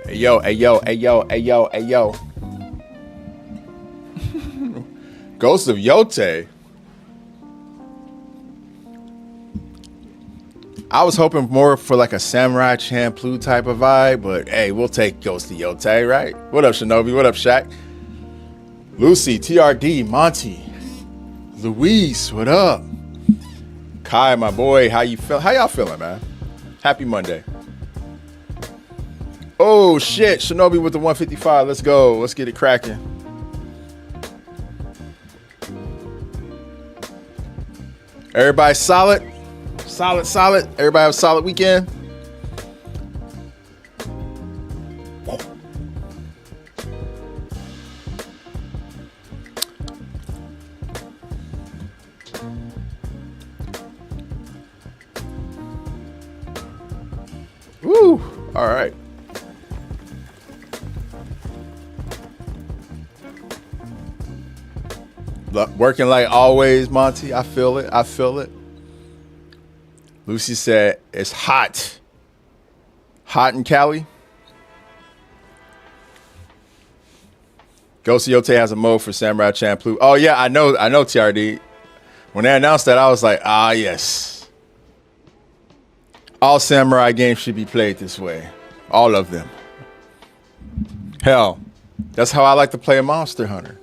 Hey yo, hey yo, hey yo, hey yo, hey yo. Ghost of Yote. I was hoping more for like a Samurai Champloo type of vibe, but hey, we'll take Ghost of Yote, right? What up, Shinobi? What up, Shaq? Lucy, TRD, Monty, Luis, what up? Kai, my boy, how you feel? How y'all feeling, man? Happy Monday. Oh shit, Shinobi with the 155. Let's go. Let's get it cracking. Everybody solid? Solid. Everybody have a solid weekend? Woo! All right. Working like always, Monty. I feel it. Lucy said it's hot. Hot in Cali. Ghost of Yote has a mode for Samurai Champloo. Oh yeah, I know, TRD. When they announced that, I was like, ah yes. All Samurai games should be played this way. All of them. Hell, that's how I like to play a Monster Hunter.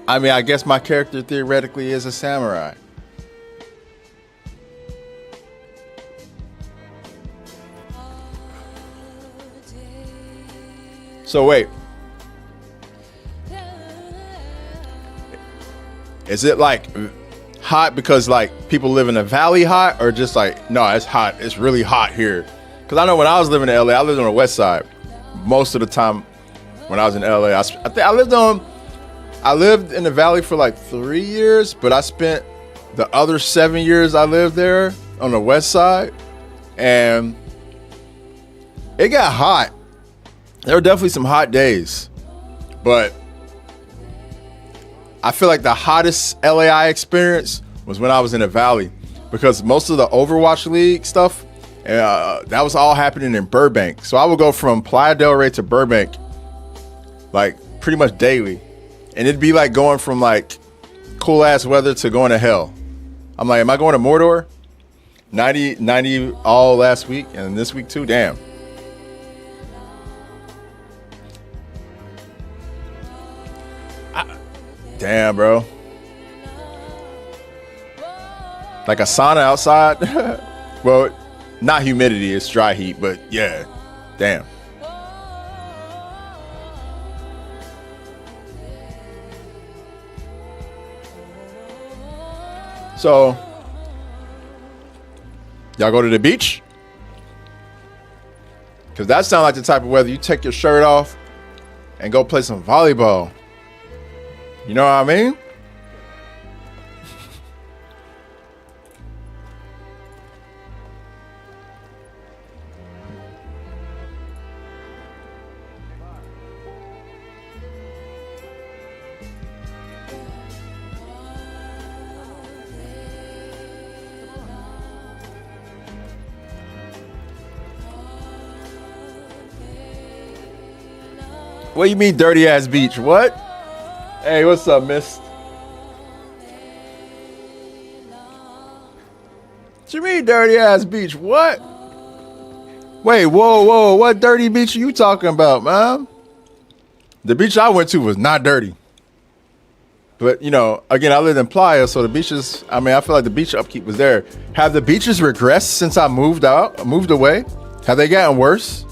I mean, I guess my character theoretically is a samurai. So wait. Is it like hot because like people live in a valley hot, or just like, no, it's hot. It's really hot here. Because I know when I was living in LA, I lived on the west side. Most of the time when I was in LA, I lived in the valley for like 3 years, but I spent the other 7 years I lived there on the west side, and it got hot. There were definitely some hot days, but I feel like the hottest LAI experience was when I was in the valley, because most of the Overwatch League stuff, that was all happening in Burbank. So I would go from Playa del Rey to Burbank like pretty much daily. And it'd be like going from like cool ass weather to going to hell. I'm like, am I going to Mordor? 90 all last week and this week too? Damn. Damn, bro. Like a sauna outside? Well, not humidity, it's dry heat, but yeah. Damn. So, y'all go to the beach? Because that sounds like the type of weather you take your shirt off and go play some volleyball. You know what I mean? What do you mean dirty ass beach? What? Hey, what's up, miss? What you mean dirty ass beach? What? Wait, whoa. What dirty beach are you talking about, man? The beach I went to was not dirty. But, you know, again, I lived in Playa, so the beaches, I mean, I feel like the beach upkeep was there. Have the beaches regressed since I moved away? Have they gotten worse?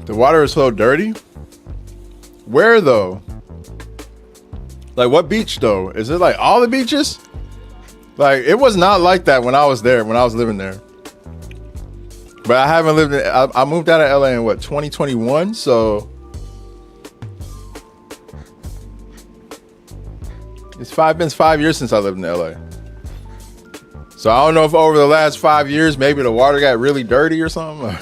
The water is so dirty? Where though? Like, what beach though? Is it like all the beaches? Like, it was not like that when I was there, when I was living there. But I haven't lived in, I moved out of LA in what, 2021? So it's been 5 years since I lived in LA. So I don't know if over the last 5 years, maybe the water got really dirty or something.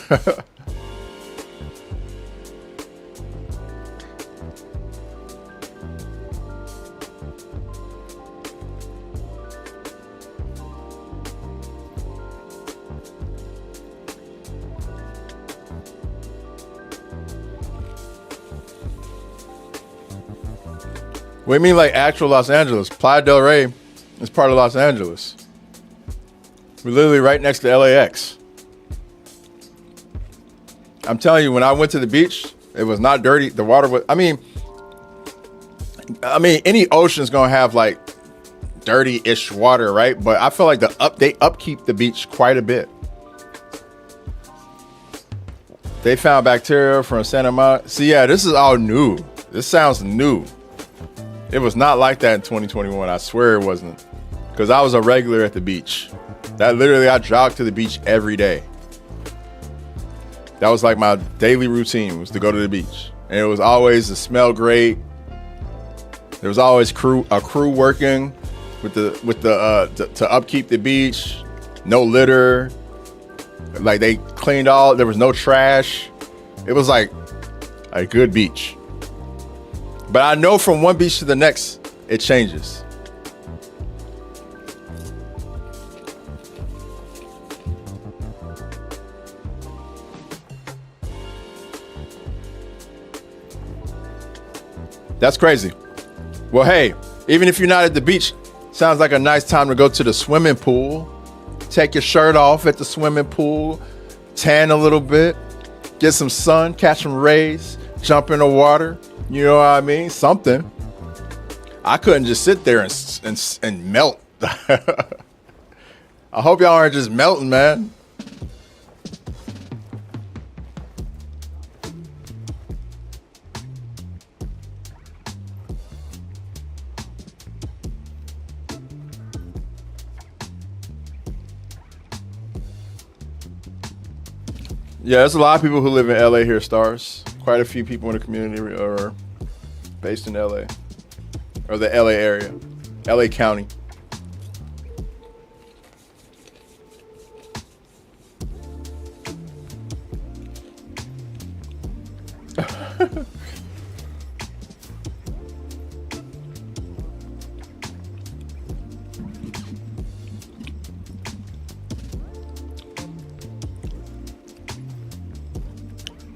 What do you mean like actual Los Angeles? Playa del Rey is part of Los Angeles. We're literally right next to LAX. I'm telling you, when I went to the beach, it was not dirty. The water was, I mean, any ocean's gonna have like dirty-ish water, right? But I feel like they upkeep the beach quite a bit. They found bacteria from Santa Monica. See, yeah, this is all new. This sounds new. It was not like that in 2021. I swear it wasn't. Because I was a regular at the beach. That literally, I jogged to the beach every day. That was like my daily routine, was to go to the beach. And it was always the smell great. There was always a crew working to upkeep the beach. No litter. Like, they cleaned all, there was no trash. It was like a good beach. But I know from one beach to the next, it changes. That's crazy. Well, hey, even if you're not at the beach, sounds like a nice time to go to the swimming pool. Take your shirt off at the swimming pool, tan a little bit, get some sun, catch some rays, jump in the water. You know what I mean? Something. I couldn't just sit there and melt. I hope y'all aren't just melting, man. Yeah, there's a lot of people who live in LA here, Stars. Quite a few people in the community are based in LA or the LA area, LA County.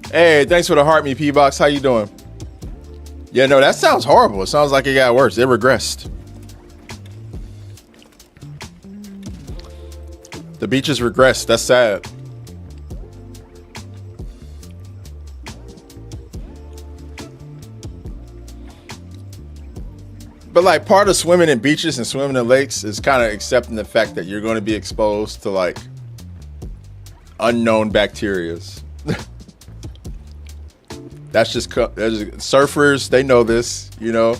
Hey, thanks for the heart me, P-Box. How you doing? Yeah, no, that sounds horrible. It sounds like it got worse. It regressed. The beaches regressed. That's sad. But like, part of swimming in beaches and swimming in lakes is kind of accepting the fact that you're going to be exposed to like unknown bacterias. That's just surfers. They know this, you know.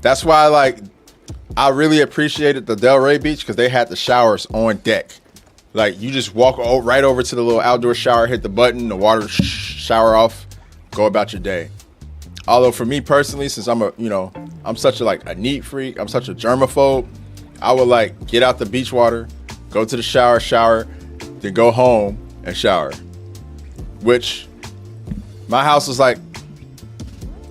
That's why I really appreciated the Delray Beach because they had the showers on deck. Like, you just walk right over to the little outdoor shower, hit the button, the water shower off, go about your day. Although for me personally, since I'm I'm such a neat freak, I'm such a germaphobe, I would get out the beach water, go to the shower, then go home and shower. Which my house was like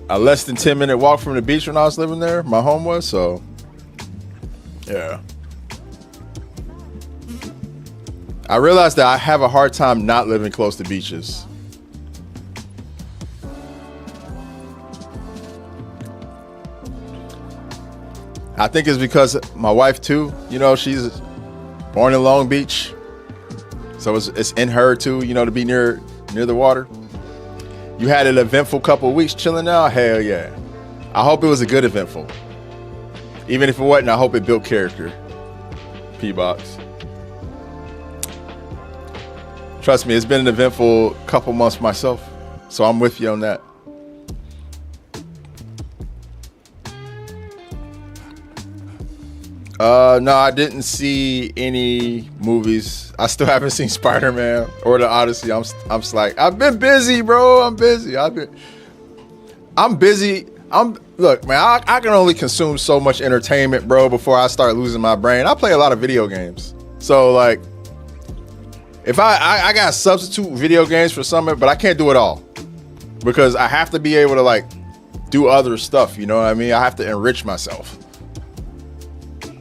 a less than 10-minute walk from the beach when I was living there. My home was, so yeah. I realized that I have a hard time not living close to beaches. I think it's because my wife too, she's born in Long Beach. So it's in her too, to be near the water. You had an eventful couple of weeks chilling out? Hell yeah. I hope it was a good eventful. Even if it wasn't, I hope it built character. P-Box. Trust me, it's been an eventful couple months myself. So I'm with you on that. No, I didn't see any movies. I still haven't seen Spider-Man or the Odyssey. I'm like, I've been busy, bro. I'm busy. I'm busy. Look, man, I can only consume so much entertainment, bro, before I start losing my brain. I play a lot of video games. So like, if I got substitute video games for something, but I can't do it all because I have to be able to like do other stuff. You know what I mean? I have to enrich myself.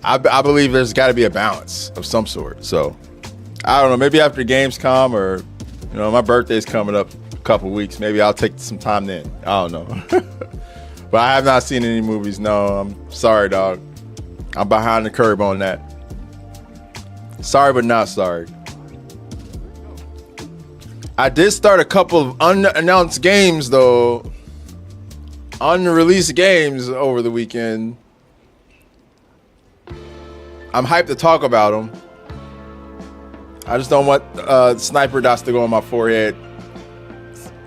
I believe there's got to be a balance of some sort. So I don't know. Maybe after Gamescom or, you know, my birthday's coming up a couple weeks. Maybe I'll take some time then. I don't know. But I have not seen any movies. No, I'm sorry, dog. I'm behind the curve on that. Sorry, but not sorry. I did start a couple of unannounced games, though. Unreleased games over the weekend. I'm hyped to talk about them. I just don't want sniper dots to go on my forehead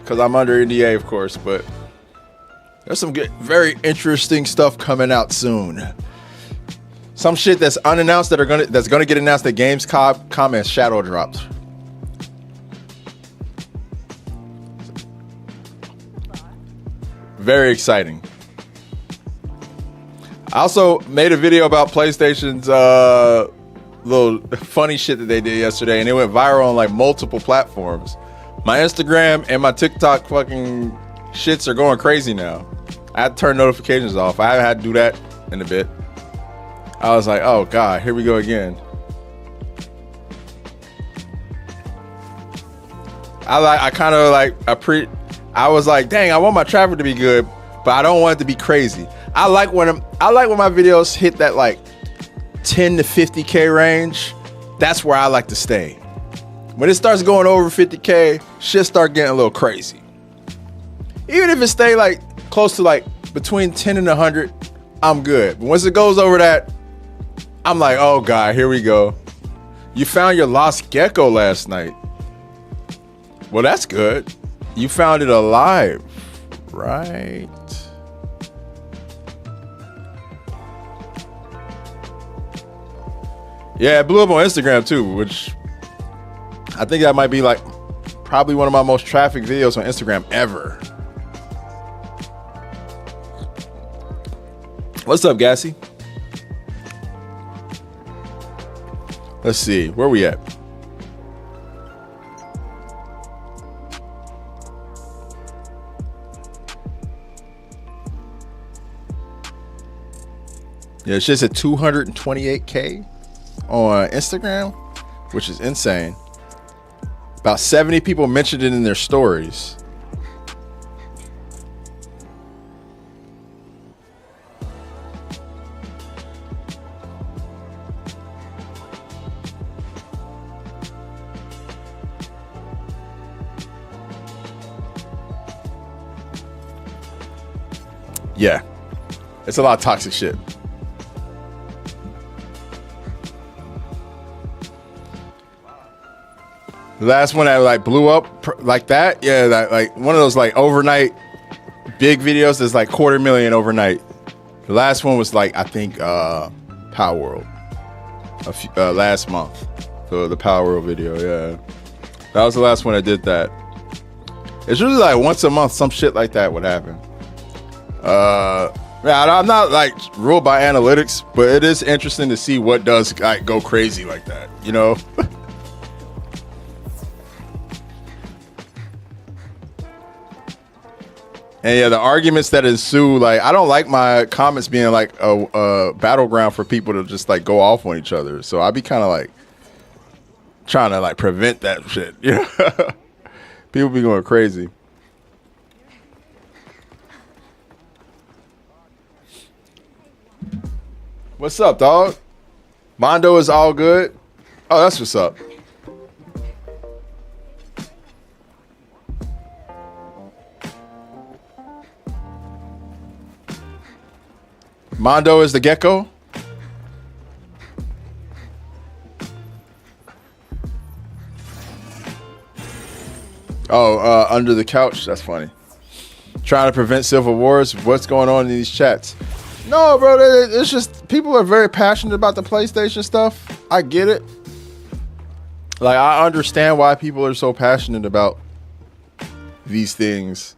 because I'm under NDA, of course. But there's some good, very interesting stuff coming out soon. Some shit that's unannounced that's gonna get announced at Gamescom and shadow drops. Very exciting. I also made a video about PlayStation's little funny shit that they did yesterday, and it went viral on like multiple platforms. My Instagram and my TikTok fucking shits are going crazy now. I had to turn notifications off. I haven't had to do that in a bit. I was like, oh God, here we go again. I was like, dang, I want my traffic to be good, but I don't want it to be crazy. I like when my videos hit that like 10 to 50K range. That's where I like to stay. When it starts going over 50K, shit start getting a little crazy. Even if it stay like close to like between 10 and 100, I'm good. But once it goes over that, I'm like, oh God, here we go. You found your lost gecko last night. Well, that's good. You found it alive, right? Yeah, it blew up on Instagram too, which I think that might be like probably one of my most trafficked videos on Instagram ever. What's up, Gassy? Let's see, where we at? Yeah, it's just at 228K on Instagram, which is insane. About 70 people mentioned it in their stories. Yeah, it's a lot of toxic shit. The last one that like blew up like that, yeah, that, like one of those like overnight big videos that's like 250,000 overnight. The last one was like, I think Power World last month. So the Power World video, yeah, that was the last one I did that. It's usually like once a month, some shit like that would happen. Yeah, I'm not like ruled by analytics, but it is interesting to see what does like go crazy like that, you know. And yeah, the arguments that ensue, like, I don't like my comments being like a battleground for people to just like go off on each other. So I'd be kind of like trying to like prevent that shit. You know? People be going crazy. What's up, dog? Mondo is all good. Oh, that's what's up. Mondo is the gecko. Oh, under the couch. That's funny. Trying to prevent civil wars. What's going on in these chats? No, bro. It's just people are very passionate about the PlayStation stuff. I get it. Like, I understand why people are so passionate about these things,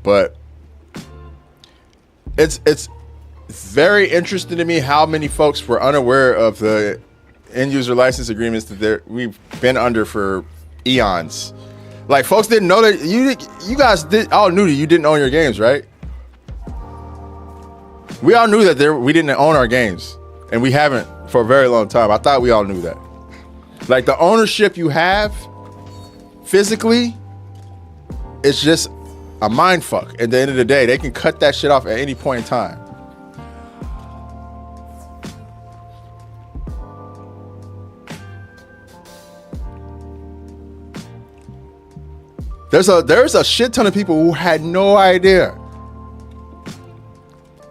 but it's very interesting to me how many folks were unaware of the end user license agreements that we've been under for eons. Like, folks didn't know that you guys all knew that you didn't own your games, right? We all knew that we didn't own our games, and we haven't for a very long time. I thought we all knew that. Like, the ownership you have physically is just a mind fuck. At the end of the day, they can cut that shit off at any point in time. There's a shit ton of people who had no idea.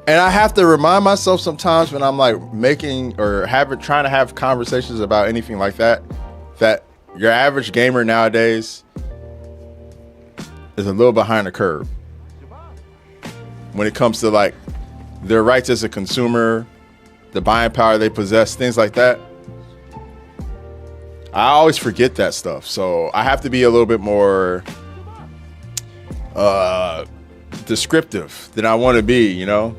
And I have to remind myself sometimes when I'm like trying to have conversations about anything like that your average gamer nowadays is a little behind the curve when it comes to like their rights as a consumer, the buying power they possess, things like that. I always forget that stuff. So I have to be a little bit more descriptive than I want to be, you know?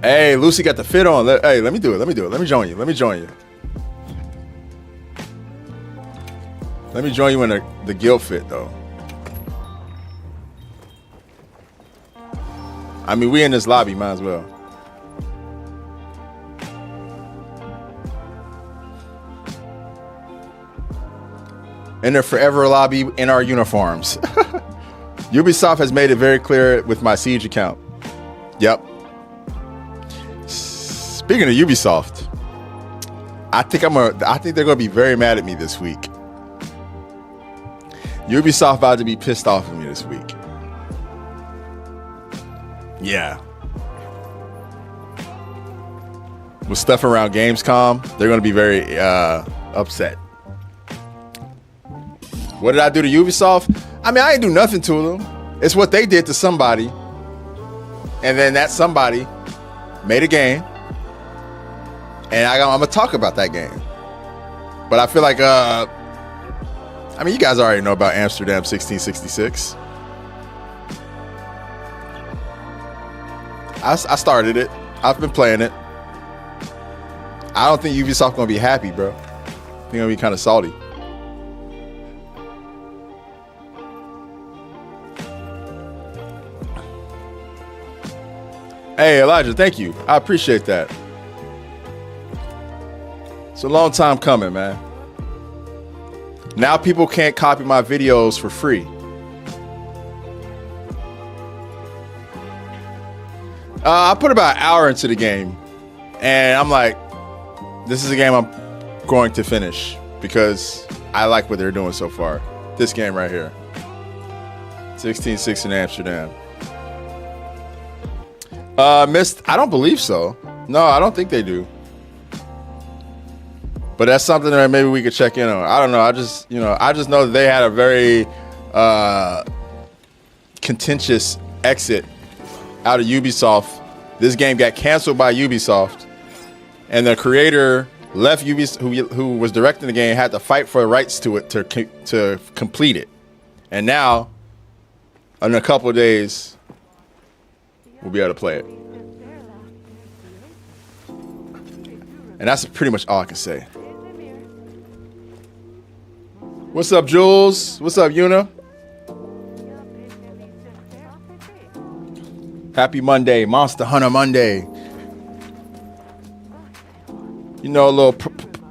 Hey, Lucy got the fit on. Hey, let me do it. Let me join you. Let me join you in the guild fit, though. I mean, we in this lobby, might as well. In the forever lobby in our uniforms. Ubisoft has made it very clear with my Siege account. Yep. Speaking of Ubisoft, I think they're gonna be very mad at me this week. Ubisoft about to be pissed off at me this week. Yeah. With stuff around Gamescom, they're gonna be very upset. What did I do to Ubisoft? I mean, I didn't do nothing to them. It's what they did to somebody. And then that somebody made a game. And I'm going to talk about that game. But I feel like, I mean, you guys already know about Amsterdam 1666. I started it. I've been playing it. I don't think Ubisoft going to be happy, bro. I think they're going to be kind of salty. Hey, Elijah, thank you. I appreciate that. It's a long time coming, man. Now people can't copy my videos for free. I put about an hour into the game, and I'm like, this is a game I'm going to finish because I like what they're doing so far. This game right here. 16-6 in Amsterdam. Missed? I don't believe so. No, I don't think they do. But that's something that maybe we could check in on. I don't know. I just know that they had a very contentious exit out of Ubisoft. This game got canceled by Ubisoft, and the creator left Ubisoft, who was directing the game, had to fight for the rights to it to complete it. And now, in a couple of days, we'll be able to play it. And that's pretty much all I can say. What's up, Jules? What's up, Yuna? Happy Monday, Monster Hunter Monday. You know, a little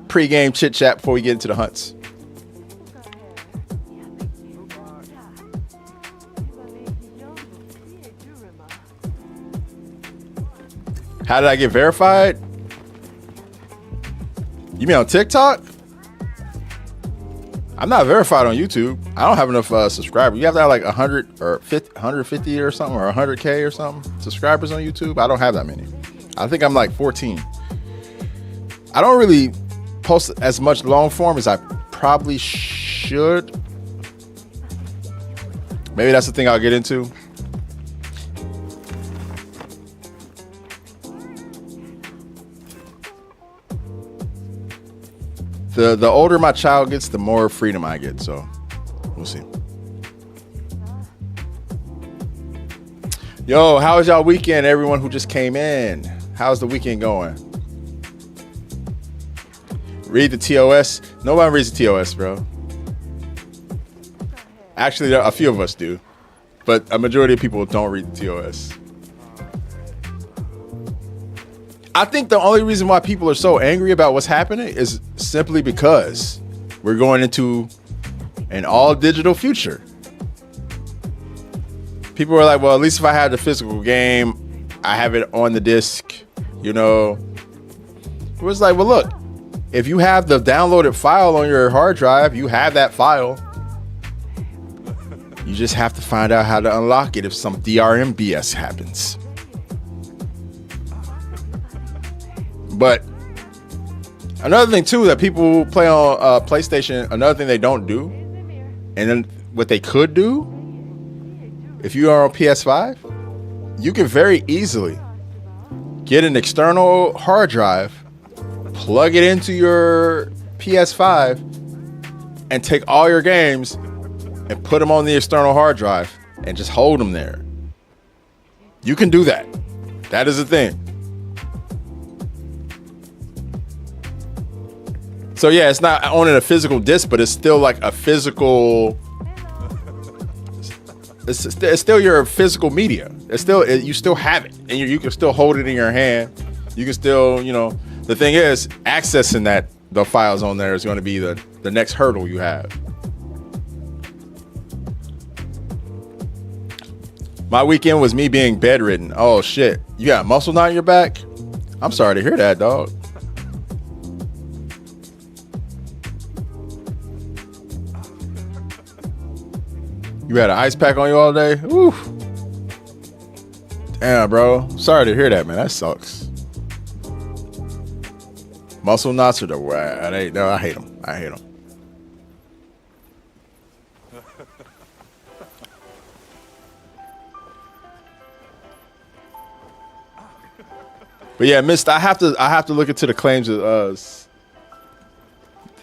pre-game chit-chat before we get into the hunts. How did I get verified? You mean on TikTok? I'm not verified on YouTube. I don't have enough subscribers. You have to have like 100 or 50, 150 or something, or 100K or something subscribers on YouTube. I don't have that many. I think I'm like 14. I don't really post as much long form as I probably should. Maybe that's the thing I'll get into. The older my child gets, the more freedom I get. So we'll see. Yo, how was y'all weekend? Everyone who just came in, how's the weekend going? Read the TOS. Nobody reads the TOS, bro. Actually, a few of us do, but a majority of people don't read the TOS. I think the only reason why people are so angry about what's happening is simply because we're going into an all digital future. People are like, well, at least if I had the physical game, I have it on the disc, you know. It was like, well, look, if you have the downloaded file on your hard drive, you have that file. You just have to find out how to unlock it if some DRM BS happens. But another thing too that people play on PlayStation, another thing they don't do, and then what they could do, if you are on PS5, you can very easily get an external hard drive, plug it into your PS5, and take all your games and put them on the external hard drive and just hold them there. You can do that. That is a thing. So yeah, it's not owning a physical disc, but it's still like a physical. It's still your physical media. It's still, you still have it, and you can still hold it in your hand. You can still, you know. The thing is, accessing the files on there is going to be the next hurdle you have. My weekend was me being bedridden. Oh shit, you got a muscle knot in your back? I'm sorry to hear that, dog. You had an ice pack on you all day? Ooh. Damn, bro. Sorry to hear that, man. That sucks. Muscle knots are the worst. I hate them. I hate them. But yeah, Mist, I have to look into the claims of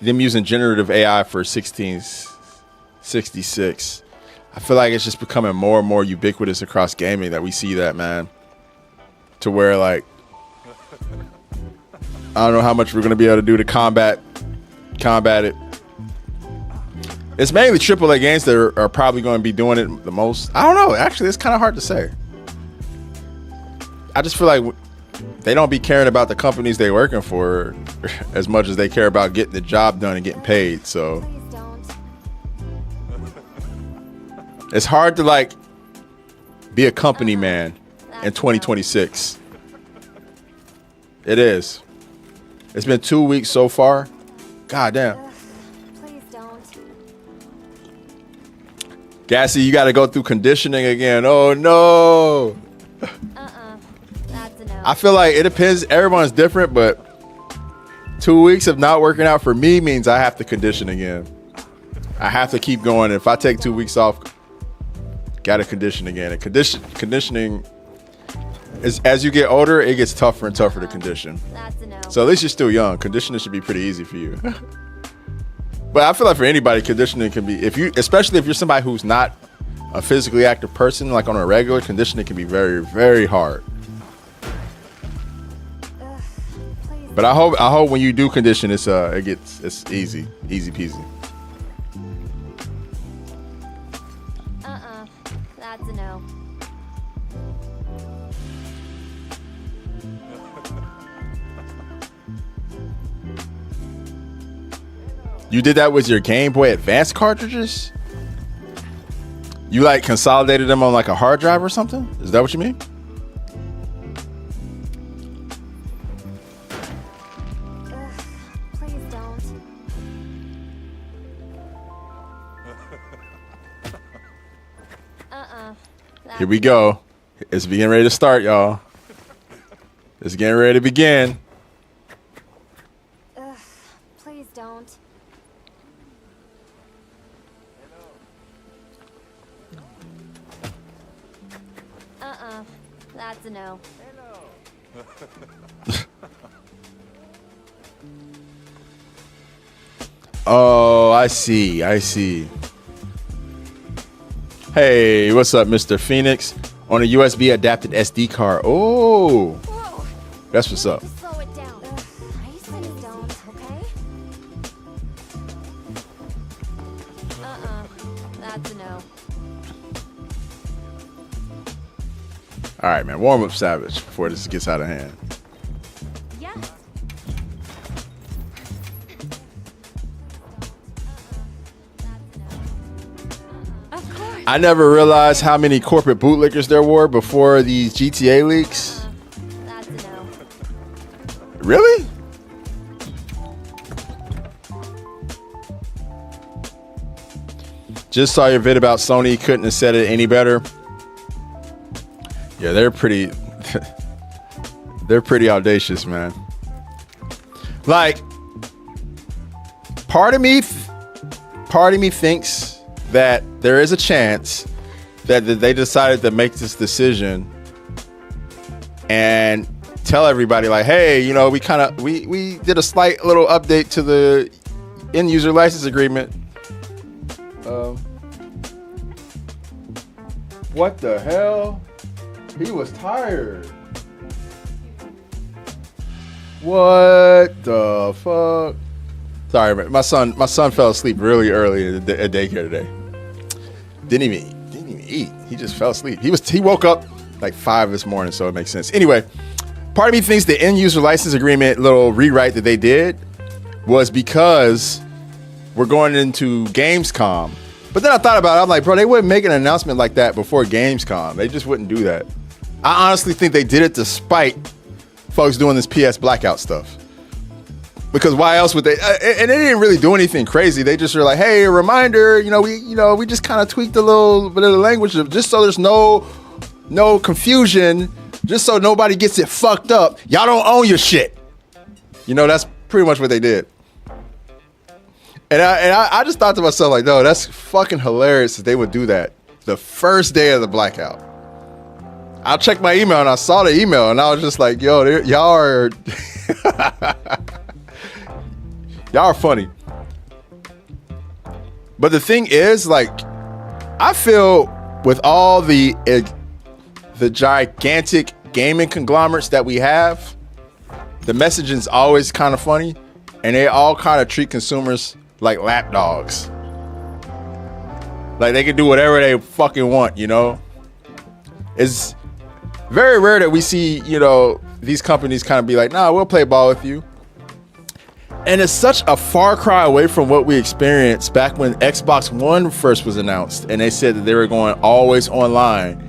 them using generative AI for 1666. I feel like it's just becoming more and more ubiquitous across gaming that we see that, man. To where, like, I don't know how much we're going to be able to do to combat it. It's mainly AAA games that are probably going to be doing it the most. I don't know. Actually, it's kind of hard to say. I just feel like they don't be caring about the companies they're working for as much as they care about getting the job done and getting paid. So it's hard to like be a company man in 2026. It is. It's been 2 weeks so far. God damn. Please don't. Gassy, you got to go through conditioning again. Oh no. That's a no. I feel like it depends. Everyone's different, but 2 weeks of not working out for me means I have to condition again. I have to keep going. If I take 2 weeks off, gotta condition again. And conditioning is, as you get older, it gets tougher and tougher to condition. That's a no. So at least you're still young. Conditioning should be pretty easy for you. But I feel like for anybody, conditioning can be, especially if you're somebody who's not a physically active person, like on a regular, conditioning can be very, very hard. But I hope when you do condition, it's easy peasy. That's a no. You did that with your Game Boy Advance cartridges? You like consolidated them on like a hard drive or something? Is that what you mean? Please don't. Here we go. It's getting ready to start, y'all. It's getting ready to begin. Please don't. That's a no. Oh, I see. I see. Hey, what's up, Mr. Phoenix? On a USB adapted SD card. Oh, Whoa. that's what's up. Just slow it down. Please don't, okay? That's a no. All right, man. Warm up, Savage, before this gets out of hand. Yes. Of course. I never realized how many corporate bootlickers there were before these GTA leaks. That's a no. Really? Just saw your vid about Sony. Couldn't have said it any better. Yeah, they're pretty. They're pretty audacious, man. Like, part of me thinks that there is a chance that they decided to make this decision and tell everybody, like, hey, you know, we did a slight little update to the end user license agreement. What the hell? He was tired. What the fuck? Sorry, man. My son fell asleep really early at daycare today. Didn't even eat. He just fell asleep. He woke up like 5 this morning, so it makes sense. Anyway, part of me thinks the end user license agreement little rewrite that they did was because we're going into Gamescom. But then I thought about it. I'm like, bro, they wouldn't make an announcement like that before Gamescom. They just wouldn't do that. I honestly think they did it to spite folks doing this PS blackout stuff. Because why else would they? And they didn't really do anything crazy. They just were like, hey, a reminder, we just kind of tweaked a little bit of the language just so there's no confusion, just so nobody gets it fucked up. Y'all don't own your shit. That's pretty much what they did. And I just thought to myself, like, no, that's fucking hilarious that they would do that the first day of the blackout. I checked my email and I saw the email and I was just like, yo, y'all are y'all are funny. But the thing is, like, I feel with all the gigantic gaming conglomerates that we have, the messaging's always kind of funny, and they all kind of treat consumers like lapdogs. Like they can do whatever they fucking want, It's very rare that we see, these companies kind of be like, nah, we'll play ball with you. And it's such a far cry away from what we experienced back when Xbox One first was announced. And they said that they were going always online.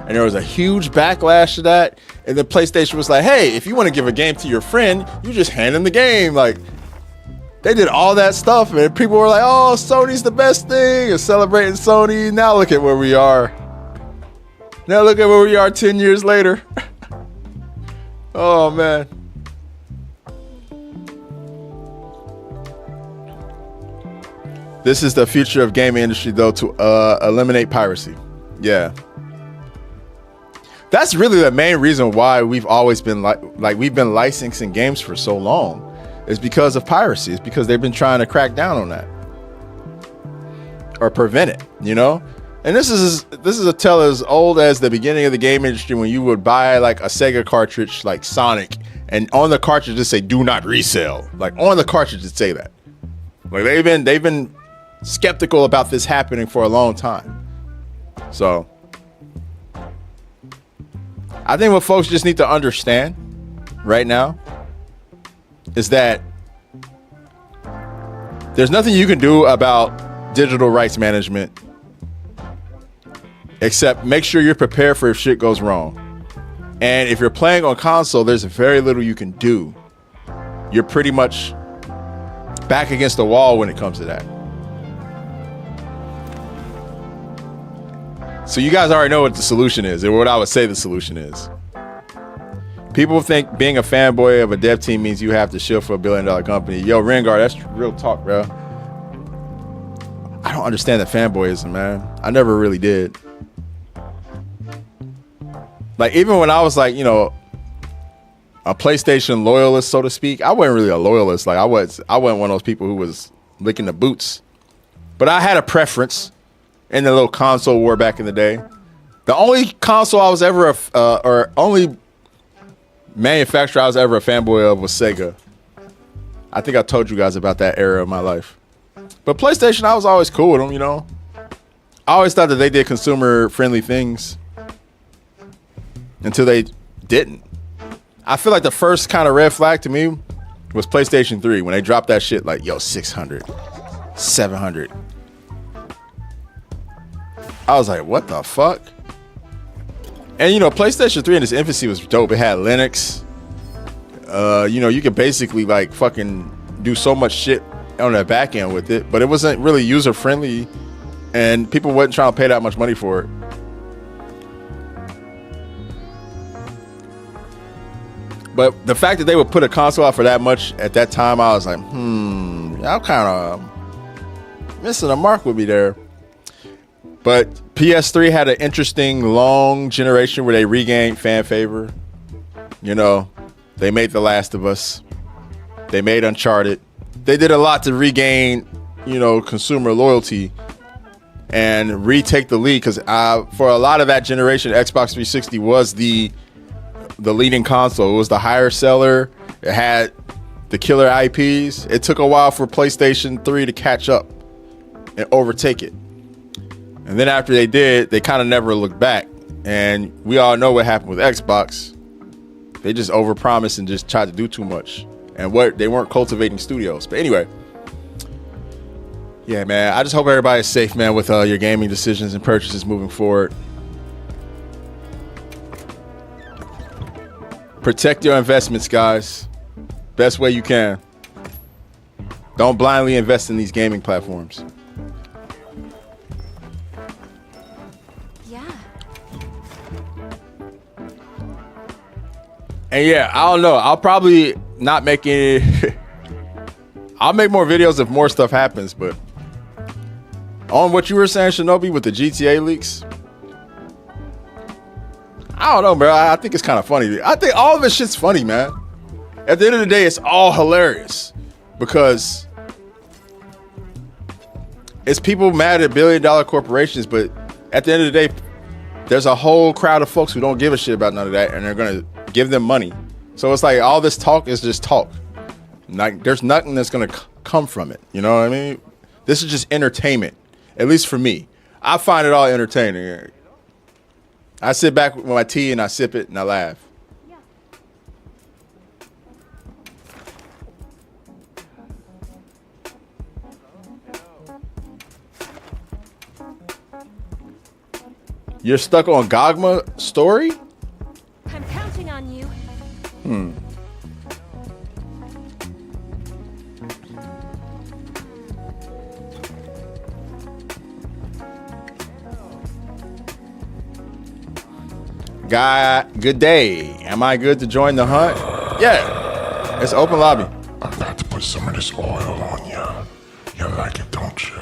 And there was a huge backlash to that. And then PlayStation was like, hey, if you want to give a game to your friend, you just hand them the game. Like, they did all that stuff. And people were like, oh, Sony's the best thing. And celebrating Sony. Now look at where we are. Now look at where we are 10 years later. Oh, man. This is the future of gaming industry, though, to eliminate piracy. Yeah. That's really the main reason why we've always been like we've been licensing games for so long. Is because of piracy. It's because they've been trying to crack down on that. Or prevent it, And this is a tale as old as the beginning of the game industry when you would buy like a Sega cartridge like Sonic and on the cartridge just say do not resell. Like on the cartridge it say that. Like they've been skeptical about this happening for a long time. So I think what folks just need to understand right now is that there's nothing you can do about digital rights management except make sure you're prepared for if shit goes wrong. And if you're playing on console, there's very little you can do. You're pretty much back against the wall when it comes to that. So you guys already know what the solution is, or what I would say the solution is. People think being a fanboy of a dev team means you have to shill for $1 billion company. Yo, Rengar, that's real talk, bro. I don't understand the fanboyism, man. I never really did. like even when I was like, you know, a PlayStation loyalist, so to speak, I wasn't really a loyalist. Like I wasn't one of those people who was licking the boots. But I had a preference in the little console war back in the day. The only console I was ever or only manufacturer I was ever a fanboy of was Sega. I think I told you guys about that era of my life. But PlayStation, I was always cool with them, you know. I always thought that they did consumer-friendly things until they didn't. I feel like the first kind of red flag to me was PlayStation 3 when they dropped that shit like, yo, 600, 700. I was like, what the fuck? And, you know, PlayStation 3 in its infancy was dope. It had Linux. You know, you could basically like fucking do so much shit on the back end with it, but it wasn't really user-friendly. And people wasn't trying to pay that much money for it. But the fact that they would put a console out for that much at that time, I was like, I'm kind of missing a mark with me there. But PS3 had an interesting long generation where they regained fan favor. You know, they made The Last of Us. They made Uncharted. They did a lot to regain, you know, consumer loyalty and retake the lead, because for a lot of that generation, Xbox 360 was the leading console. It was the higher seller. It had the killer IPs. It took a while for PlayStation 3 to catch up and overtake it. And then after they did, they kind of never looked back. And we all know what happened with Xbox. They just overpromised and just tried to do too much. And they weren't cultivating studios. But anyway, yeah, man, I just hope everybody's safe, man, with your gaming decisions and purchases moving forward. Protect your investments, guys. Best way you can. Don't blindly invest in these gaming platforms. Yeah. And yeah, I don't know. I'll probably not make any. I'll make more videos if more stuff happens, but on what you were saying, Shinobi, with the GTA leaks, I don't know, bro. I think it's kind of funny. I think all of this shit's funny, man. At the end of the day, it's all hilarious because it's people mad at billion-dollar corporations, but at the end of the day, there's a whole crowd of folks who don't give a shit about none of that, and they're gonna give them money. So it's like all this talk is just talk. Like there's nothing that's gonna come from it. You know what I mean? This is just entertainment, at least for me. I find it all entertaining. I sit back with my tea and I sip it and I laugh. Yeah. You're stuck on Gogma story? I'm counting on you. Guy, good day. Am I good to join the hunt? Yeah, it's open lobby. I'm about to put some of this oil on you. You like it, don't you?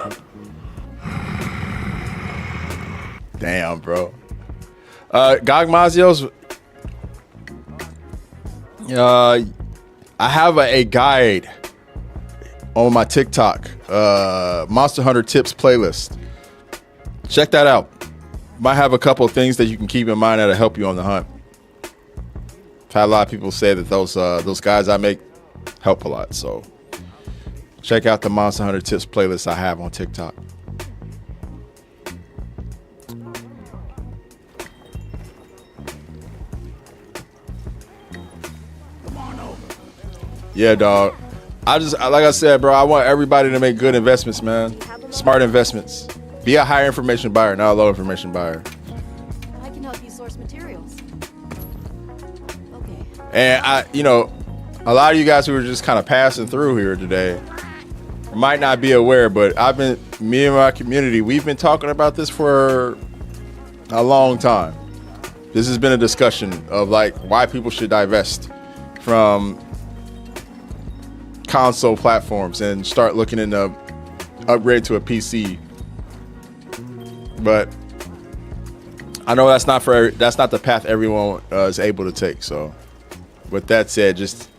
Damn, bro. Gogmazios, I have a guide on my TikTok, Monster Hunter Tips playlist. Check that out. Might have a couple of things that you can keep in mind that'll help you on the hunt. I've had a lot of people say that those guides I make help a lot. So check out the Monster Hunter Tips playlist I have on TikTok. Yeah, dog. Like I said, bro, I want everybody to make good investments, man. Smart investments. Be a high information buyer, not a low information buyer. I can help you source materials. Okay. And a lot of you guys who are just kind of passing through here today might not be aware, but me and my community, we've been talking about this for a long time. This has been a discussion of like why people should divest from console platforms and start looking into upgrade to a PC. But I know that's not the path everyone is able to take. So, with that said, just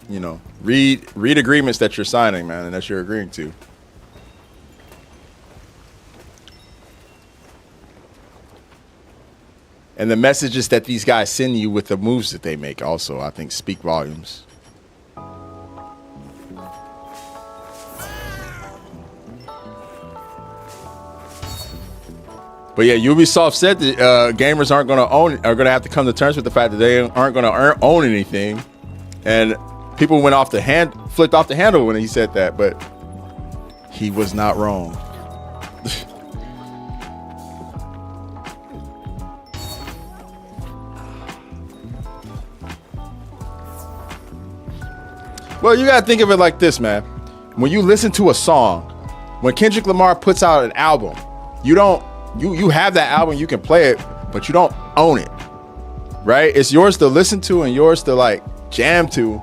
read agreements that you're signing, man, and that you're agreeing to. And the messages that these guys send you with the moves that they make also, I think, speak volumes. But yeah, Ubisoft said that gamers are going to have to come to terms with the fact that they aren't going to own anything. And people flipped off the handle when he said that, but he was not wrong. Well, you gotta think of it like this, man. When you listen to a song, when Kendrick Lamar puts out an album, you have that album, you can play it, but you don't own it, right? It's yours to listen to and yours to like jam to,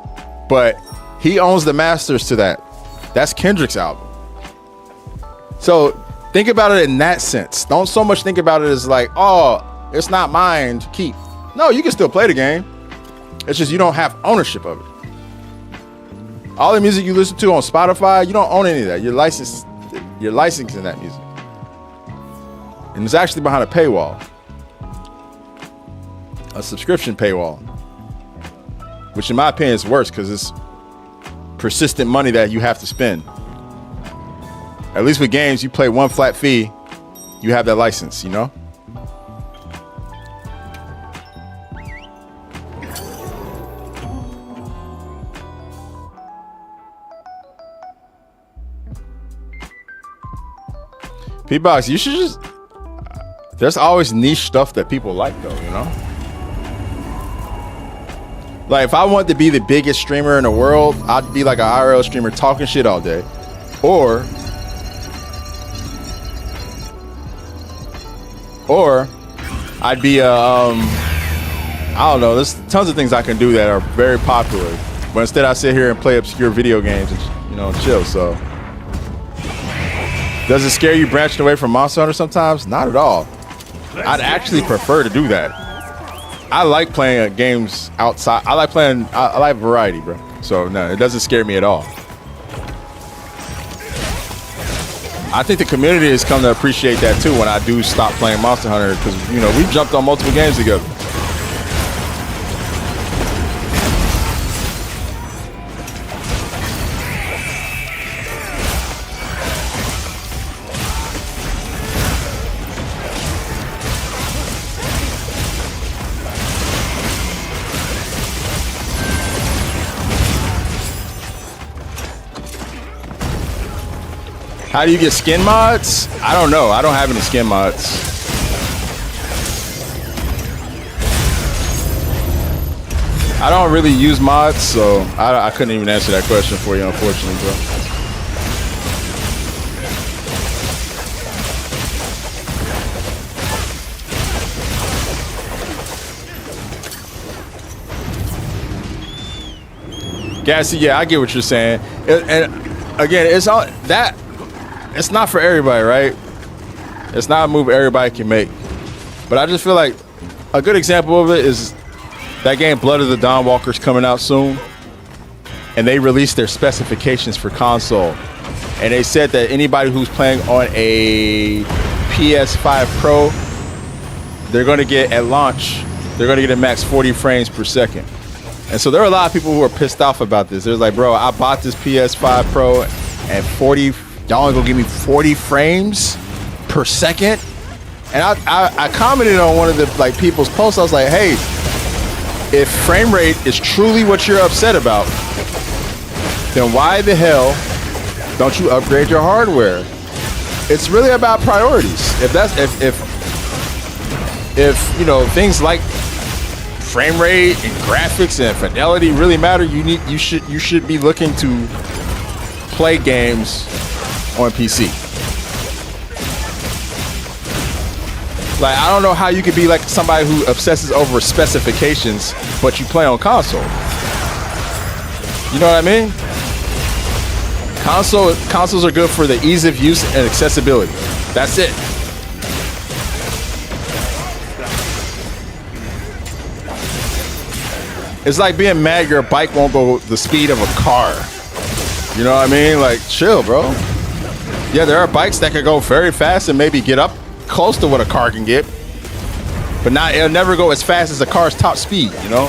but he owns the masters to that. That's Kendrick's album. So think about it in that sense. Don't so much think about it as like, oh, it's not mine to keep. No, you can still play the game. It's just you don't have ownership of it. All the music you listen to on Spotify, you don't own any of that. You're licensing that music. And it's actually behind a paywall. A subscription paywall. Which in my opinion is worse because it's persistent money that you have to spend. At least with games, you play one flat fee, you have that license, you know? P-Box, you should just... There's always niche stuff that people like, though, you know? Like, if I wanted to be the biggest streamer in the world, I'd be like an IRL streamer talking shit all day. Or I'd be I don't know, there's tons of things I can do that are very popular. But instead I sit here and play obscure video games and, chill, so... Does it scare you branching away from Monster Hunter sometimes? Not at all. I'd actually prefer to do that. I like playing games outside. I like variety, bro. So no, it doesn't scare me at all. I think the community has come to appreciate that too when I do stop playing Monster Hunter because, we've jumped on multiple games together. How do you get skin mods? I don't know. I don't have any skin mods. I don't really use mods, so I couldn't even answer that question for you, unfortunately, bro. Gassy, yeah, I get what you're saying. And again, it's all that. It's not for everybody, right? It's not a move everybody can make. But I just feel like a good example of it is that game Blood of the Dawnwalker's coming out soon. And they released their specifications for console. And they said that anybody who's playing on a PS5 Pro, they're going to get, at launch, they're going to get a max 40 frames per second. And so there are a lot of people who are pissed off about this. They're like, bro, I bought this PS5 Pro and y'all only gonna give me 40 frames per second? And I commented on one of the people's posts. I was like, hey, if frame rate is truly what you're upset about, then why the hell don't you upgrade your hardware? It's really about priorities. If things like frame rate and graphics and fidelity really matter, you should be looking to play games on PC. Like, I don't know how you could be like somebody who obsesses over specifications, but you play on console. You know what I mean? Consoles are good for the ease of use and accessibility. That's it. It's like being mad your bike won't go the speed of a car. You know what I mean? Like, chill, bro. Yeah, there are bikes that can go very fast and maybe get up close to what a car can get, but it'll never go as fast as a car's top speed, you know?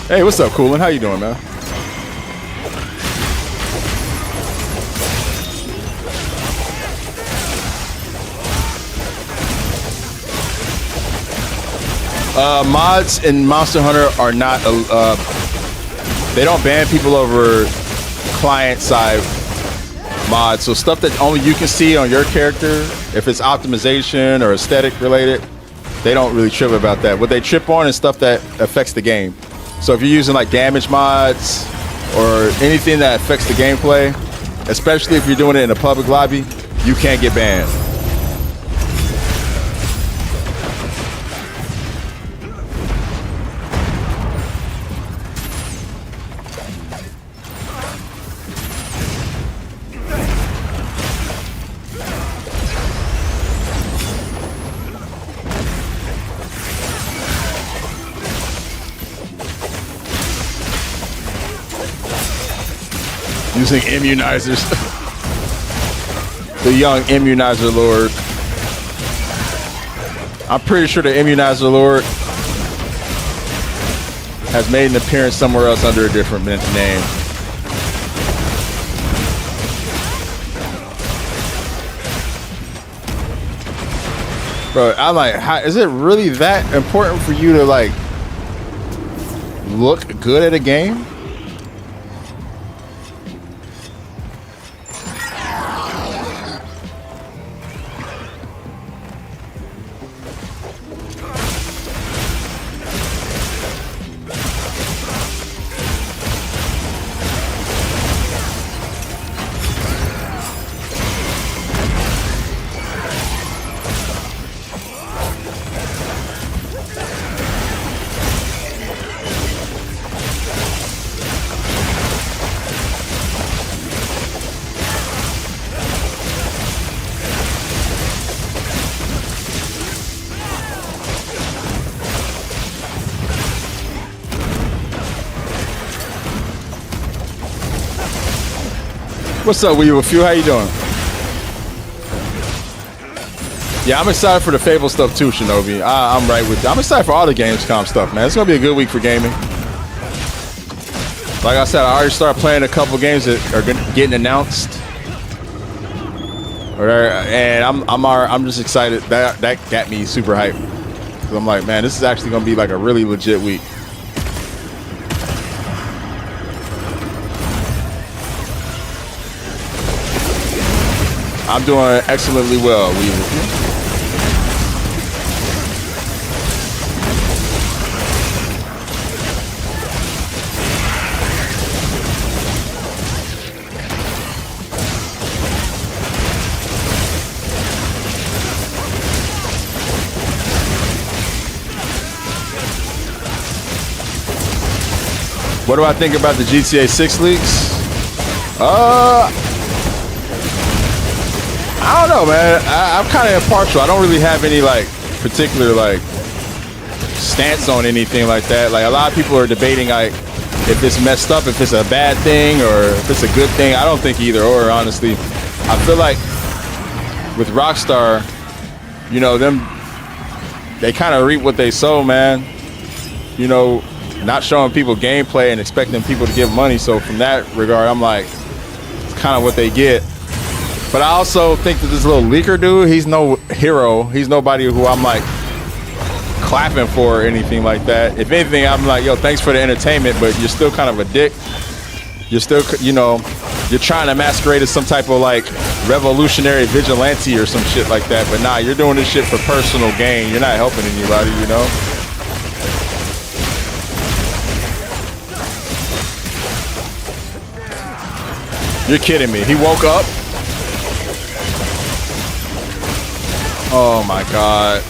Hey, what's up, Coolin? How you doing, man? Mods in Monster Hunter are not, they don't ban people over client-side mods. So stuff that only you can see on your character, if it's optimization or aesthetic related, they don't really trip about that. What they trip on is stuff that affects the game. So if you're using like damage mods or anything that affects the gameplay, especially if you're doing it in a public lobby, you can't get banned. Using immunizers. The young immunizer lord. I'm pretty sure the immunizer lord has made an appearance somewhere else under a different name. Bro, I'm like, is it really that important for you to like look good at a game? What's up, Wee With You? How you doing? Yeah, I'm excited for the Fable stuff too, Shinobi. I'm right with you. I'm excited for all the Gamescom stuff, man. It's gonna be a good week for gaming. Like I said, I already started playing a couple games that are getting announced, and I'm just excited. That got me super hyped. Cause I'm like, man, this is actually gonna be like a really legit week. I'm doing excellently well. What do I think about the GTA 6 leaks? I don't know, man. I'm kind of impartial. I don't really have any like particular like stance on anything like that. Like a lot of people are debating like if it's messed up, if it's a bad thing, or if it's a good thing. I don't think either or, honestly. I feel like with Rockstar, you know, they kind of reap what they sow, man. You know, not showing people gameplay and expecting people to give money. So from that regard, I'm like, it's kind of what they get. But I also think that this little leaker dude, he's no hero. He's nobody who I'm like clapping for or anything like that. If anything, I'm like, yo, thanks for the entertainment, but you're still kind of a dick. You're still, you know, you're trying to masquerade as some type of like revolutionary vigilante or some shit like that. But nah, you're doing this shit for personal gain. You're not helping anybody, you know? You're kidding me. He woke up. Oh my God.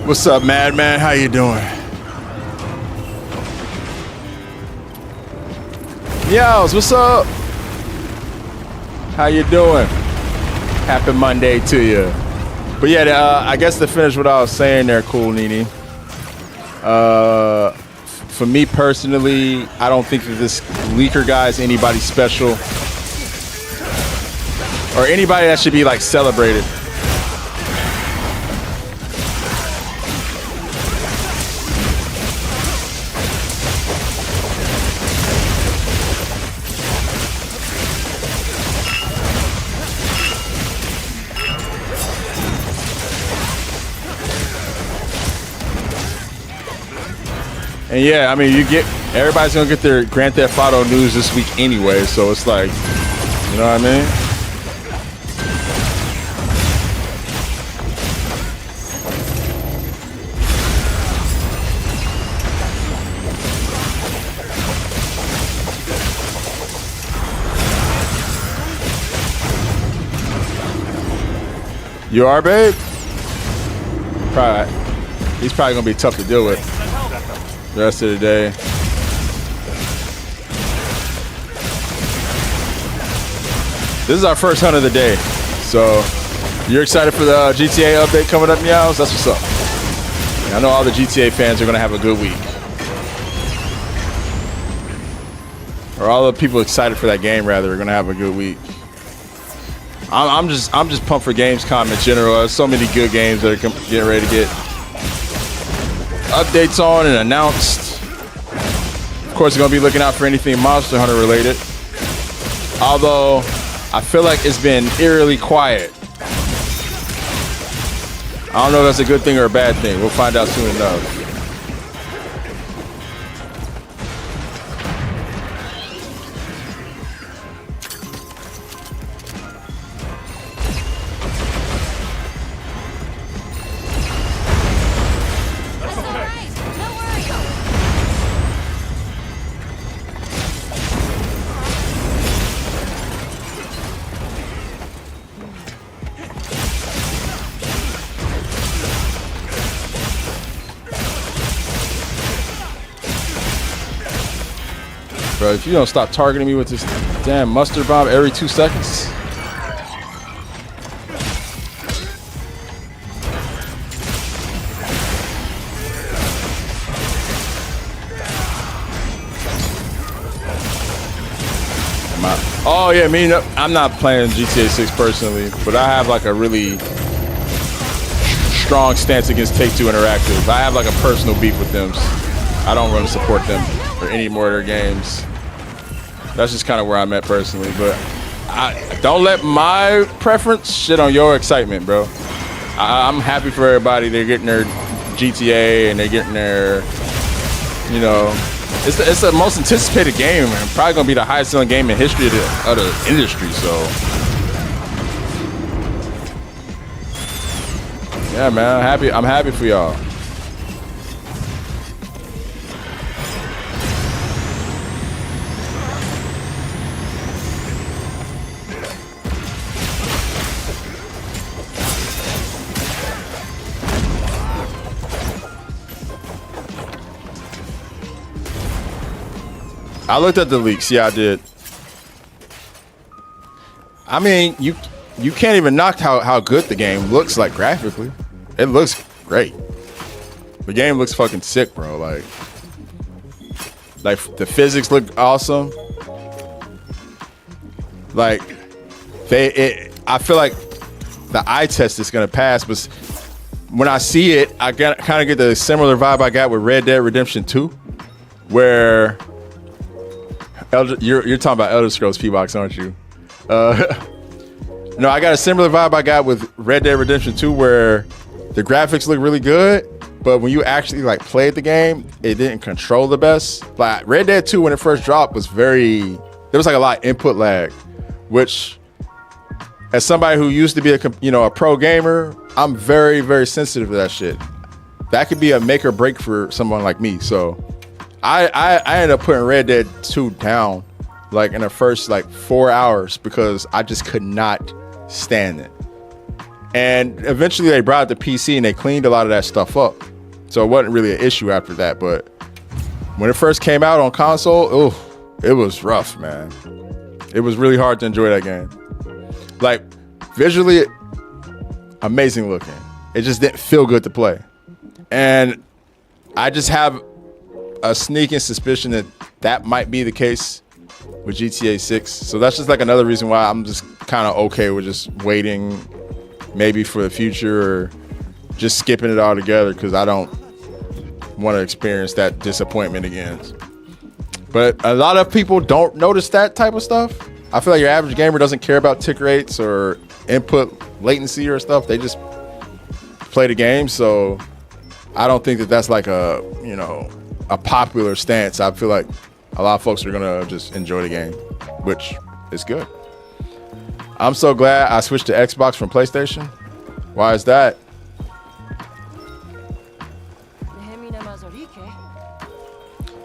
What's up, Madman? How you doing? Meows, what's up? How you doing? Happy Monday to you. But yeah, I guess to finish what I was saying there, Cool Nini. For me personally, I don't think that this leaker guy is anybody special or anybody that should be like celebrated. And yeah, I mean, everybody's gonna get their Grand Theft Auto news this week anyway, so it's like, you know what I mean? You are, babe? Probably. He's probably gonna be tough to deal with the rest of the day. This is our first hunt of the day. So you're excited for the GTA update coming up, Meows? That's what's up. I know all the GTA fans are gonna have a good week. Or all the people excited for that game rather are gonna have a good week. I'm just pumped for Gamescom in general. There's so many good games that are getting ready to get updates on and announced. Of course, we're gonna be looking out for anything Monster Hunter related. Although I feel like it's been eerily quiet. I don't know if that's a good thing or a bad thing. We'll find out soon enough. Bro, if you don't stop targeting me with this damn mustard bomb every 2 seconds. Oh yeah, I'm not playing GTA 6 personally, but I have like a really strong stance against Take-Two Interactive. I have like a personal beef with them. I don't really support them or any more of their games. That's just kind of where I'm at personally, but I don't let my preference shit on your excitement, bro. I'm happy for everybody. They're getting their GTA and they're getting their, you know, it's the most anticipated game and probably gonna be the highest selling game in history of the industry. So yeah, man, I'm happy for y'all. I looked at the leaks. Yeah, I did. I mean, you can't even knock how good the game looks like graphically. It looks great. The game looks fucking sick, bro. Like the physics look awesome. Like I feel like the eye test is gonna pass, but when I see it, I kind of get the similar vibe I got with Red Dead Redemption 2, where you're talking about Elder Scrolls P-Box, aren't you? No, I got a similar vibe I got with Red Dead Redemption 2, where the graphics look really good, but when you actually like played the game, it didn't control the best. Like Red Dead 2, when it first dropped, there was like a lot of input lag, which, as somebody who used to be a pro gamer, I'm very, very sensitive to that shit. That could be a make or break for someone like me. So I ended up putting Red Dead 2 down like in the first like 4 hours because I just could not stand it. And eventually they brought it to PC and they cleaned a lot of that stuff up. So it wasn't really an issue after that. But when it first came out on console, it was rough, man. It was really hard to enjoy that game. Like, visually, amazing looking. It just didn't feel good to play. And I just have a sneaking suspicion that that might be the case with GTA 6. So that's just like another reason why I'm just kind of okay with just waiting maybe for the future or just skipping it all together because I don't want to experience that disappointment again. But a lot of people don't notice that type of stuff. I feel like your average gamer doesn't care about tick rates or input latency or stuff. They just play the game. So I don't think that that's like a popular stance. I feel like a lot of folks are gonna just enjoy the game, which is good. I'm so glad I switched to Xbox from PlayStation. Why is that?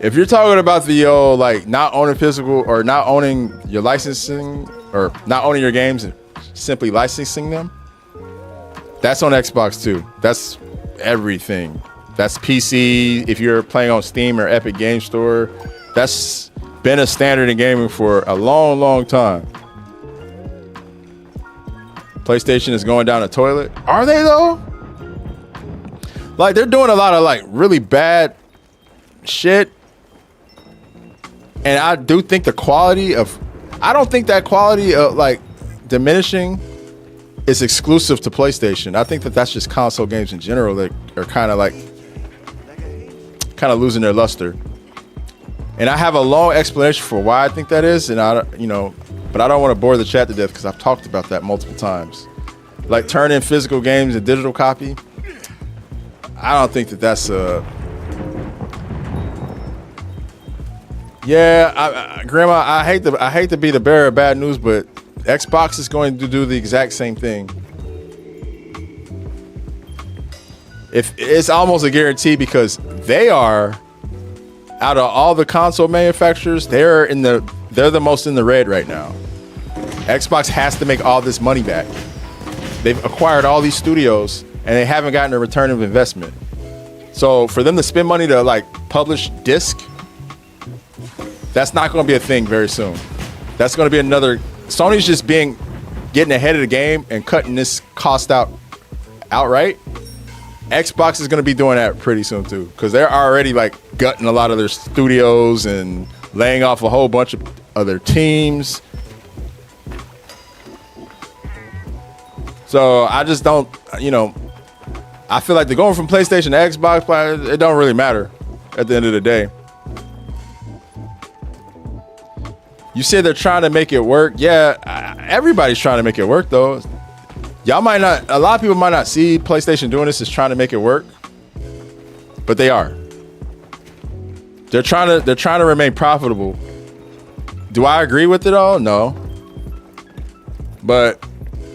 If you're talking about the like not owning physical or not owning your licensing or not owning your games and simply licensing them, that's on Xbox too. That's everything. That's PC. If you're playing on Steam or Epic Game Store, that's been a standard in gaming for a long, long time. PlayStation is going down the toilet. Are they though? Like they're doing a lot of like really bad shit. And I do think I don't think that quality of like diminishing is exclusive to PlayStation. I think that that's just console games in general that are kind of losing their luster. And I have a long explanation for why I think that is. And but I don't want to bore the chat to death because I've talked about that multiple times. Like turning physical games and digital copy. I don't think that that's Grandma, I hate to be the bearer of bad news, but Xbox is going to do the exact same thing. If it's almost a guarantee because they are, out of all the console manufacturers, they're the most in the red right now. Xbox has to make all this money back. They've acquired all these studios and they haven't gotten a return of investment. So for them to spend money to like publish disc, that's not going to be a thing very soon. That's going to be another. Sony's just getting ahead of the game and cutting this cost out outright. Xbox is going to be doing that pretty soon too, because they're already like gutting a lot of their studios and laying off a whole bunch of other teams. So I just don't, I feel like they're going from PlayStation to Xbox. It don't really matter at the end of the day. You said they're trying to make it work. Yeah, everybody's trying to make it work though. A lot of people might not see PlayStation doing this as trying to make it work, but they are. They're trying to remain profitable. Do I agree with it all? No. But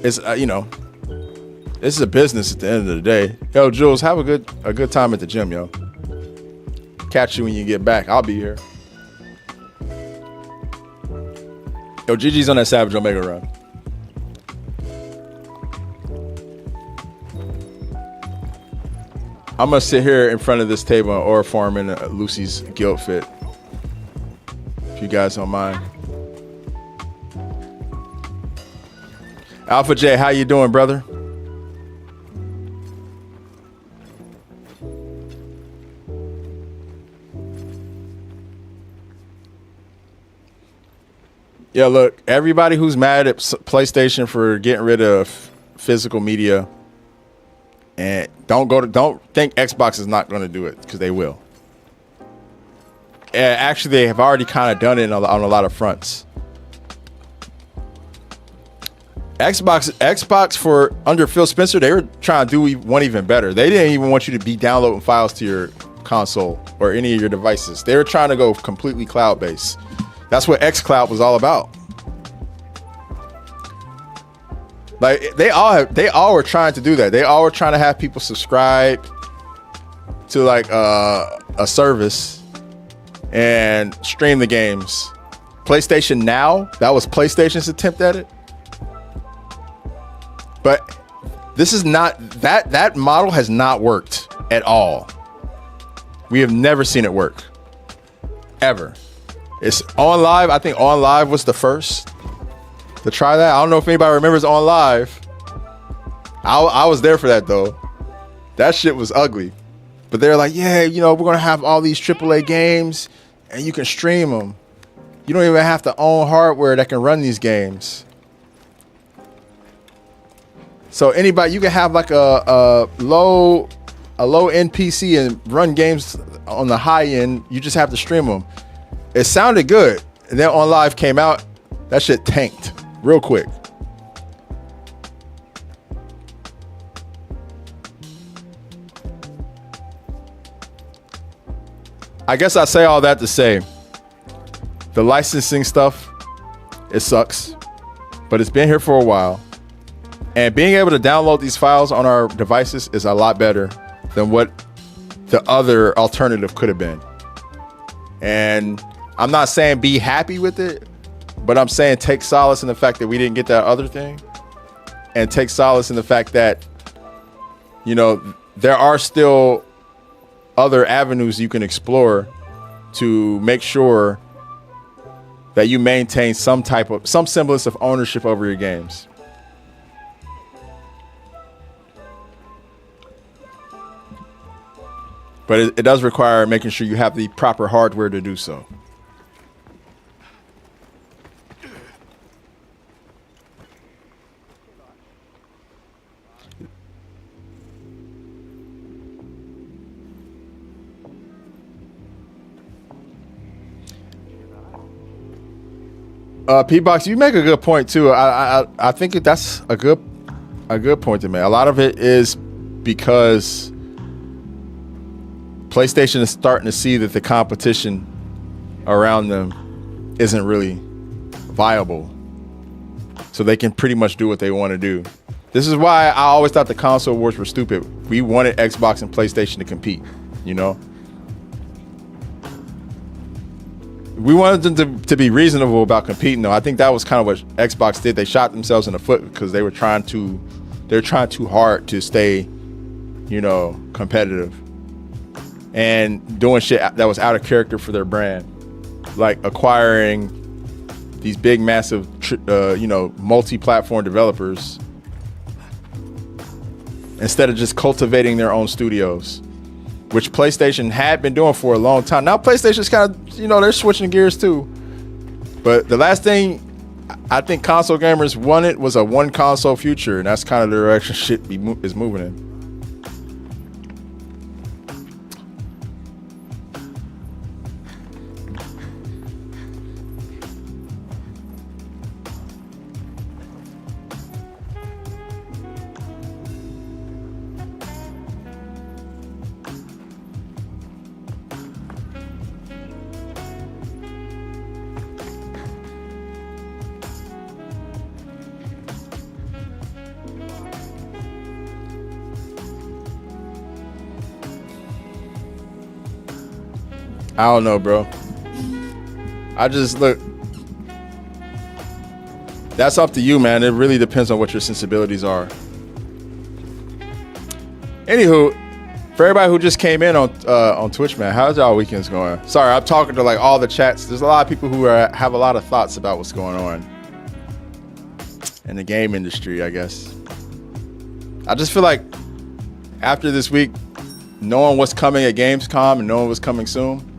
it's this is a business at the end of the day. Yo, Jules, have a good time at the gym, yo. Catch you when you get back. I'll be here. Yo, GG's on that Savage Omega run. I'm gonna sit here in front of this table on Aura Farm in Lucy's guild fit. If you guys don't mind. Alpha J, how you doing, brother? Yeah, look, everybody who's mad at PlayStation for getting rid of physical media, and don't think Xbox is not going to do it, because they will. And actually, they have already kind of done it on a lot of fronts. Xbox for under Phil Spencer, they were trying to do one even better. They didn't even want you to be downloading files to your console or any of your devices. They were trying to go completely cloud-based. That's what xCloud was all about. Like they all were trying to do that. They all were trying to have people subscribe to like a service and stream the games. PlayStation Now, that was PlayStation's attempt at it. But This is not that model has not worked at all. We have never seen it work ever. It's on live. I think on live was the first to try that. I don't know if anybody remembers on live. I was there for that though. That shit was ugly. But they're like, yeah, you know, we're gonna have all these AAA games and you can stream them. You don't even have to own hardware that can run these games. So anybody, you can have like a low end PC and run games on the high end. You just have to stream them. It sounded good, and then on live came out, that shit tanked real quick. I guess I say all that to say the licensing stuff, it sucks, but it's been here for a while. And being able to download these files on our devices is a lot better than what the other alternative could have been. And I'm not saying be happy with it, but I'm saying take solace in the fact that we didn't get that other thing, and take solace in the fact that, you know, there are still other avenues you can explore to make sure that you maintain some semblance of ownership over your games. But it does require making sure you have the proper hardware to do so. P-Box, you make a good point too. I think that's a good point to make. A lot of it is because PlayStation is starting to see that the competition around them isn't really viable, so they can pretty much do what they want to do. This is why I always thought the console wars were stupid. We wanted Xbox and PlayStation to compete, you know. We wanted them to be reasonable about competing, though. I think that was kind of what Xbox did. They shot themselves in the foot because they're trying too hard to stay, you know, competitive and doing shit that was out of character for their brand, like acquiring these big, massive, you know, multi-platform developers instead of just cultivating their own studios, which PlayStation had been doing for a long time. Now PlayStation's kind of, you know, they're switching gears too. But the last thing I think console gamers wanted was a one console future, and that's kind of the direction shit is moving in. I don't know, bro. I just look. That's up to you, man. It really depends on what your sensibilities are. Anywho, for everybody who just came in on Twitch, man, how's y'all weekends going? Sorry, I'm talking to like all the chats. There's a lot of people who have a lot of thoughts about what's going on in the game industry, I guess. I just feel like after this week, knowing what's coming at Gamescom and knowing what's coming soon,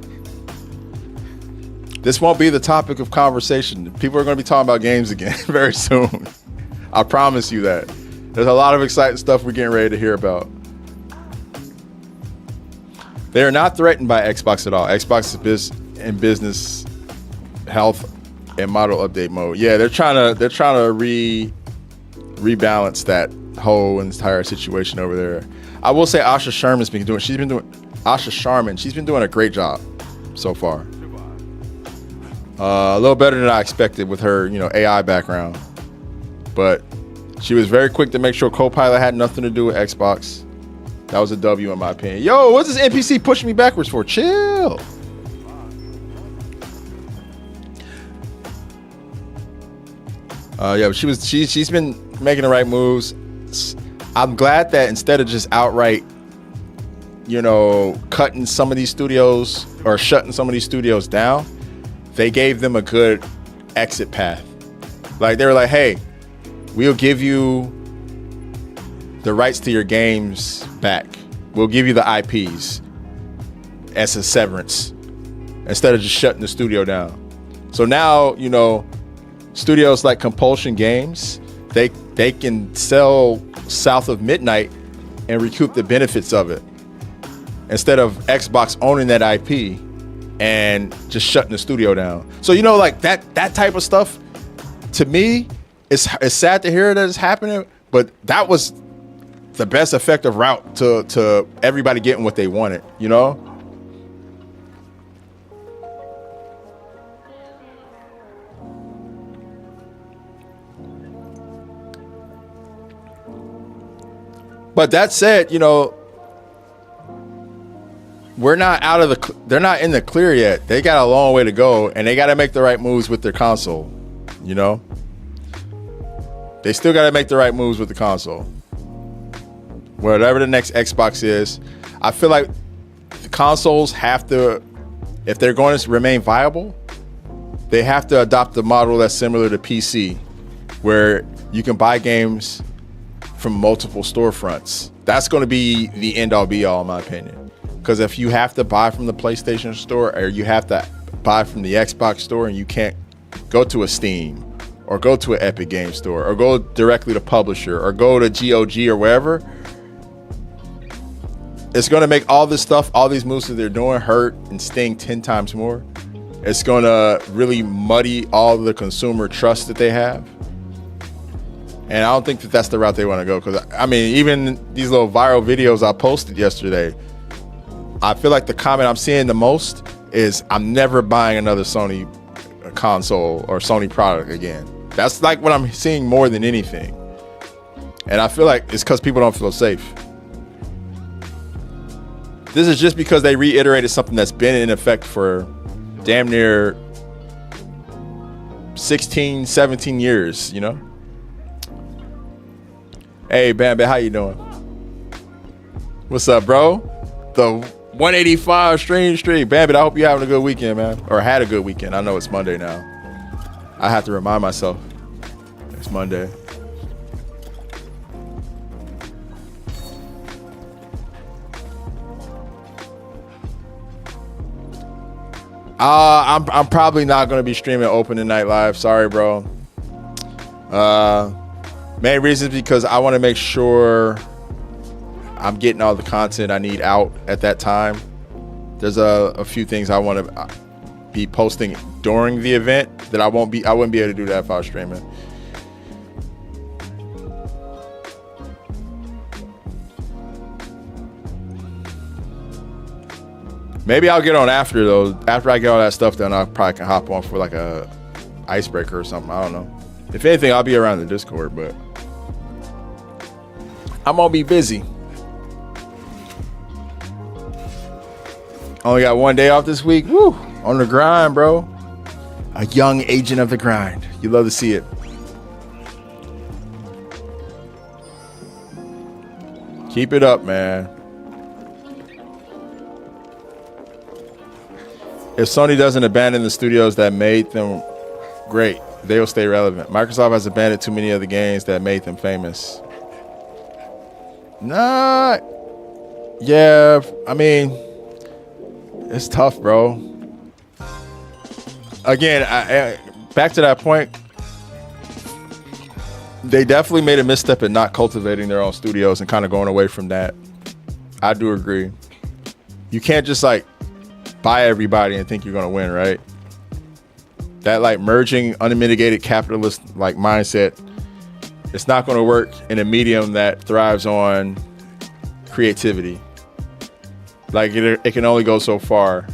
this won't be the topic of conversation. People are going to be talking about games again very soon. I promise you that. There's a lot of exciting stuff we're getting ready to hear about. They are not threatened by Xbox at all. Xbox is in business, health, and model update mode. Yeah, they're trying to rebalance that whole entire situation over there. I will say Asha Sharman's been doing a great job so far. A little better than I expected with her, you know, AI background. But she was very quick to make sure Copilot had nothing to do with Xbox. That was a W in my opinion. Yo, what's this NPC pushing me backwards for? Chill. Yeah, but she's been making the right moves. I'm glad that instead of just outright, cutting some of these studios or shutting some of these studios down, they gave them a good exit path. Like they were like, hey, we'll give you the rights to your games back. We'll give you the IPs as a severance instead of just shutting the studio down. So now, studios like Compulsion Games, they can sell South of Midnight and recoup the benefits of it instead of Xbox owning that IP and just shutting the studio down. So like that type of stuff, to me, it's sad to hear that it's happening, but that was the best effective route to everybody getting what they wanted, But that said, we're not out of they're not in the clear yet. They got a long way to go, and they got to make the right moves with their console. They still got to make the right moves with the console. Whatever the next Xbox is, I feel like the consoles have to, if they're going to remain viable, they have to adopt the model that's similar to PC, where you can buy games from multiple storefronts. That's going to be the end all be all, in my opinion. Because if you have to buy from the PlayStation store or you have to buy from the Xbox store and you can't go to a Steam or go to an Epic Game Store or go directly to publisher or go to GOG or wherever, it's going to make all this stuff, all these moves that they're doing hurt and sting 10 times more. It's going to really muddy all the consumer trust that they have. And I don't think that that's the route they want to go. Because, even these little viral videos I posted yesterday, I feel like the comment I'm seeing the most is, I'm never buying another Sony console or Sony product again. That's like what I'm seeing more than anything. And I feel like it's because people don't feel safe. This is just because they reiterated something that's been in effect for damn near 16, 17 years, Hey, Bambi, how you doing? What's up, bro? The 185 stream. Bambi, I hope you're having a good weekend, man. Or had a good weekend. I know it's Monday now. I have to remind myself. It's Monday. I'm probably not going to be streaming Open Night Live. Sorry, bro. Main reason is because I want to make sure I'm getting all the content I need out at that time. There's a few things I want to be posting during the event that I wouldn't be able to do that if I was streaming. Maybe I'll get on after though. After I get all that stuff done, I probably can hop on for like a icebreaker or something. I don't know. If anything, I'll be around the Discord, but I'm gonna be busy. Only got one day off this week. Woo! On the grind, bro. A young agent of the grind. You love to see it. Keep it up, man. If Sony doesn't abandon the studios that made them great, they will stay relevant. Microsoft has abandoned too many of the games that made them famous. Nah. Yeah, it's tough, bro. Again, back to that point, they definitely made a misstep in not cultivating their own studios and kind of going away from that. I do agree. You can't just buy everybody and think you're going to win, right? That merging unmitigated capitalist mindset, it's not going to work in a medium that thrives on creativity. It can only go so far.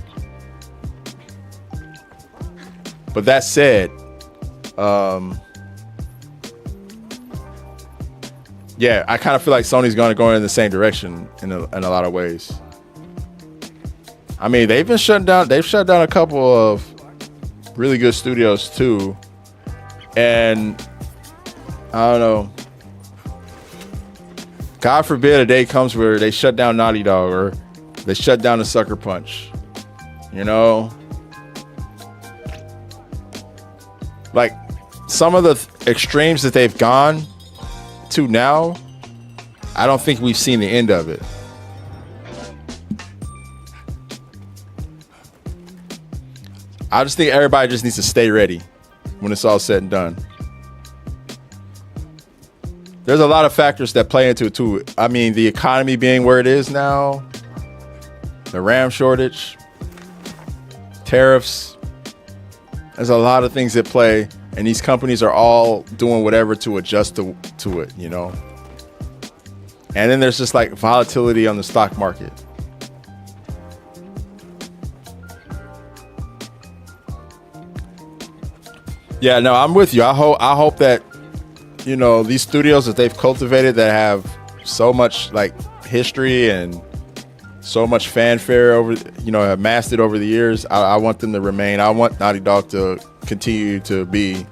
But that said, yeah, I kind of feel like Sony's going to go in the same direction in a lot of ways. They've been shutting down. They've shut down a couple of really good studios too, and I don't know. God forbid a day comes where they shut down Naughty Dog or they shut down the Sucker Punch. You know? Like, some of the extremes that they've gone to now, I don't think we've seen the end of it. I just think everybody just needs to stay ready when it's all said and done. There's a lot of factors that play into it too. I mean, the economy being where it is now, the RAM shortage, tariffs. There's a lot of things that play, and these companies are all doing whatever to adjust to it, you know? And then there's just like volatility on the stock market. Yeah, no, I'm with you. I hope that, you know, these studios that they've cultivated that have so much like history and so much fanfare over, you know, have amassed it over the years. I want them to remain. I want Naughty Dog to continue to be.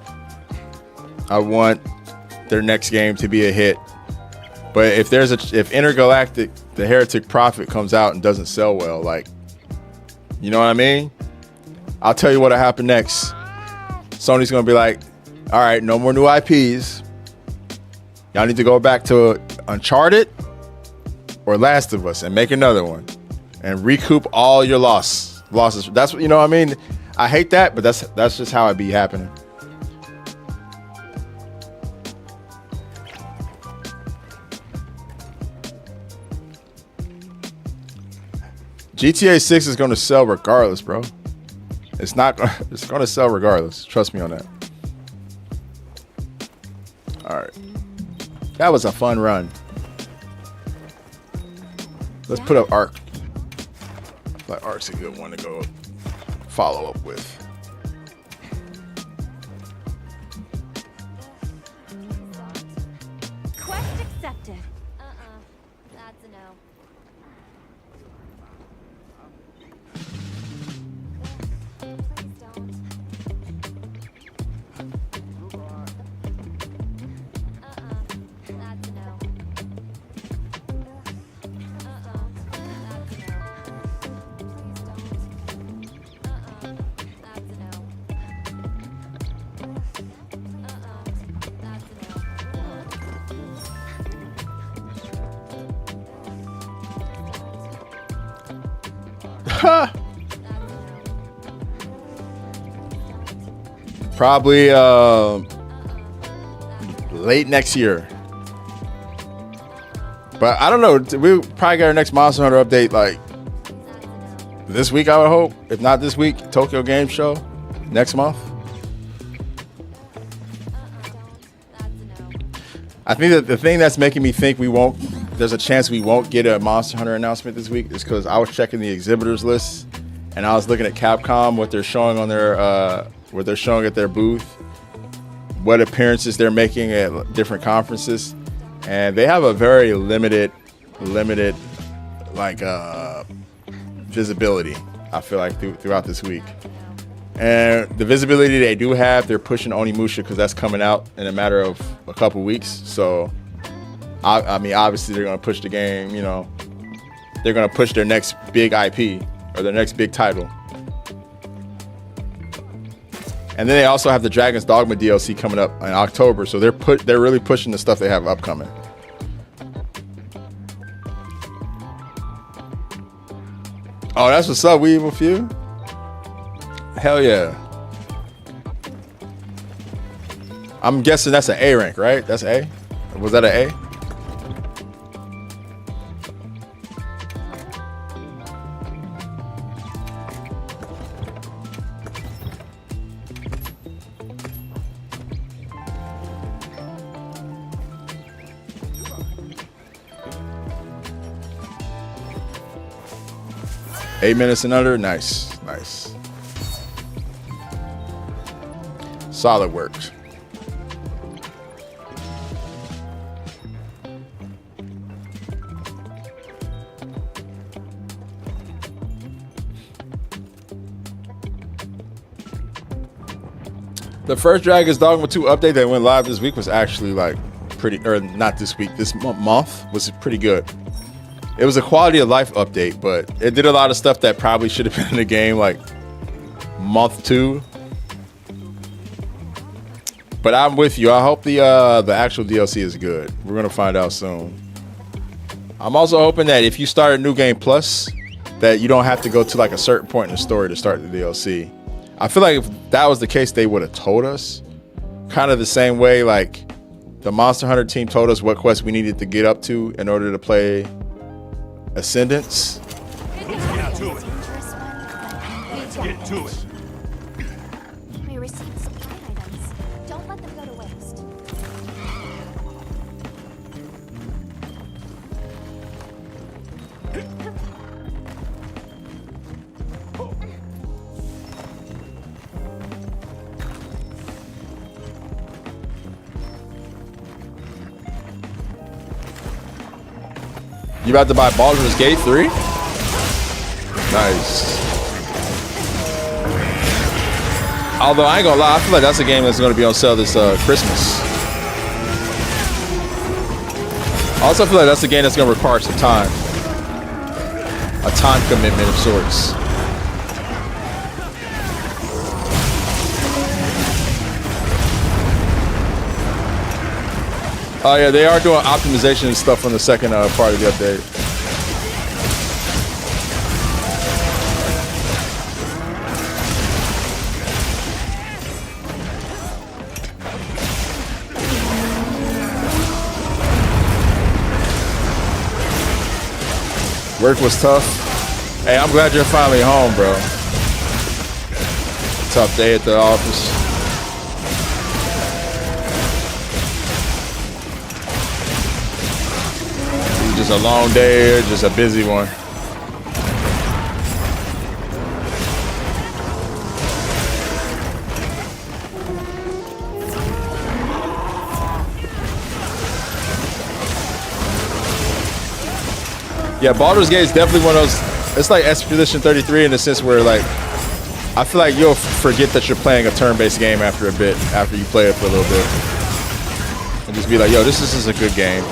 I want their next game to be a hit. But if Intergalactic, the Heretic Prophet comes out and doesn't sell well, like, you know what I mean? I'll tell you what'll happen next. Sony's gonna be like, all right, no more new IPs. Y'all need to go back to Uncharted or Last of Us and make another one and recoup all your losses. That's what, you know what I mean? I hate that, but that's just how it be happening. GTA 6 is going to sell regardless, bro. It's going to sell regardless. Trust me on that. All right. That was a fun run. Let's put up Ark. I feel like Ark's a good one to go follow up with. Quest accepted. That's a no. Probably late next year. But I don't know. We'll probably get our next Monster Hunter update like this week, I would hope. If not this week, Tokyo Game Show next month. I think that the thing that's making me think there's a chance we won't get a Monster Hunter announcement this week is because I was checking the exhibitors list and I was looking at Capcom, what they're showing on their what they're showing at their booth, what appearances they're making at different conferences, and they have a very limited like visibility, I feel like, throughout this week. And the visibility they do have, they're pushing Onimusha because that's coming out in a matter of a couple weeks. So I mean, obviously they're going to push the game, you know, they're going to push their next big IP or their next big title. And then they also have the Dragon's Dogma DLC coming up in October, so they're really pushing the stuff they have upcoming. Oh, that's what's up, We Evil Few. Hell yeah. I'm guessing that's an A rank, right? That's A? Was that an A? Eight minutes and under. Nice. Solid work. The first Dragon's Dogma 2 update that went live this week was actually like pretty, or not this week, this month was pretty good. It was a quality of life update, but it did a lot of stuff that probably should have been in the game like month 2. But I'm with you. I hope the actual DLC is good. We're gonna find out soon. I'm also hoping that if you start a New Game Plus, that you don't have to go to like a certain point in the story to start the DLC. I feel like if that was the case, they would have told us. Kind of the same way like the Monster Hunter team told us what quest we needed to get up to in order to play Ascendance. Get to it. Get to it. We received supply items. Don't let them go to waste. You about to buy Baldur's Gate 3? Nice. Although I ain't gonna lie, I feel like that's a game that's gonna be on sale this Christmas. I also feel like that's a game that's gonna require some time. A time commitment of sorts. Oh yeah, they are doing optimization and stuff on the second part of the update. Work was tough. Hey, I'm glad you're finally home, bro. Tough day at the office. Just a long day or just a busy one? Yeah, Baldur's Gate is definitely one of those. It's like Expedition 33 in the sense where like I feel like you'll forget that you're playing a turn-based game after a bit, after you play it for a little bit, and just be like, yo, this is a good game.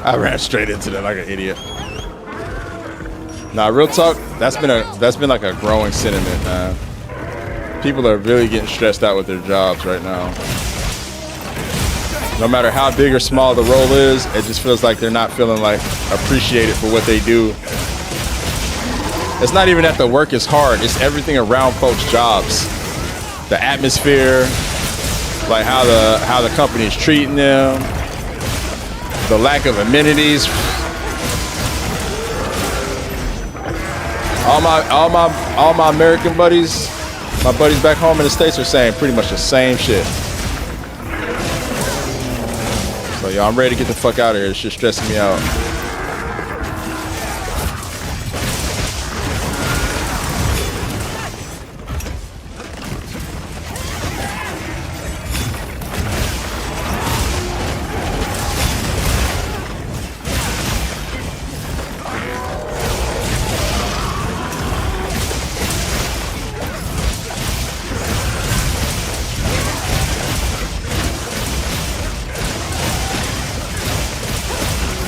I ran straight into that like an idiot. Nah, real talk, that's been like a growing sentiment, man. People are really getting stressed out with their jobs right now. No matter how big or small the role is, it just feels like they're not feeling like appreciated for what they do. It's not even that the work is hard, it's everything around folks' jobs. The atmosphere, like how the company is treating them. The lack of amenities. All my American buddies, my buddies back home in the States are saying pretty much the same shit. So yo, I'm ready to get the fuck out of here. It's just stressing me out.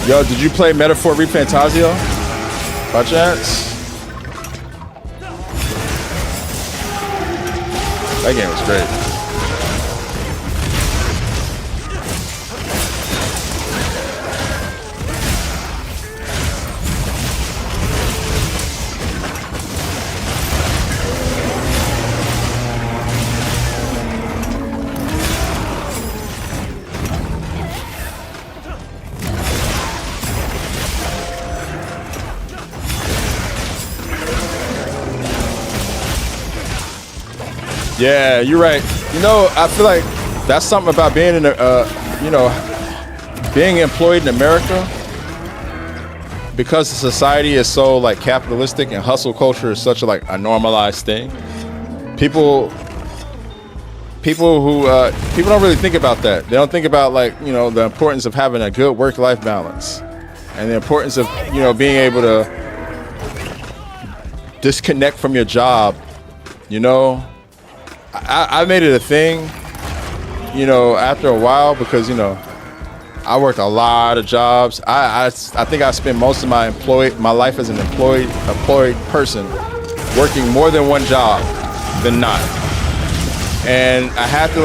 Yo, did you play Metaphor ReFantazio by chance? That game was great. Yeah, you're right. You know, I feel like that's something about being in you know, being employed in America, because the society is so like capitalistic and hustle culture is such a normalized thing. People don't really think about that. They don't think about the importance of having a good work-life balance and the importance of being able to disconnect from your job. I made it a thing after a while because I worked a lot of jobs. I think I spent most of my life as an employed person working more than one job than not. And I had to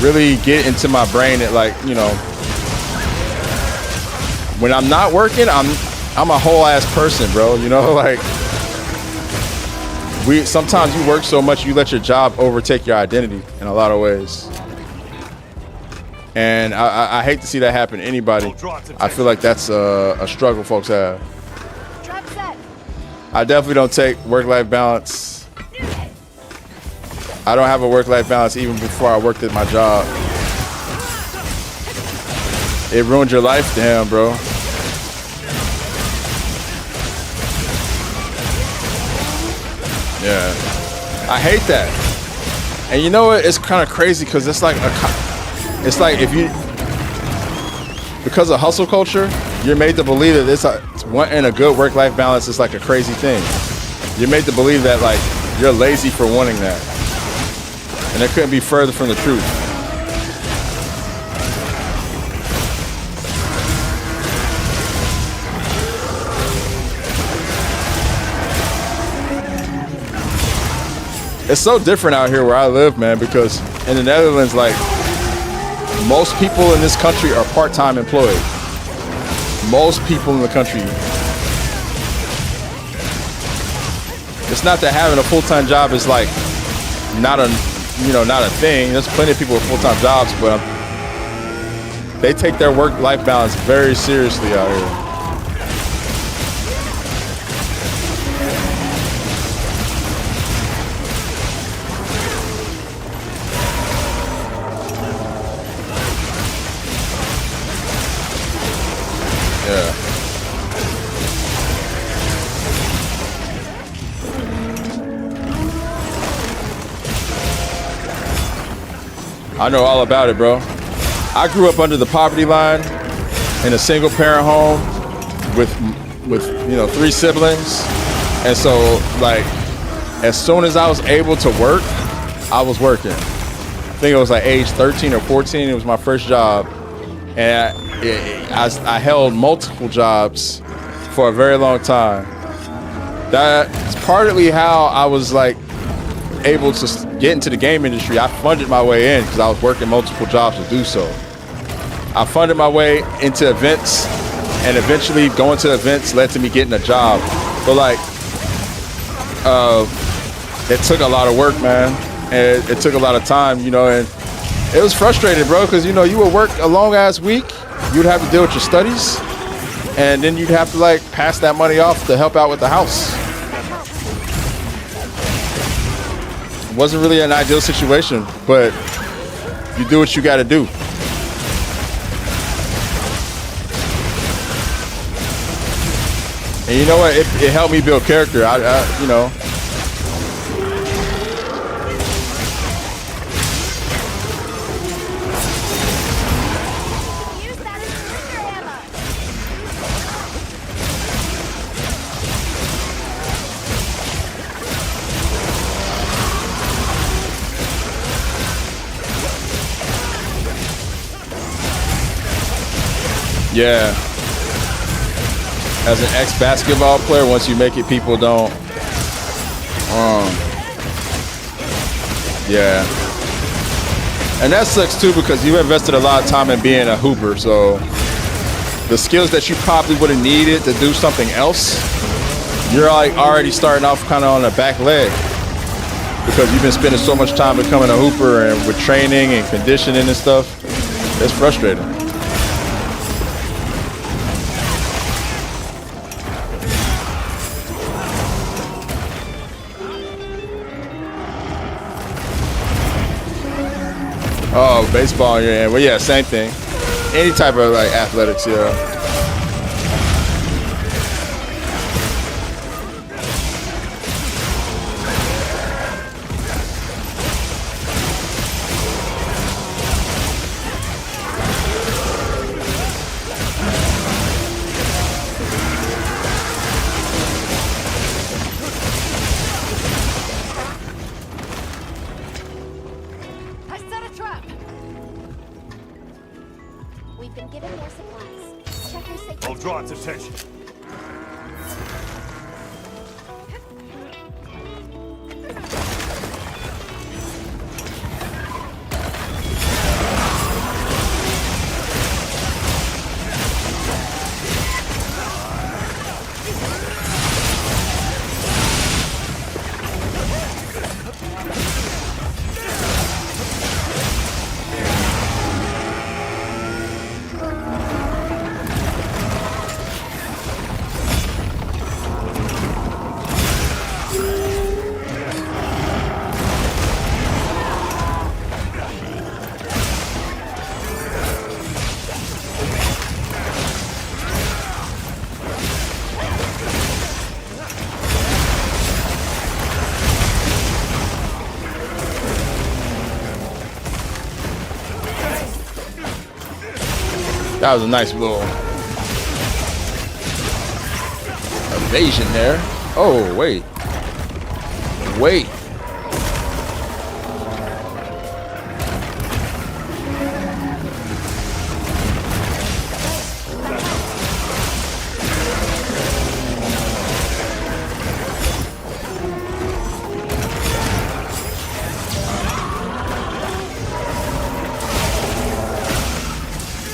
really get into my brain that when I'm not working, I'm a whole ass person, bro. Sometimes you work so much you let your job overtake your identity in a lot of ways. And I hate to see that happen to anybody. I feel like that's a struggle folks have. I definitely don't take work-life balance. I don't have a work-life balance even before I worked at my job. It ruined your life, damn, bro. Yeah, I hate that. And you know what? It's kind of crazy because it's like because of hustle culture, you're made to believe that wanting a good work-life balance is like a crazy thing. You're made to believe that you're lazy for wanting that. And it couldn't be further from the truth. It's so different out here where I live, man, because in the Netherlands, most people in this country are part-time employed. Most people in the country. It's not that having a full-time job is not a thing. There's plenty of people with full-time jobs, but they take their work-life balance very seriously out here. Yeah. I know all about it, bro. I grew up under the poverty line in a single parent home with 3 siblings. And so as soon as I was able to work, I was working. I think it was age 13 or 14. It was my first job. And I held multiple jobs for a very long time. That's partly how I was able to get into the game industry. I funded my way in because I was working multiple jobs to do so. I funded my way into events, and eventually going to events led to me getting a job. But it took a lot of work, man, and it took a lot of time, and it was frustrating, bro, because you would work a long ass week, you'd have to deal with your studies, and then you'd have to pass that money off to help out with the house. It wasn't really an ideal situation, but you do what you got to do. And you know what? It helped me build character. Yeah. As an ex-basketball player, once you make it, people don't. Yeah. And that sucks too because you invested a lot of time in being a hooper. So the skills that you probably would have needed to do something else, you're already starting off kind of on the back leg because you've been spending so much time becoming a hooper and with training and conditioning and stuff. It's frustrating. Oh, baseball, yeah. Well, yeah, same thing. Any type of like athletics, yeah. I set a trap. We've been given more supplies. Check your safety. I'll draw its attention. That was a nice little evasion there. Oh, wait. Wait.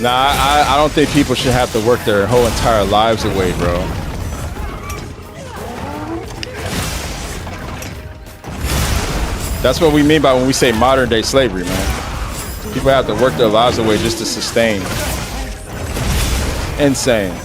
Nah, I don't think people should have to work their whole entire lives away, bro. That's what we mean by when we say modern day slavery, man. People have to work their lives away just to sustain. Insane.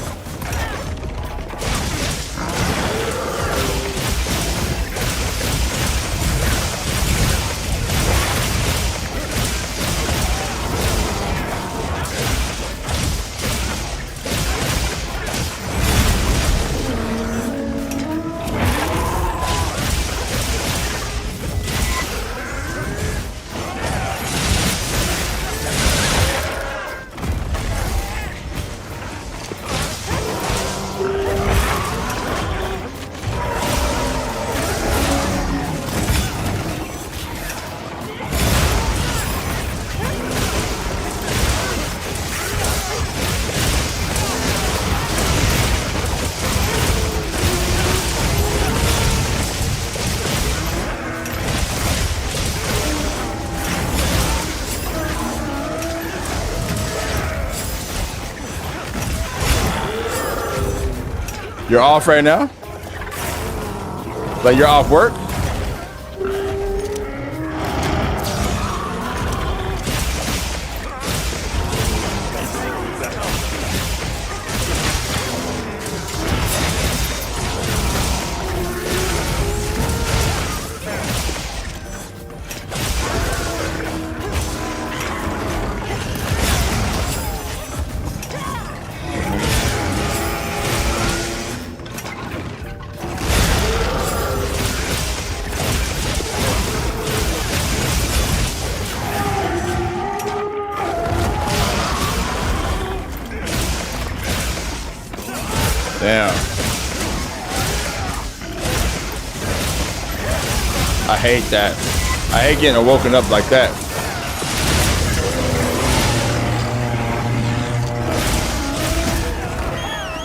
You're off right now? Like you're off work? Damn. I hate that. I hate getting woken up like that.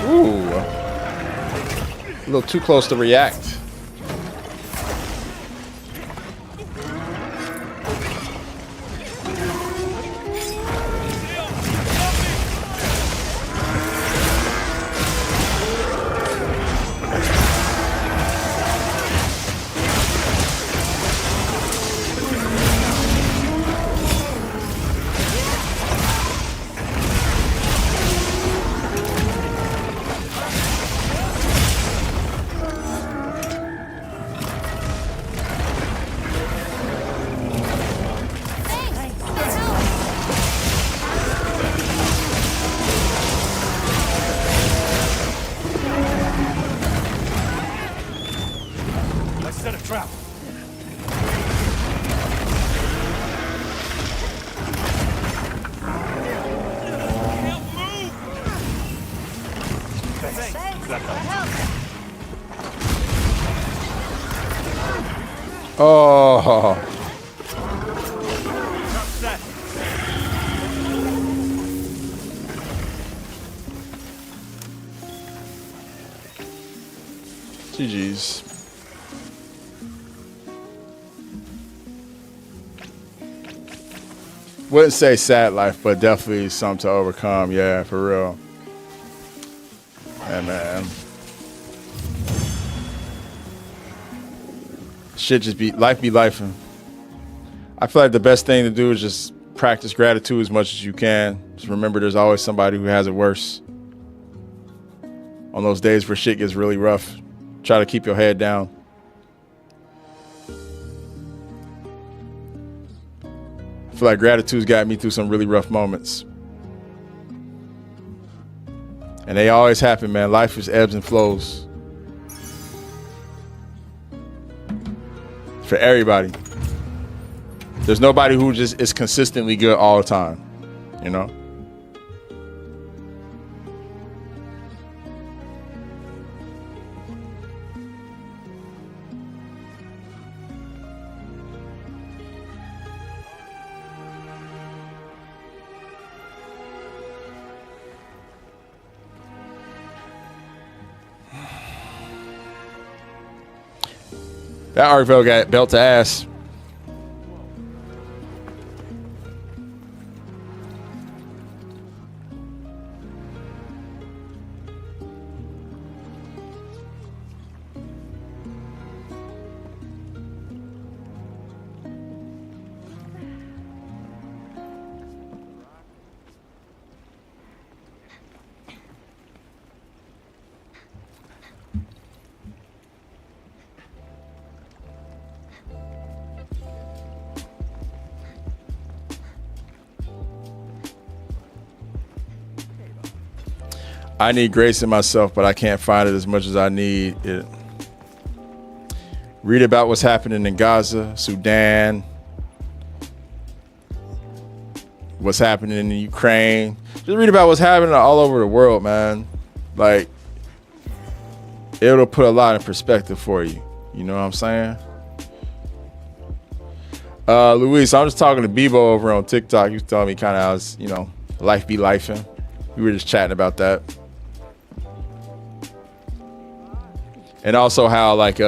Ooh. A little too close to react. Oh. GG's. Wouldn't say sad life, but definitely something to overcome. Yeah, for real. Yeah, man. Shit just be lifing. I feel like the best thing to do is just practice gratitude as much as you can. Just remember there's always somebody who has it worse. On those days where shit gets really rough, try to keep your head down. I feel like gratitude's got me through some really rough moments. And they always happen, man. Life is ebbs and flows. For everybody. There's nobody who just is consistently good all the time, you know? That Arkville got belt to ass. I need grace in myself, but I can't find it as much as I need it. Read about what's happening in Gaza, Sudan, what's happening in Ukraine. Just read about what's happening all over the world, man. Like, it'll put a lot in perspective for you. You know what I'm saying? Luis, I'm just talking to Bebo over on TikTok. He was telling me kind of how, you know, life be lifing. We were just chatting about that. And also how, like,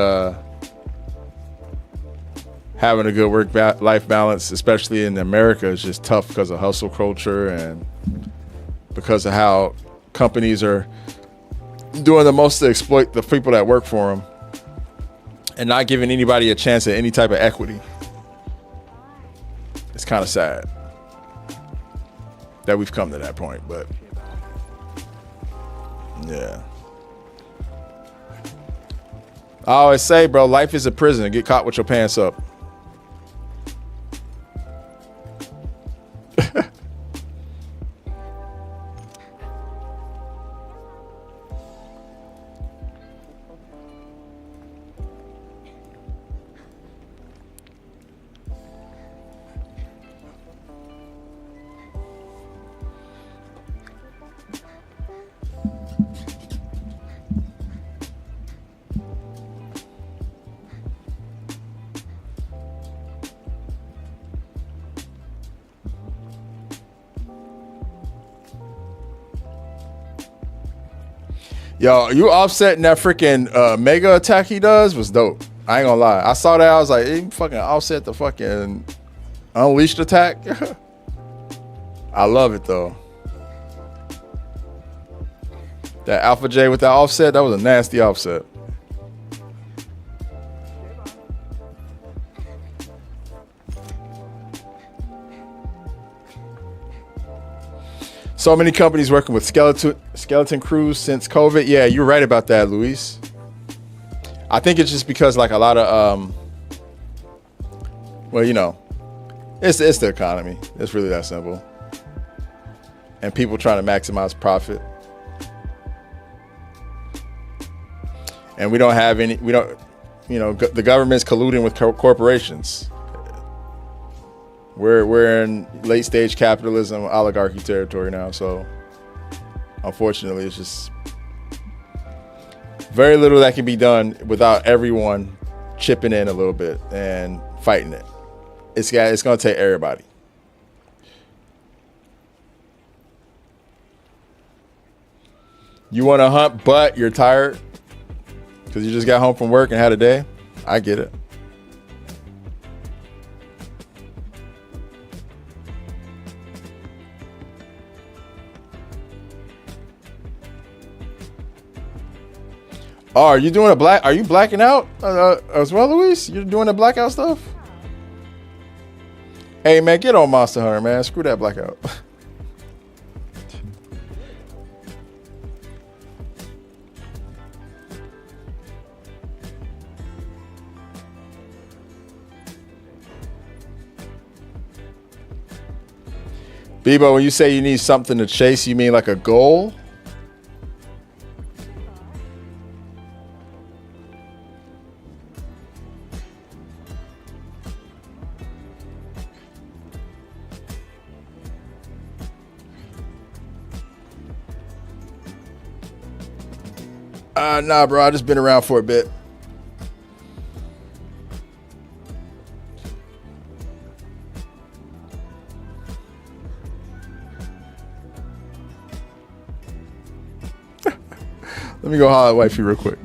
having a good work-life balance, especially in America, is just tough because of hustle culture and because of how companies are doing the most to exploit the people that work for them and not giving anybody a chance at any type of equity. It's kind of sad that we've come to that point, but yeah. I always say, bro, life is a prison. Get caught with your pants up. Yo, you offsetting that freaking mega attack he does was dope. I ain't gonna lie. I saw that. I was like, he fucking offset the fucking unleashed attack. I love it though. That Alpha J with that offset, that was a nasty offset. So many companies working with skeleton crews since COVID. Yeah, you're right about that, Luis. I think it's just because like a lot of, well, you know, it's the economy. It's really that simple. And people trying to maximize profit. And we don't have any, you know, the government's colluding with corporations. We're in late stage capitalism, oligarchy territory now. So unfortunately, it's just very little that can be done without everyone chipping in a little bit and fighting it. It's gonna take everybody. You want to hunt, but you're tired because you just got home from work and had a day. I get it. Oh, are you doing are you blacking out as well, Luis? You're doing the blackout stuff? Hey, man, get on Monster Hunter, man. Screw that blackout. Bebo, when you say you need something to chase, you mean like a goal? Nah, bro. I just been around for a bit. Let me go holler at wifey real quick.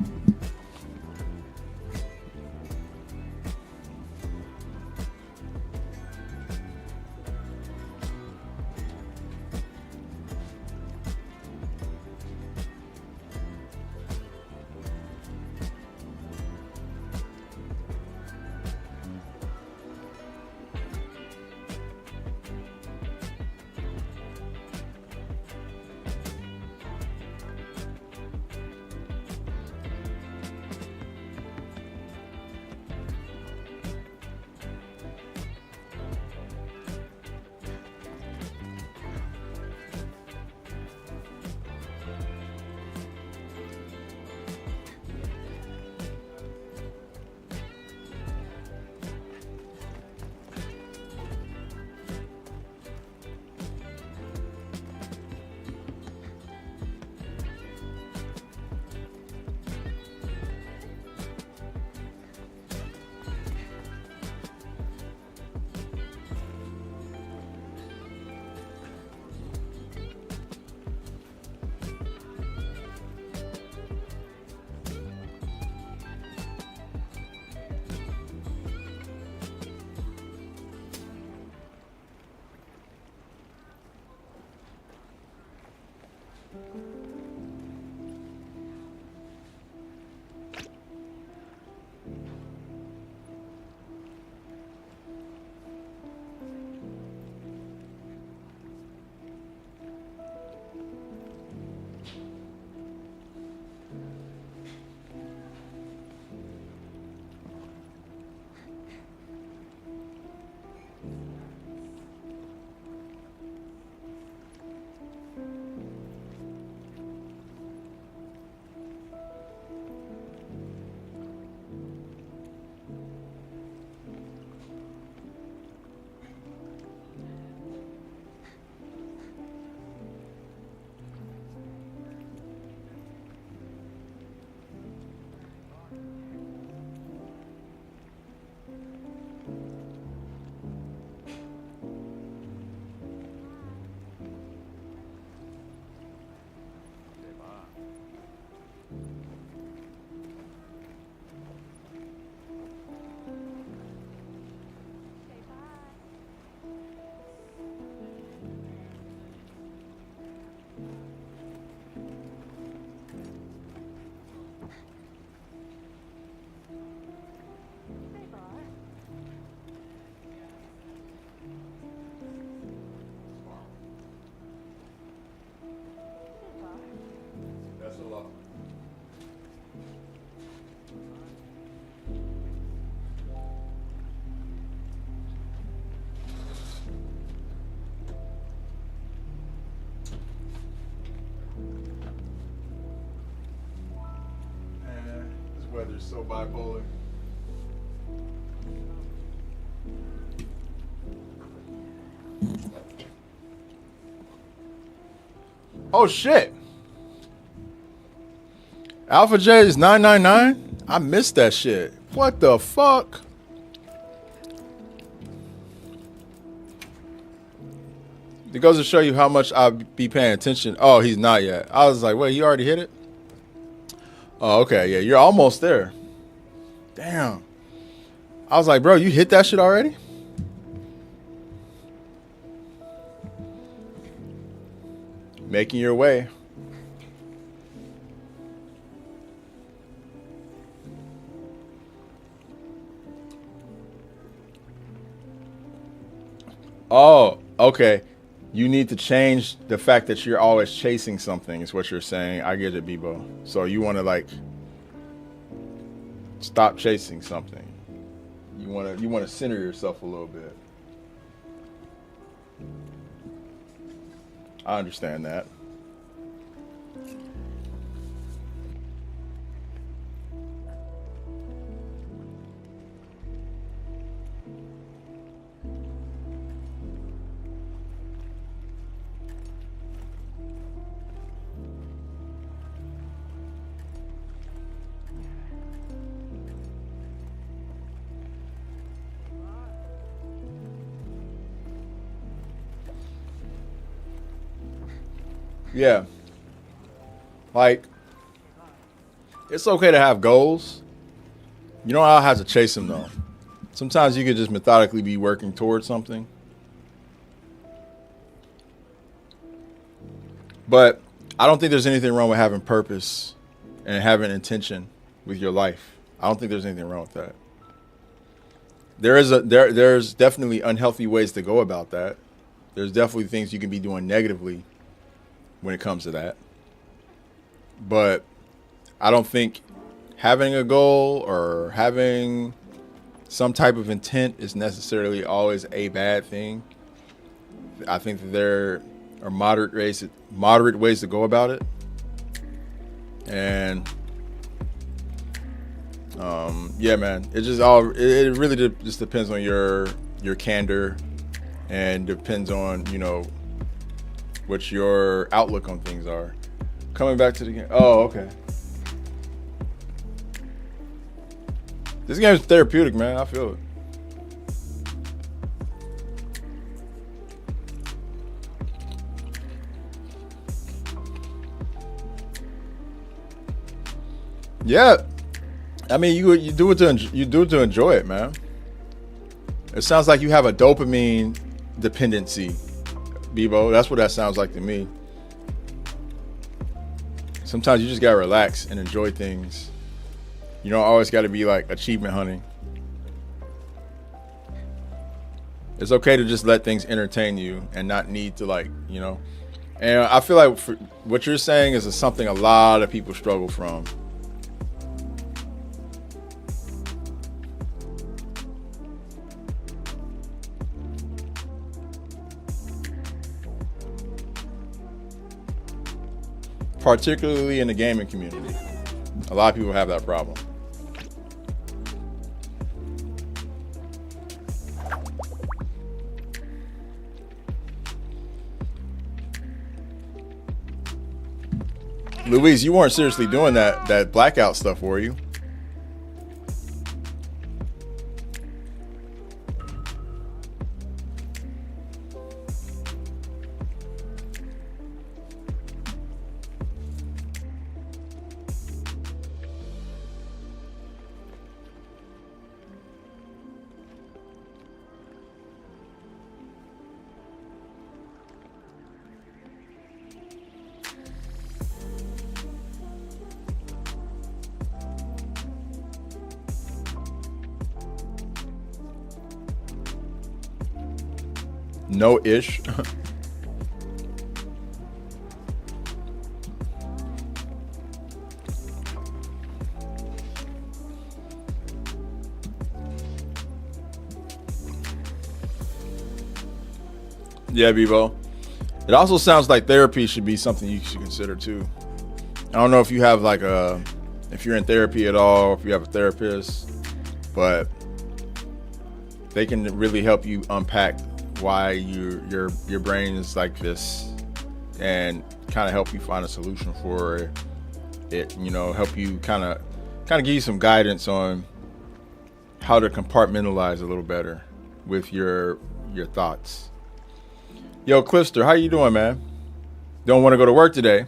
Weather's so bipolar. Oh shit. Alpha J is 999. I missed that shit. What the fuck? It goes to show you how much I'll be paying attention. Oh, he's not yet. I was like, wait, you already hit it? Oh, okay. Yeah, you're almost there. Damn. I was like, bro, you hit that shit already? Making your way. Oh, okay. You need to change the fact that you're always chasing something is what you're saying. I get it, Bebo. So you want to like stop chasing something. You want to center yourself a little bit. I understand that. Yeah. Like, it's okay to have goals. You don't all have to chase them, though. Sometimes you could just methodically be working towards something. But I don't think there's anything wrong with having purpose and having intention with your life. I don't think there's anything wrong with that. There's definitely unhealthy ways to go about that. There's definitely things you can be doing negatively when it comes to that. But I don't think having a goal or having some type of intent is necessarily always a bad thing. I think that there are moderate ways to go about it. And yeah, man, it really just depends on your candor, and depends on, you know, what your outlook on things are. Coming back to the game. Oh, okay. This game is therapeutic, man. I feel it. Yeah. I mean, you do it to enjoy it, man. It sounds like you have a dopamine dependency, Bebo. That's what that sounds like to me. Sometimes you just gotta relax and enjoy things. You don't always gotta be like achievement hunting. It's okay to just let things entertain you and not need to, like, you know. And I feel like what you're saying is something a lot of people struggle from. Particularly in the gaming community. A lot of people have that problem. Louise, you weren't seriously doing that blackout stuff, were you? No-ish. Yeah, Bebo. It also sounds like therapy should be something you should consider too. I don't know if you have like if you're in therapy at all, if you have a therapist, but they can really help you unpack why your brain is like this, and kind of help you find a solution for it. You know, help you kind of give you some guidance on how to compartmentalize a little better with your thoughts. Yo, Clifster, how you doing, man? Don't want to go to work today?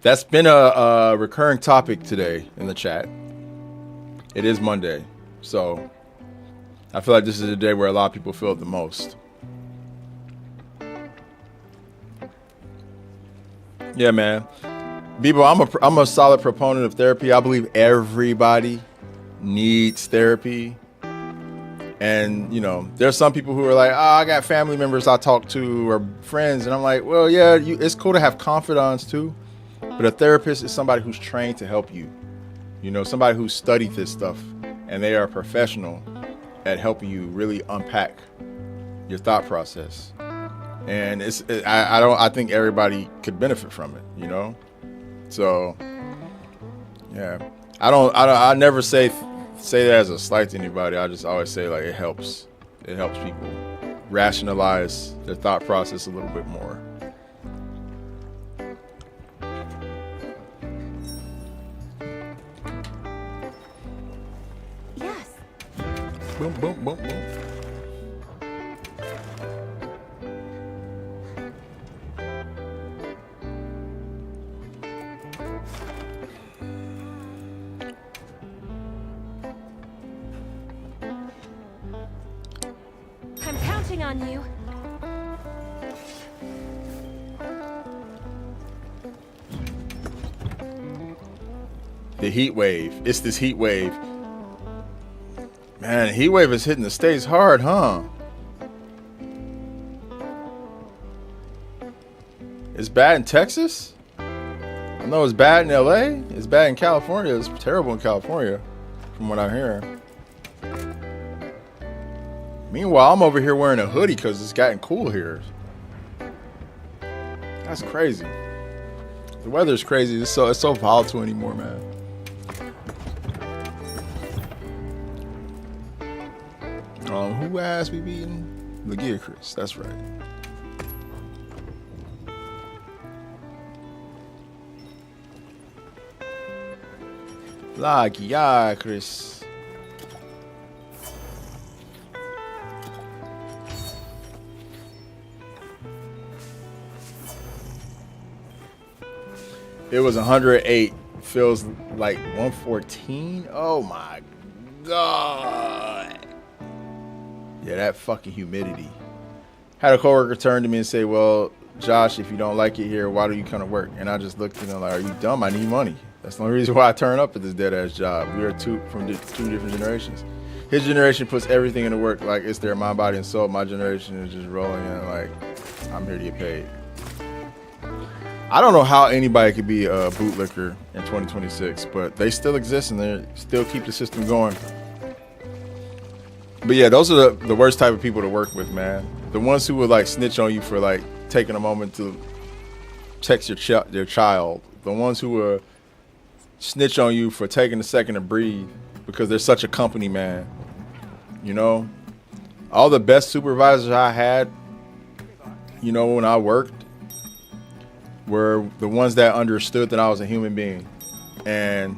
That's been a recurring topic today in the chat. It is Monday, so I feel like this is a day where a lot of people feel it the most. Yeah, man. Bebo, I'm a solid proponent of therapy. I believe everybody needs therapy. And, you know, there's some people who are like, oh, I got family members I talk to or friends. And I'm like, well, yeah, it's cool to have confidants too. But a therapist is somebody who's trained to help you. You know, somebody who's studied this stuff. And they are a professional at helping you really unpack your thought process. And I think everybody could benefit from it, you know? So, yeah. I never say that as a slight to anybody. I just always say, like, it helps people rationalize their thought process a little bit more. Yes. Boom, boom, boom, boom. I'm counting on you. The heat wave. It's this heat wave. Man, heat wave is hitting the States hard, huh? It's bad in Texas? I know it's bad in LA. It's bad in California. It's terrible in California, from what I'm hearing. Meanwhile, I'm over here wearing a hoodie because it's gotten cool here. That's crazy. The weather's crazy. It's so volatile anymore, man. Who asked me beating? Lagia Chris. That's right. Lagia Chris. It was 108. Feels like 114. Oh my God. Yeah, that fucking humidity. Had a coworker turn to me and say, well, Josh, if you don't like it here, why do you come to work? And I just looked at him like, are you dumb? I need money. That's the only reason why I turn up at this dead ass job. We are two different generations. His generation puts everything into work like it's their mind, body, and soul. My generation is just rolling in like, I'm here to get paid. I don't know how anybody could be a bootlicker in 2026, but they still exist and they still keep the system going. But yeah, those are the worst type of people to work with, man. The ones who would like snitch on you for like taking a moment to text your child. The ones who will snitch on you for taking a second to breathe because they're such a company man. You know, all the best supervisors I had, you know, when I worked, were the ones that understood that I was a human being and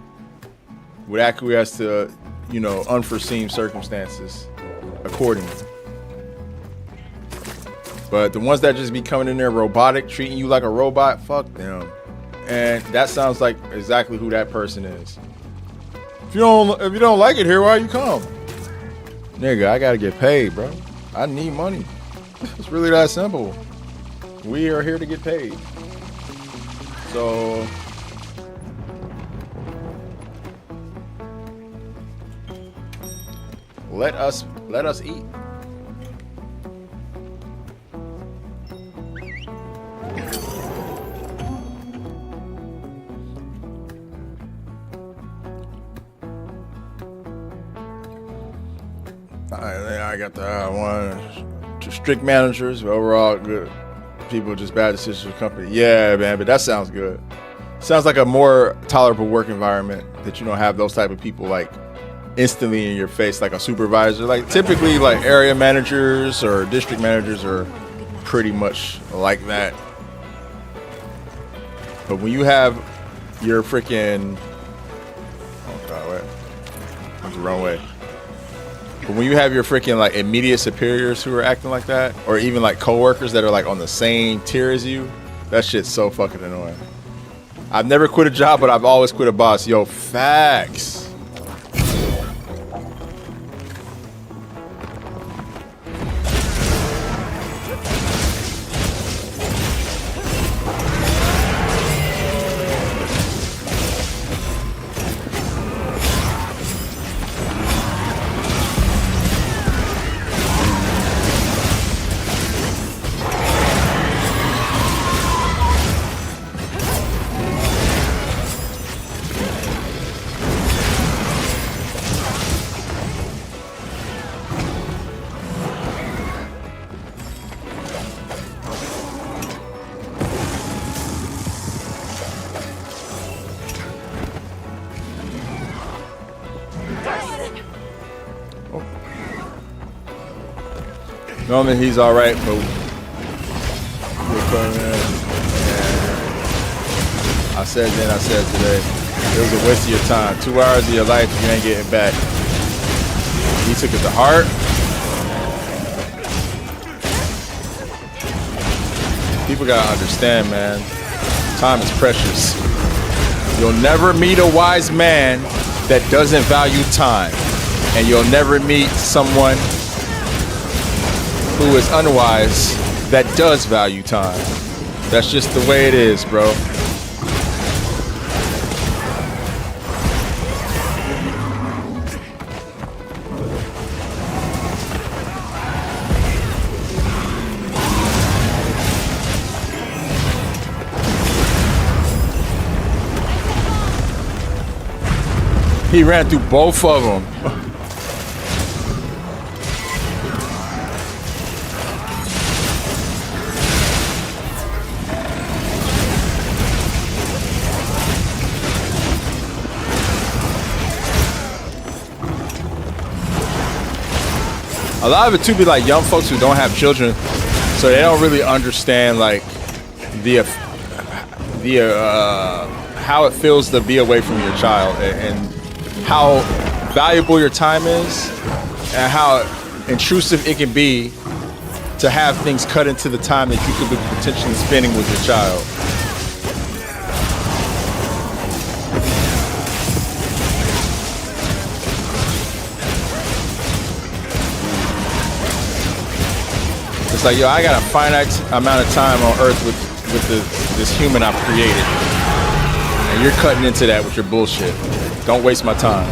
would acquiesce to, you know, unforeseen circumstances accordingly. But the ones that just be coming in there robotic, treating you like a robot, fuck them. And that sounds like exactly who that person is. If you don't like it here, why you come? Nigga, I gotta get paid, bro. I need money. It's really that simple. We are here to get paid. So let us eat. I got the one to strict managers, overall good people, just bad decisions for the company. Yeah, man, but that sounds good. Sounds like a more tolerable work environment that you don't have those type of people like instantly in your face, like a supervisor. Like typically like area managers or district managers are pretty much like that. But when you have your freaking, oh God, wait. the wrong way. But when you have your freaking like immediate superiors who are acting like that, or even like coworkers that are like on the same tier as you, that shit's so fucking annoying. I've never quit a job, but I've always quit a boss. Yo, facts. Normally he's all right, but I said then, I said today, it was a waste of your time. 2 hours of your life you ain't getting back. He took it to heart. People gotta understand, man. Time is precious. You'll never meet a wise man that doesn't value time, and you'll never meet someone who is unwise that does value time. That's just the way it is, bro. He ran through both of them. A lot of it too be like young folks who don't have children, so they don't really understand like the how it feels to be away from your child and how valuable your time is and how intrusive it can be to have things cut into the time that you could be potentially spending with your child. It's like, yo, I got a finite amount of time on Earth with this human I've created. And you're cutting into that with your bullshit. Don't waste my time.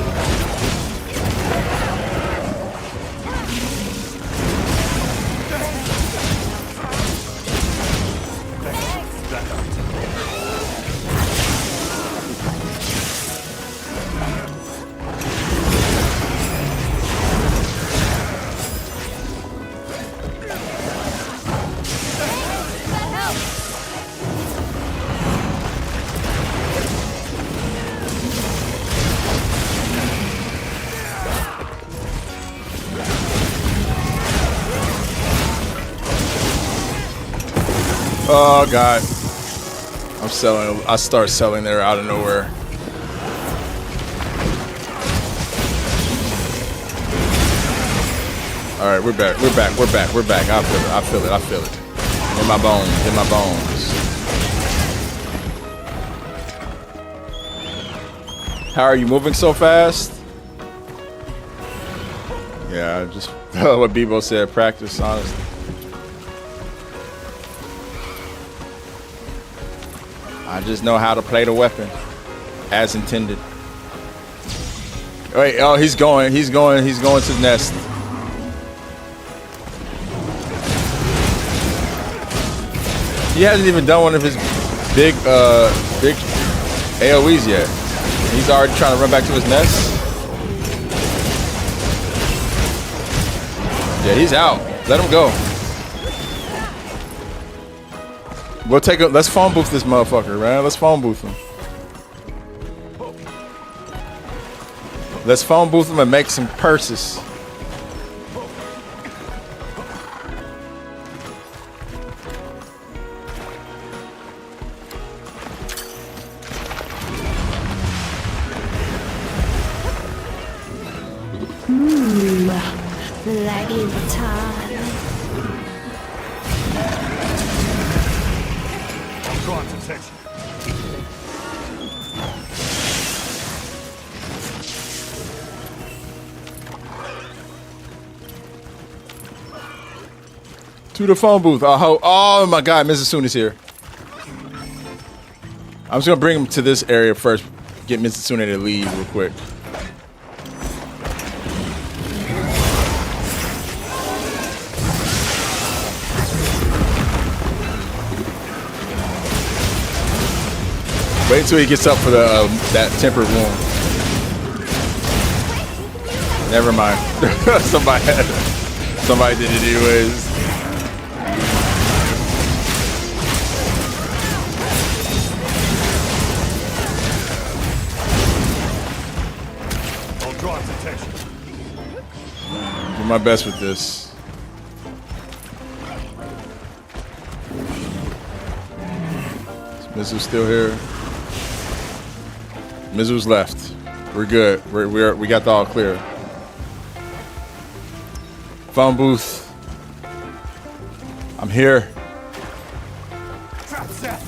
Oh God, I'm selling. I start selling there out of nowhere. All right, we're back. We're back. We're back. We're back. I feel it. I feel it. I feel it. In my bones. In my bones. How are you moving so fast? Yeah, just what Bebo said. Practice, honestly. I just know how to play the weapon as intended. Wait, oh, he's going to the nest. He hasn't even done one of his big AoEs yet. He's already trying to run back to his nest. Yeah, he's out. Let him go. We'll take let's phone booth this motherfucker, man. Let's phone booth him. Let's phone booth him and make some purses. laggy retard. I'm drawing attention. To the phone booth. Oh my God, Mrs. Soon is here. I'm just gonna bring him to this area first. Get Mrs. Soon to leave real quick. Wait until he gets up for the that tempered wound. Never mind. somebody did it anyways. I'll draw its attention. Do my best with this. Is Mizu's still here? Mizu's left. We're good. We got the all clear. Phone booth. I'm here. Trap set.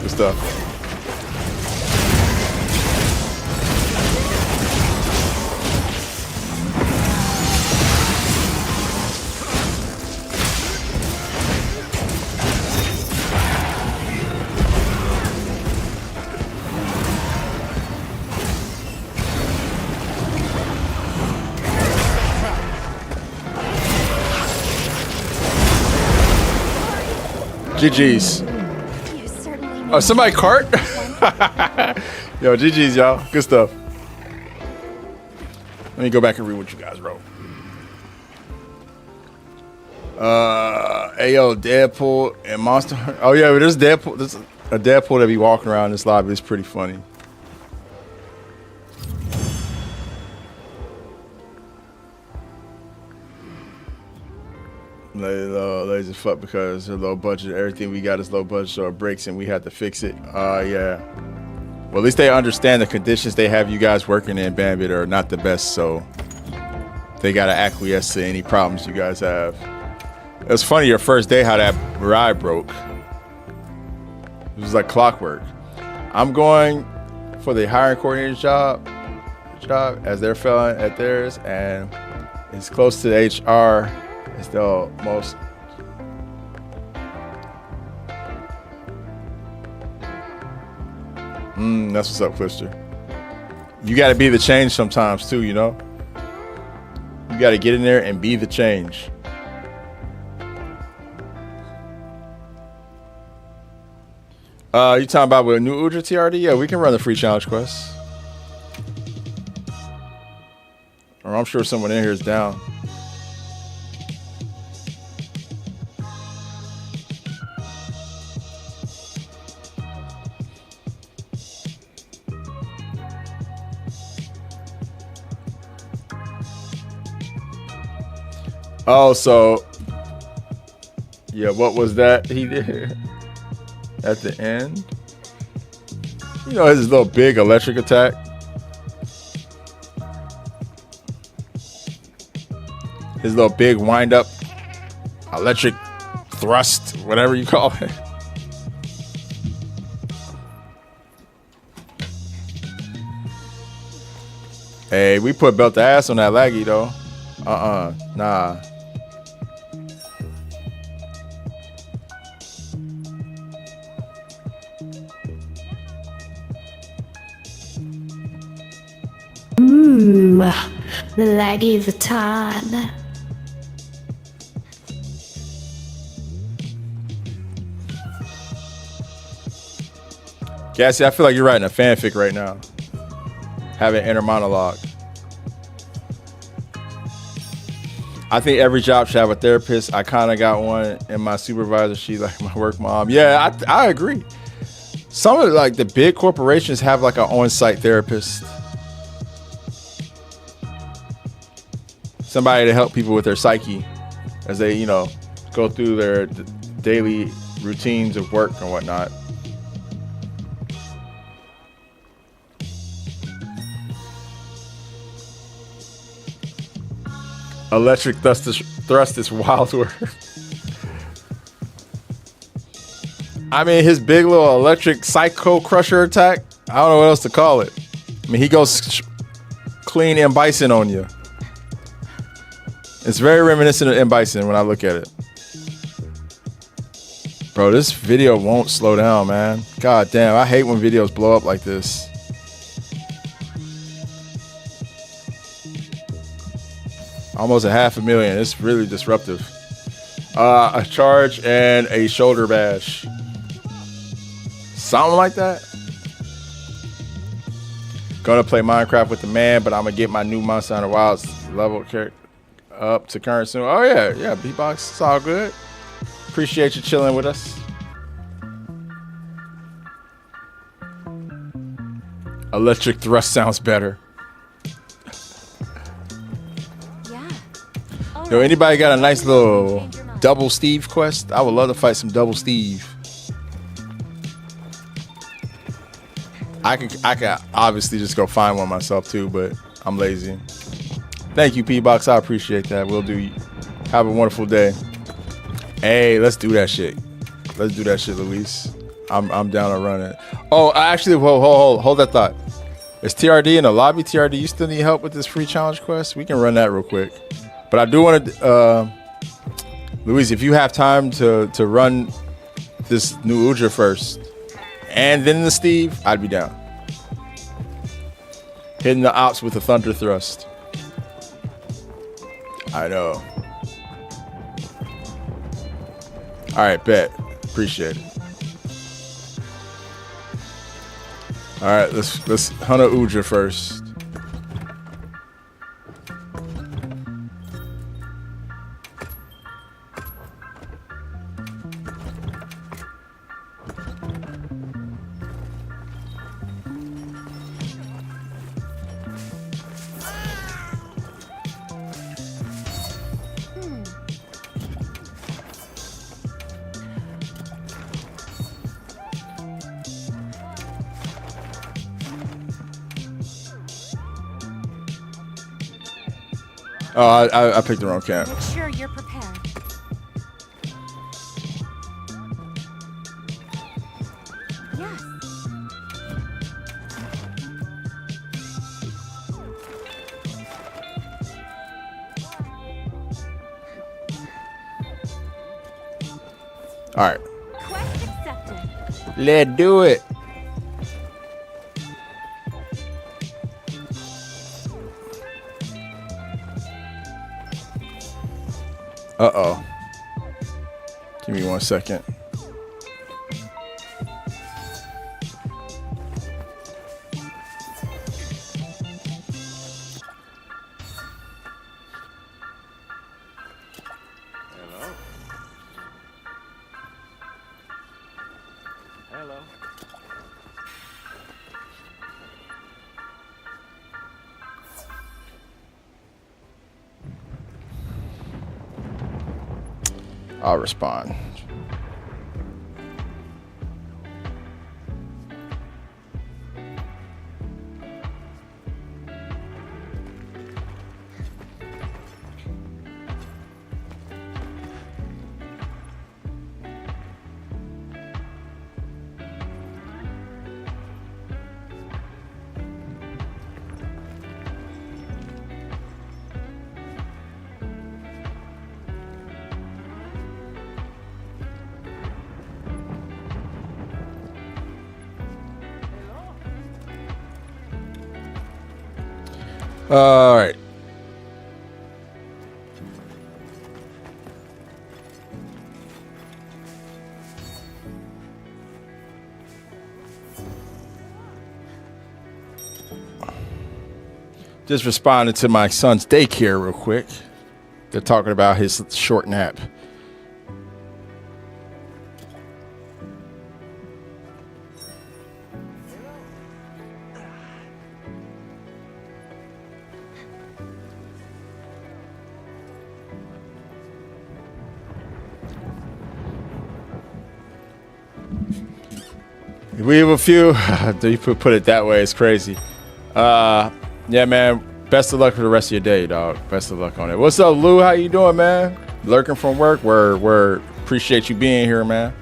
Good stuff. GG's. You certainly Oh, somebody cart? Yo, GG's, y'all. Good stuff. Let me go back and read what you guys wrote. Ayo, Deadpool and Monster Hunter. Oh, yeah, but there's Deadpool. There's a Deadpool that be walking around this lobby. It's pretty funny. Lazy fuck because they're low budget. Everything we got is low budget, so it breaks and we had to fix it. Yeah. Well, at least they understand the conditions they have you guys working in Bambit are not the best, so they gotta acquiesce to any problems you guys have. It was funny your first day how that ride broke. It was like clockwork. I'm going for the hiring coordinator job as they're failing at theirs, and it's close to the HR. It's the most. That's what's up, Clister. You got to be the change sometimes too, you know. You got to get in there and be the change. You talking about with a new Udra TRD? Yeah, we can run the free challenge quest. Or I'm sure someone in here is down. Oh, so yeah, what was that he did at the end? You know, his little big electric attack. His little big wind up electric thrust, whatever you call it. Hey, we put belt the ass on that laggy though. Nah. the laggy retard. Gassy, I feel like you're writing a fanfic right now. Having inner monologue. I think every job should have a therapist. I kind of got one in my supervisor. She's like my work mom. Yeah, I agree. Some of like the big corporations have like an on-site therapist. Somebody to help people with their psyche as they, you know, go through their daily routines of work and whatnot. Electric thrust is wild work. I mean, his big little electric psycho crusher attack. I don't know what else to call it. I mean, he goes clean M. Bison on you. It's very reminiscent of M. Bison when I look at it. Bro, this video won't slow down, man. God damn, I hate when videos blow up like this. Almost 500,000. It's really disruptive. A charge and a shoulder bash. Something like that. Gonna play Minecraft with the man, but I'm gonna get my new Monster Hunter Wilds level character up to current soon. Oh yeah, beatbox. It's all good. Appreciate you chilling with us. Electric thrust sounds better. Yo, anybody got a nice little double Steve quest? I would love to fight some double Steve. I can obviously just go find one myself too, but I'm lazy. Thank you, P-Box. I appreciate that. Will do. Have a wonderful day. Hey, let's do that shit. Let's do that shit, Luis. I'm down to run it. Oh, actually, hold that thought. Is TRD in the lobby? TRD, you still need help with this free challenge quest? We can run that real quick. But I do want to, Luis, if you have time to run this new Udra first, and then the Steve, I'd be down. Hitting the ops with a thunder thrust. I know. All right, bet. Appreciate it. All right, let's hunt a Udra first. Oh, I picked the wrong camp. Make sure you're prepared. Yes. All right. Quest accepted. Let's do it. Uh-oh. Give me 1 second. Hello. I'll respond. All right. Just responded to my son's daycare real quick. They're talking about his short nap. We have a few. You put it that way. It's crazy. Yeah, man. Best of luck for the rest of your day, dog. Best of luck on it. What's up, Lou? How you doing, man? Lurking from work. We're appreciate you being here, man.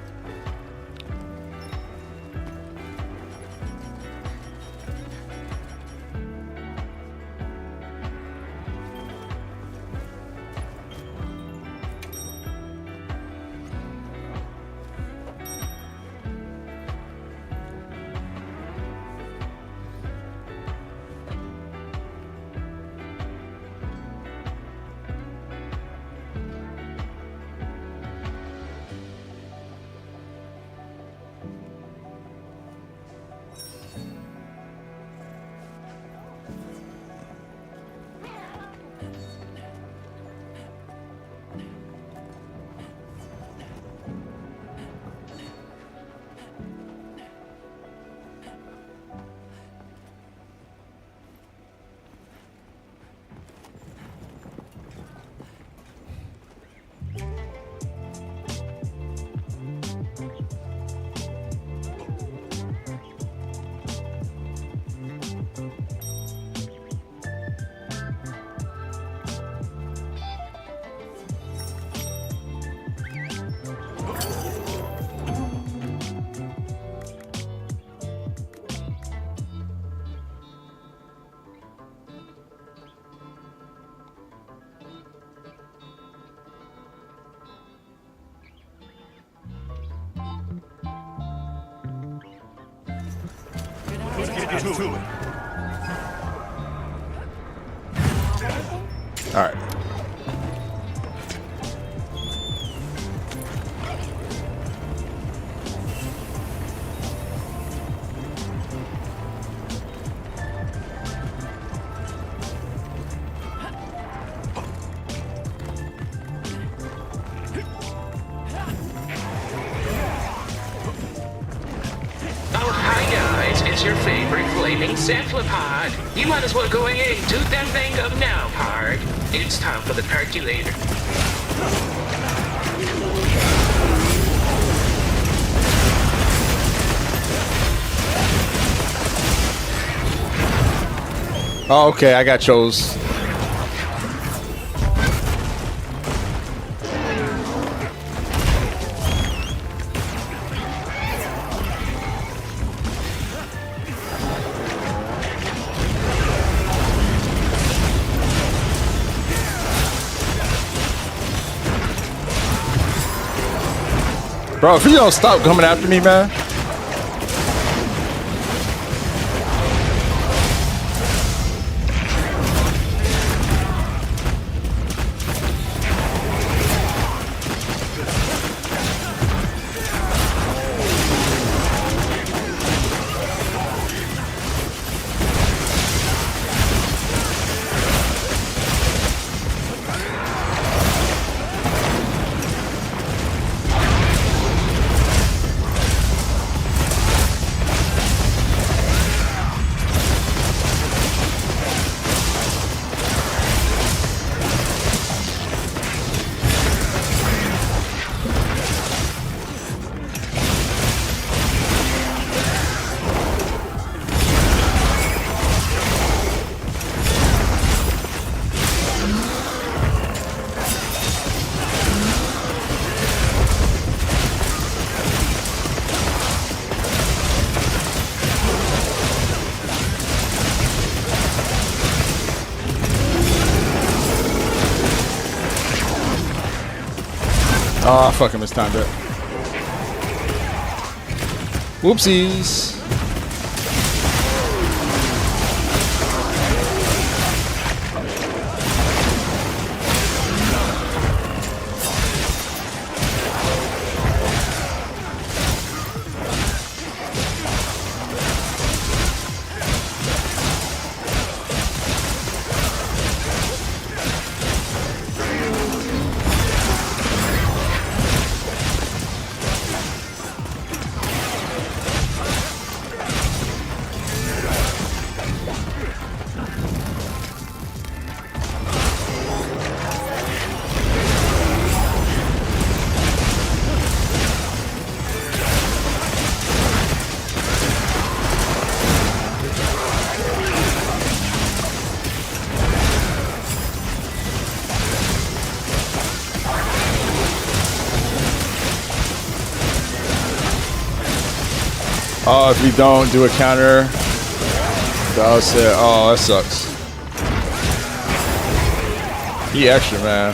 Let's get to it. All right. Your favorite flaming cephalopod. You might as well go ahead and toot that thing up now, pard. It's time for the percolator. Oh, okay, I got chose. Bro, if you don't stop coming after me, man. Oh, fuck him, it's time to. Whoopsies. Oh, if we don't do a counter, I'll say, oh, that sucks. He extra, man.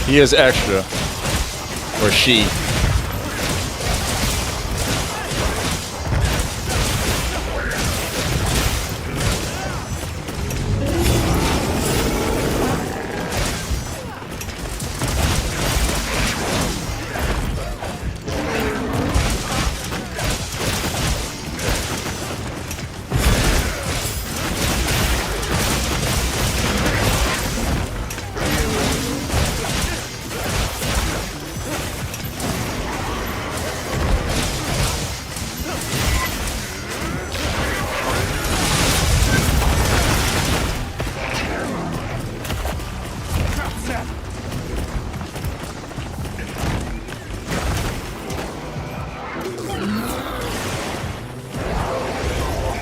He is extra. Or she.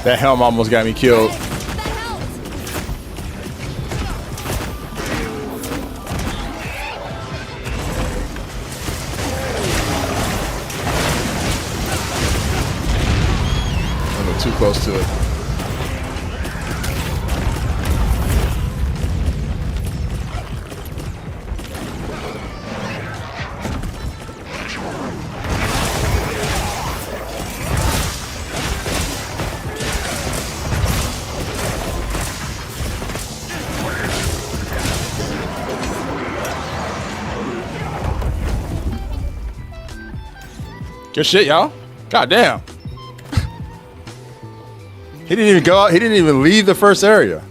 That helm almost got me killed. That helped. A little too close to it. Good shit, y'all. God damn. He didn't even go out. He didn't even leave the first area.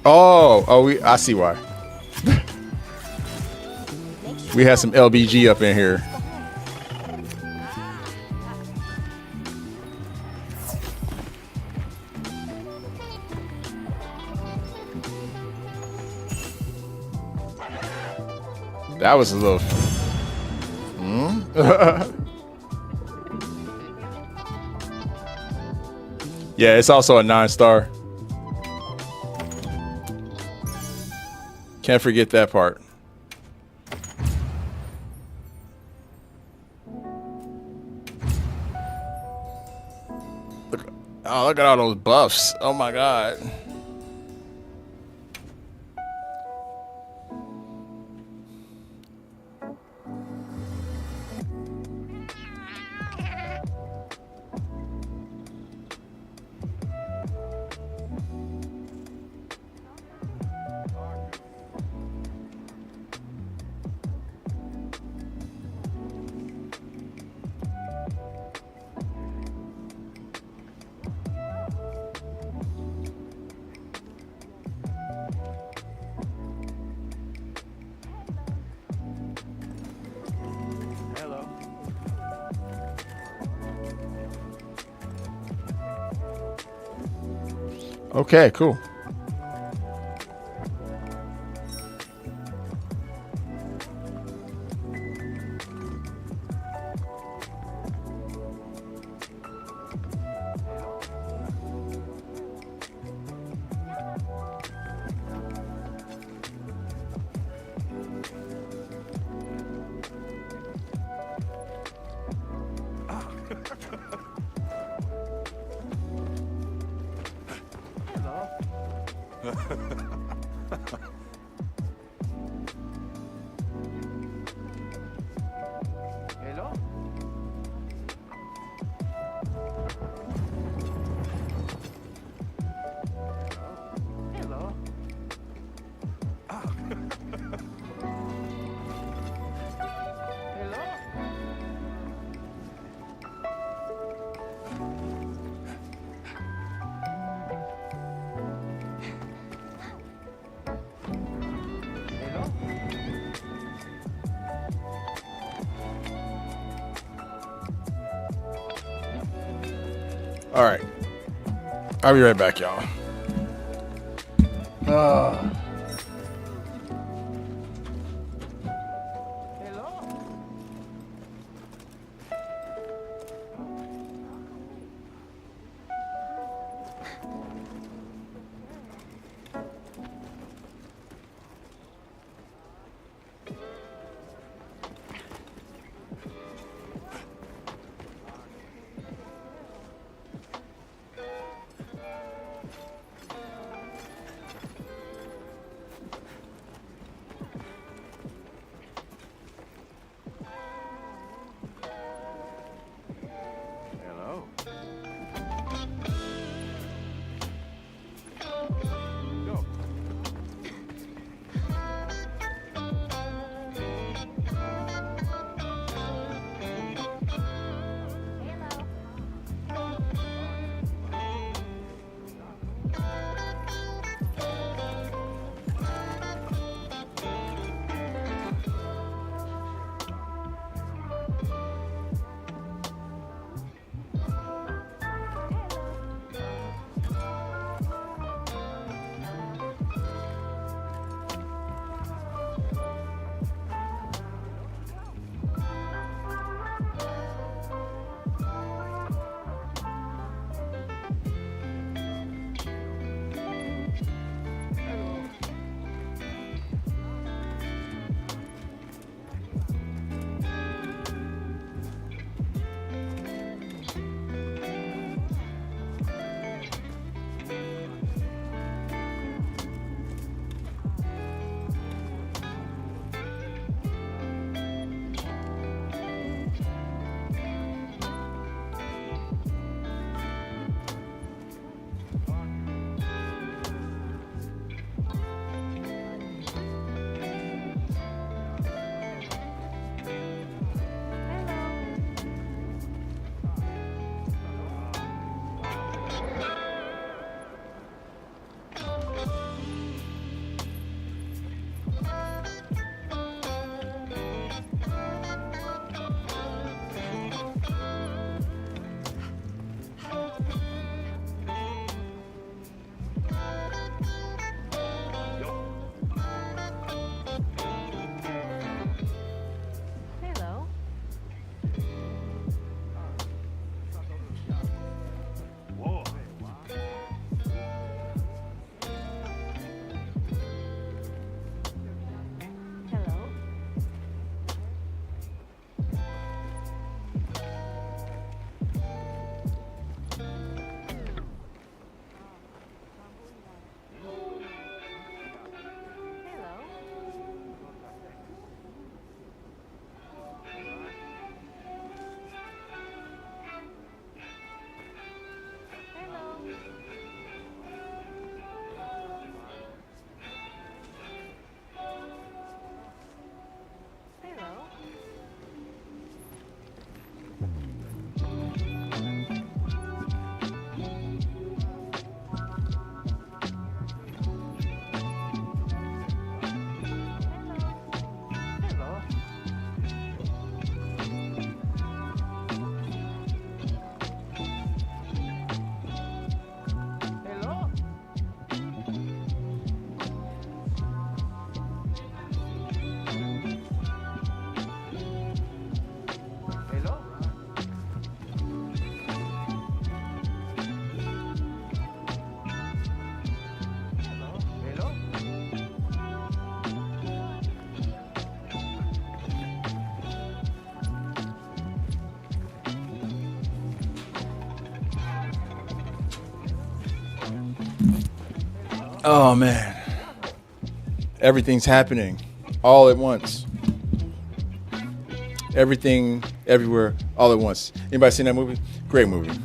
I see why. We had some LBG up in here. That was a little. Yeah, it's also a 9-star. Can't forget that part. Look at all those buffs. Oh my god. Okay, cool. All right. I'll be right back, y'all. Oh man, everything's happening all at once. Everything, everywhere, all at once. Anybody seen that movie? Great movie.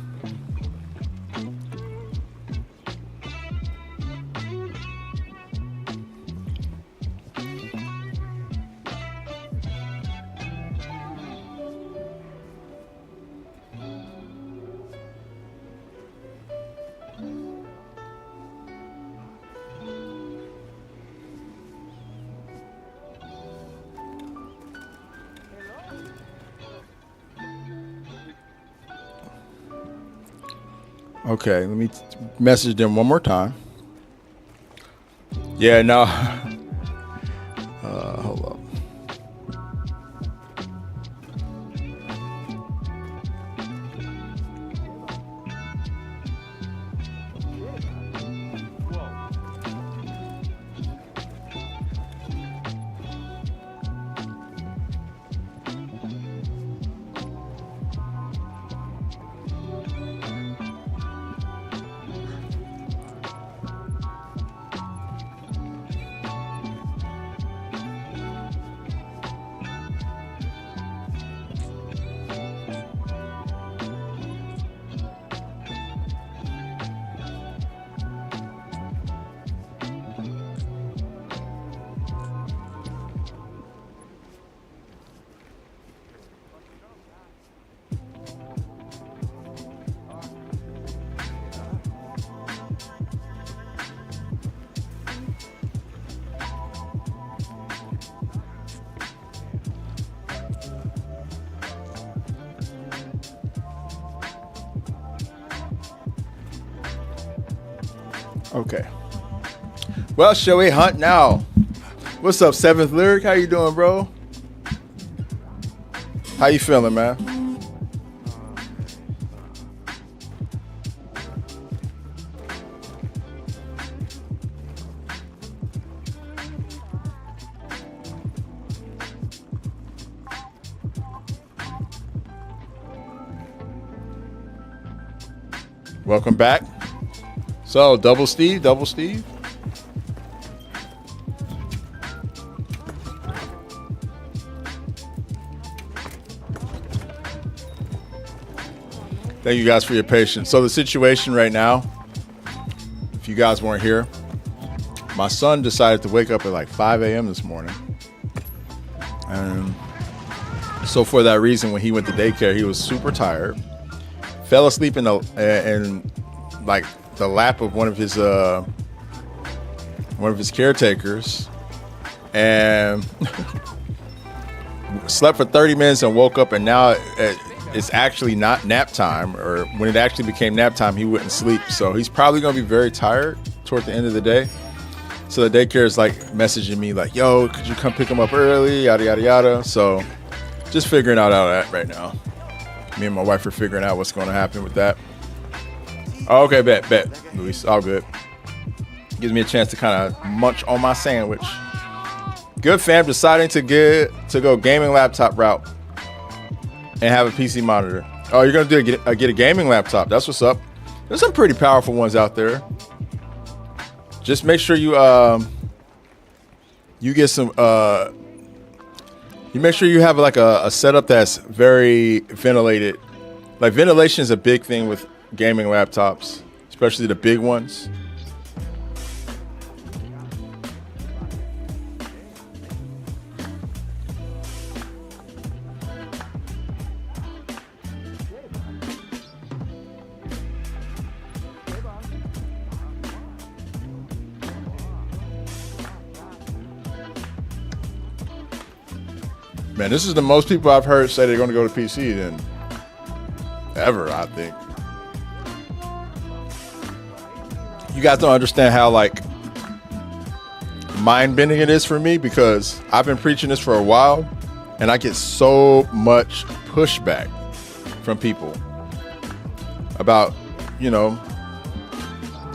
Okay, let me message them one more time. Yeah, no. Hold up. Okay. Well, shall we hunt now? What's up, Seventh Lyric? How you doing, bro? How you feeling, man? Welcome back. So, Double Steve. Thank you guys for your patience. So the situation right now, if you guys weren't here, my son decided to wake up at like 5 a.m. this morning. And so for that reason, when he went to daycare, he was super tired. Fell asleep in like the lap of one of his caretakers, and slept for 30 minutes and woke up, and now it's actually not nap time, or when it actually became nap time, he wouldn't sleep. So he's probably going to be very tired toward the end of the day. So the daycare is like messaging me like, yo, could you come pick him up early, yada, yada, yada. So just figuring out all that right now. Me and my wife are figuring out what's going to happen with that. Oh, okay, bet, Luis, all good. Gives me a chance to kind of munch on my sandwich. Good fam, deciding to go gaming laptop route and have a PC monitor. Oh, you're gonna get a gaming laptop. That's what's up. There's some pretty powerful ones out there. Just make sure you get some you make sure you have like a setup that's very ventilated. Like ventilation is a big thing with gaming laptops, especially the big ones. Man, this is the most people I've heard say they're going to go to PC than ever, I think. You guys don't understand how like mind-bending it is for me, because I've been preaching this for a while and I get so much pushback from people about,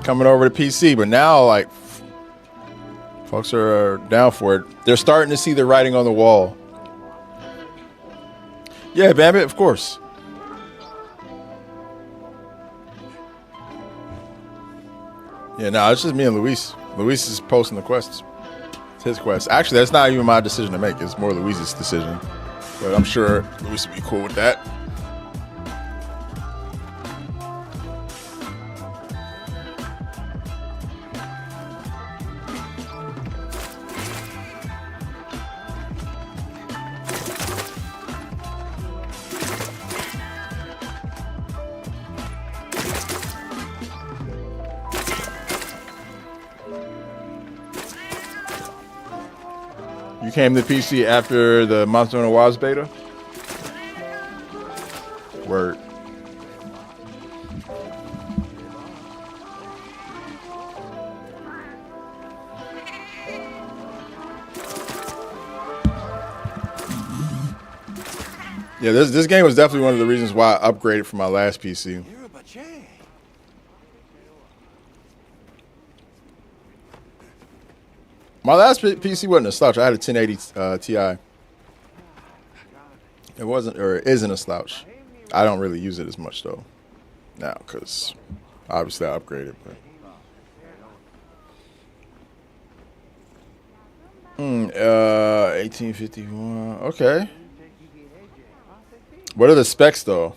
coming over to PC. But now, like, folks are down for it. They're starting to see the writing on the wall. Yeah, Bambit, of course. Yeah, no, it's just me and Luis. Luis is posting the quests. It's his quest. Actually, that's not even my decision to make. It's more Luis's decision. But I'm sure Luis would be cool with that. You came to PC after the Monster Hunter Wilds beta? Word. Yeah, this game was definitely one of the reasons why I upgraded from my last PC. My last PC wasn't a slouch. I had a 1080 Ti. It wasn't, or it isn't a slouch. I don't really use it as much though now because obviously I upgraded. But 1851. Okay. What are the specs though?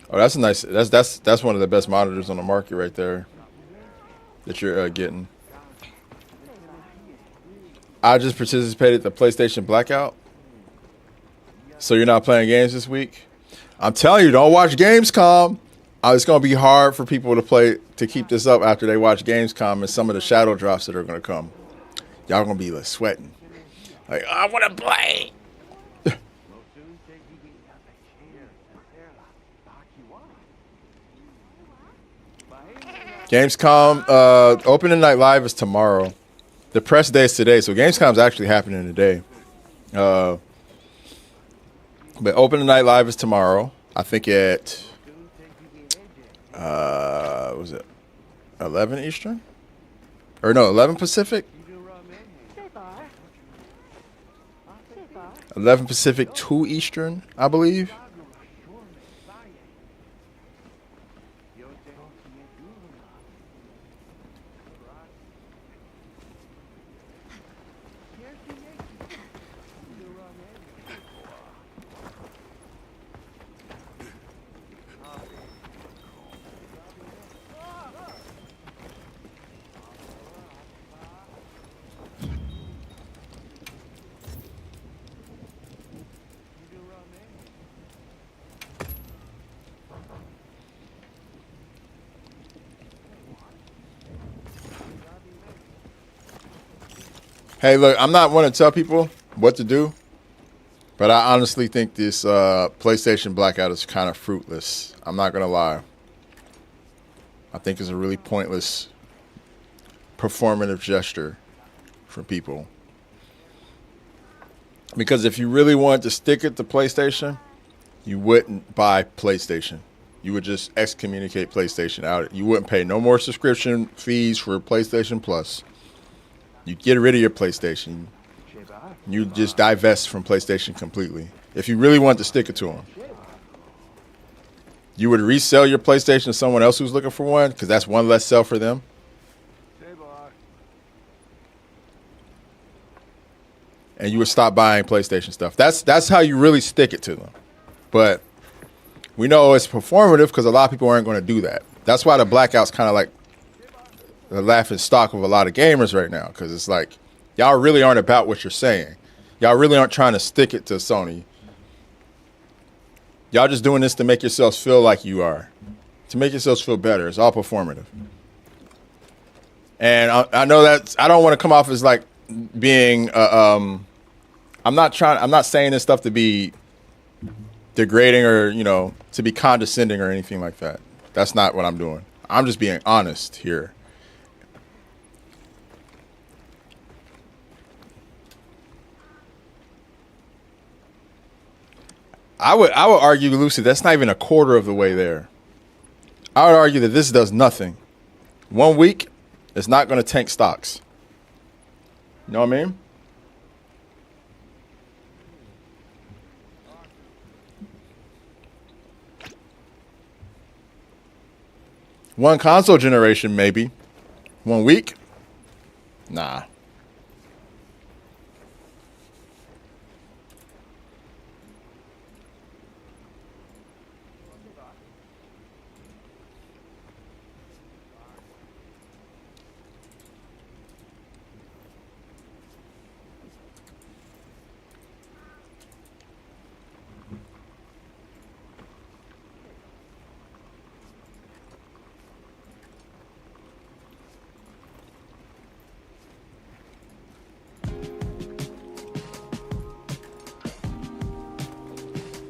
Oh, that's a nice. That's one of the best monitors on the market right there that you're getting. I just participated in the PlayStation Blackout. So you're not playing games this week? I'm telling you, don't watch Gamescom. It's going to be hard for people to keep this up after they watch Gamescom and some of the shadow drops that are going to come. Y'all going to be like sweating. Like, I want to play. Gamescom, opening night live is tomorrow. The press day is today, so Gamescom's actually happening today. But opening night live is tomorrow. I think at was it 11 Eastern? Or no, 11 Pacific? 11 Pacific, 2 Eastern, I believe. Hey, look, I'm not one to tell people what to do, but I honestly think this PlayStation Blackout is kind of fruitless. I'm not going to lie. I think it's a really pointless performative gesture for people. Because if you really wanted to stick it to PlayStation, you wouldn't buy PlayStation. You would just excommunicate PlayStation out. You wouldn't pay no more subscription fees for PlayStation Plus. You get rid of your PlayStation. You just divest from PlayStation completely. If you really want to stick it to them, you would resell your PlayStation to someone else who's looking for one because that's one less sell for them. And you would stop buying PlayStation stuff. That's how you really stick it to them. But we know it's performative because a lot of people aren't going to do that. That's why the Blackout's kind of like the laughing stock of a lot of gamers right now, because it's like y'all really aren't about what you're saying. Y'all really aren't trying to stick it to Sony. Y'all just doing this to make yourselves feel like you are, to make yourselves feel better. It's all performative. And I know that I don't want to come off as like being I'm not saying this stuff to be degrading or, you know, to be condescending or anything like that. That's not what I'm doing. I'm just being honest here. I would argue, Lucy, that's not even a quarter of the way there. I would argue that this does nothing. 1 week, it's not going to tank stocks. You know what I mean? One console generation, maybe. 1 week? Nah.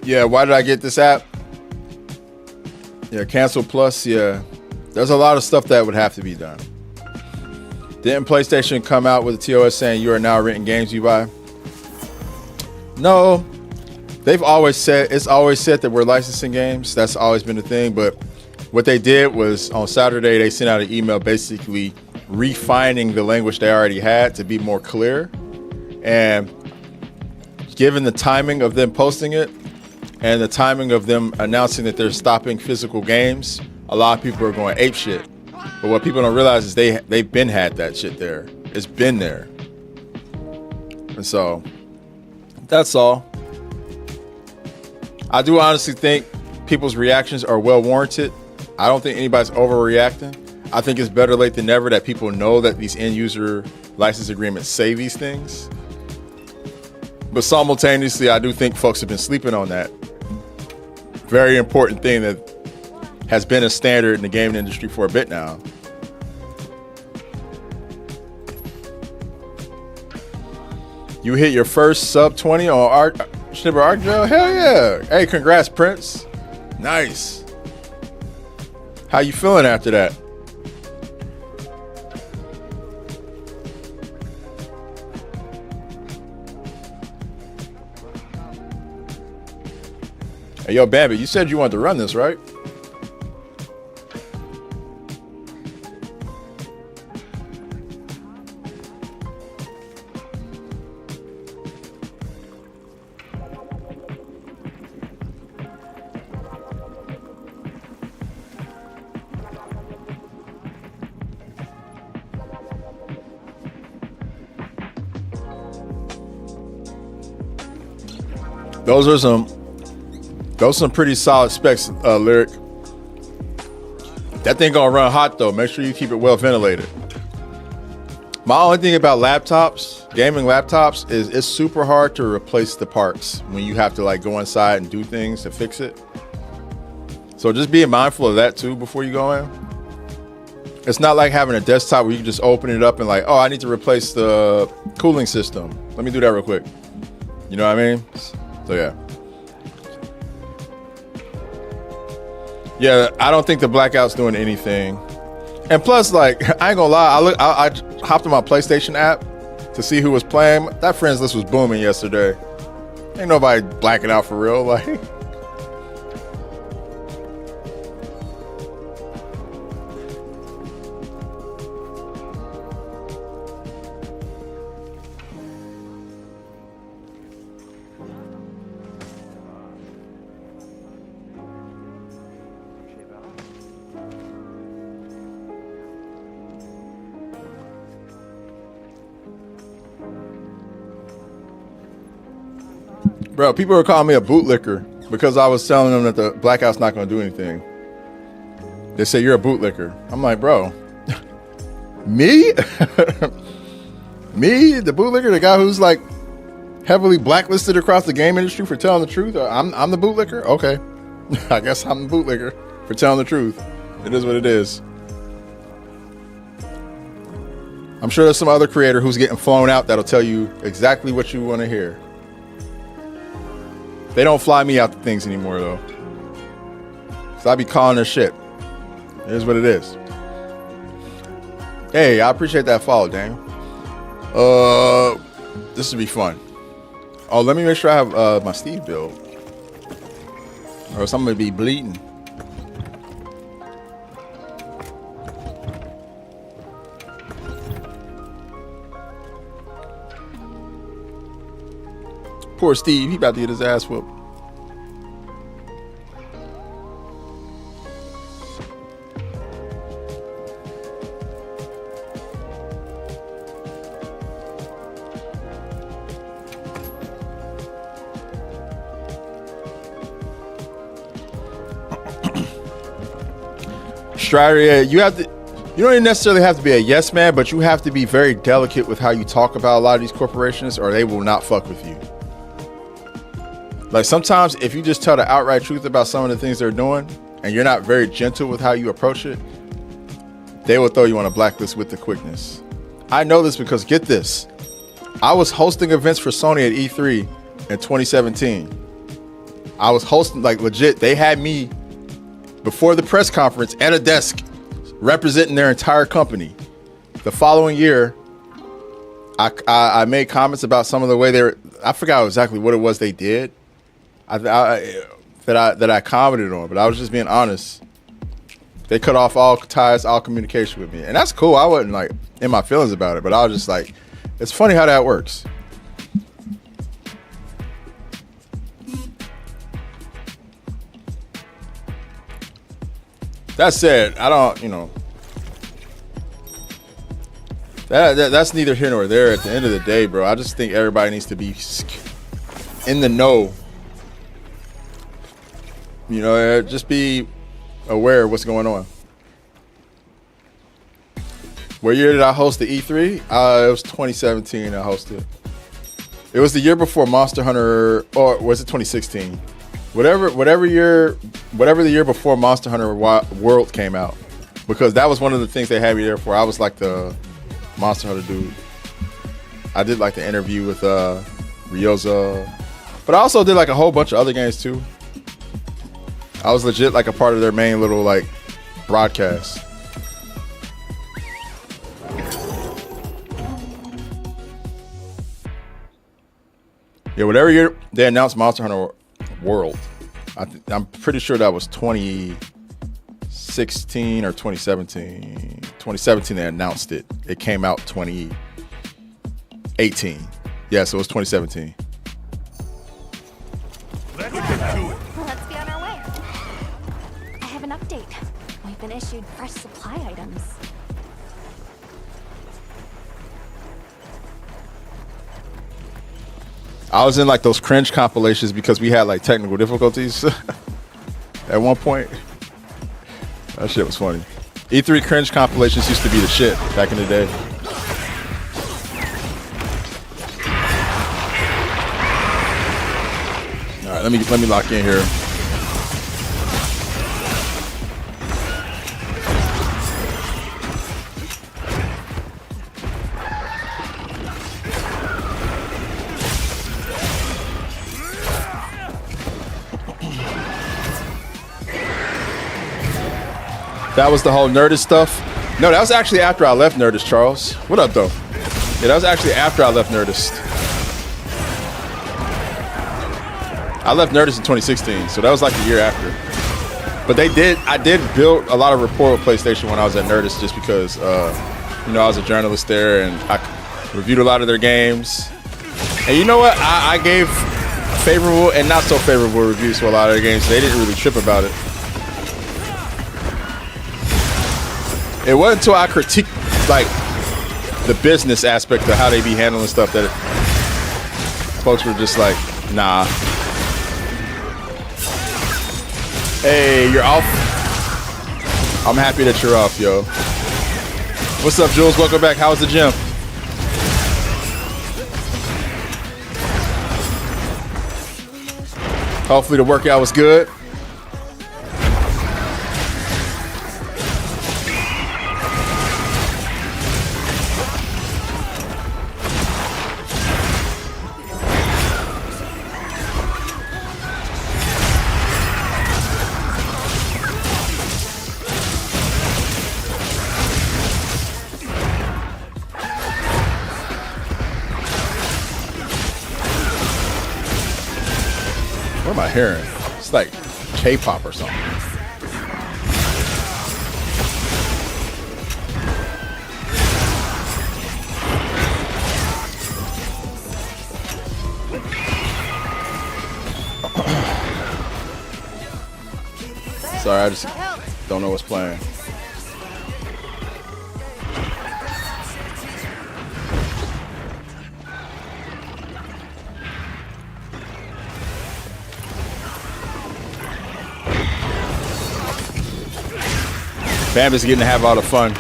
Yeah, why did I get this app? Yeah, cancel plus, yeah. There's a lot of stuff that would have to be done. Didn't PlayStation come out with a TOS saying you are now renting games you buy? No. It's always said that we're licensing games. That's always been the thing. But what they did was on Saturday, they sent out an email basically refining the language they already had to be more clear. And given the timing of them posting it, and the timing of them announcing that they're stopping physical games, a lot of people are going ape shit. But what people don't realize is they've been had that shit there. It's been there. And so, that's all. I do honestly think people's reactions are well warranted. I don't think anybody's overreacting. I think it's better late than never that people know that these end user license agreements say these things. But simultaneously, I do think folks have been sleeping on that very important thing that has been a standard in the gaming industry for a bit now. You hit your first sub 20 on Schnibber Arcgel? Hell yeah. Hey, congrats, Prince. Nice. How you feeling after that? Hey, yo, Bambi, you said you wanted to run this, right? Those are some pretty solid specs, Lyric. That thing gonna run hot though. Make sure you keep it well ventilated. My only thing about laptops, gaming laptops, is it's super hard to replace the parts when you have to like go inside and do things to fix it. So just being mindful of that too before you go in. It's not like having a desktop where you can just open it up and like, oh, I need to replace the cooling system. Let me do that real quick. You know what I mean? So yeah. Yeah, I don't think the blackout's doing anything. And plus, like, I ain't gonna lie, I hopped on my PlayStation app to see who was playing. That friends list was booming yesterday. Ain't nobody blacking out for real, like. Bro, people were calling me a bootlicker because I was telling them that the blackout's not going to do anything. They say you're a bootlicker. I'm like, bro, me? Me, the bootlicker, the guy who's like heavily blacklisted across the game industry for telling the truth? I'm the bootlicker? Okay. I guess I'm the bootlicker for telling the truth. It is what it is. I'm sure there's some other creator who's getting flown out that'll tell you exactly what you want to hear. They don't fly me out to things anymore, though. So I be calling their shit. It is what it is. Hey, I appreciate that follow, Daniel. This would be fun. Oh, let me make sure I have my Steve build. Or else I'm going to be bleeding. Poor Steve, he about to get his ass whooped. Strider, yeah, you have to. You don't even necessarily have to be a yes man, but you have to be very delicate with how you talk about a lot of these corporations, or they will not fuck with you. Like sometimes, if you just tell the outright truth about some of the things they're doing, and you're not very gentle with how you approach it, they will throw you on a blacklist with the quickness. I know this because get this, I was hosting events for Sony at E3 in 2017. I was hosting, like legit, they had me before the press conference at a desk representing their entire company. The following year, I made comments about some of the way I forgot exactly what it was they did that I commented on, but I was just being honest. They cut off all ties, all communication with me. And that's cool. I wasn't like in my feelings about it, but I was just like, it's funny how that works. That said, I don't, that's neither here nor there. At the end of the day, bro, I just think everybody needs to be in the know. Just be aware of what's going on. What year did I host the E3? It was 2017 I hosted. It was the year before Monster Hunter, or was it 2016? Whatever the year before Monster Hunter World came out, because that was one of the things they had me there for. I was like the Monster Hunter dude. I did like the interview with Ryoza, but I also did like a whole bunch of other games too. I was legit like a part of their main little like broadcast. Yeah, whatever year they announced Monster Hunter World, I'm pretty sure that was 2016 or 2017. 2017 they announced it. It came out 2018. Yeah, so it was 2017. Let's get to it. Let's be on our way. I have an update. We've been issued fresh supply items. I was in like those cringe compilations because we had like technical difficulties at one point. That shit was funny. E3 cringe compilations used to be the shit back in the day. All right, let me lock in here. That was the whole Nerdist stuff. No, that was actually after I left Nerdist, Charles. What up, though? Yeah, that was actually after I left Nerdist. I left Nerdist in 2016, so that was like the year after. But I did build a lot of rapport with PlayStation when I was at Nerdist, just because, I was a journalist there and I reviewed a lot of their games. And you know what? I gave favorable and not so favorable reviews for a lot of their games. They didn't really trip about it. It wasn't until I critiqued like the business aspect of how they be handling stuff that folks were just like, nah. Hey, you're off. I'm happy that you're off, yo. What's up, Jules? Welcome back. How was the gym? Hopefully the workout was good. What am I hearing? It's like K-pop or something. Sorry, I just don't know what's playing. Bam is getting to have all the fun.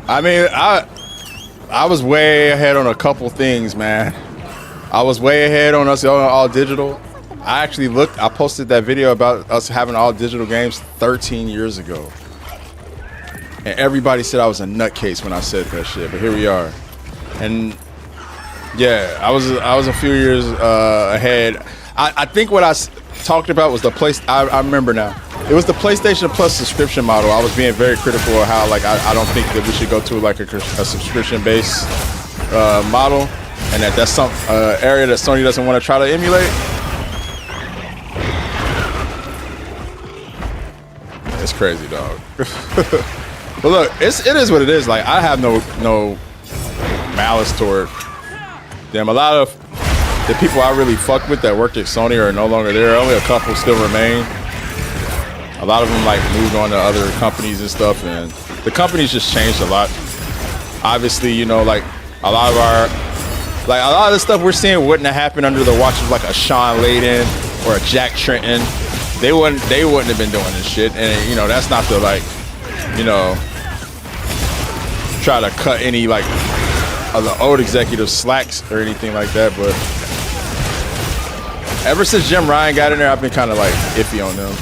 I mean, I was way ahead on a couple things, man. I was way ahead on us going all digital. I actually looked, I posted that video about us having all digital games 13 years ago. And everybody said I was a nutcase when I said that shit, but here we are. And yeah, I was a few years ahead. I think what I talked about was the place, I remember now. It was the PlayStation Plus subscription model. I was being very critical of how, like, I don't think that we should go to like a subscription-based model, and that's some area that Sony doesn't want to try to emulate. It's crazy, dog. But look, it is what it is. Like, I have no malice toward them. A lot of the people I really fuck with that worked at Sony are no longer there. Only a couple still remain. A lot of them like moved on to other companies and stuff, and the company's just changed a lot. Obviously, you know, like a lot of the stuff we're seeing wouldn't have happened under the watch of like a Sean Layden or a Jack Tretton. They wouldn't have been doing this shit. And you know, that's not to like, you know, try to cut any like of the old executives slacks or anything like that, but ever since Jim Ryan got in there, I've been kind of like iffy on them.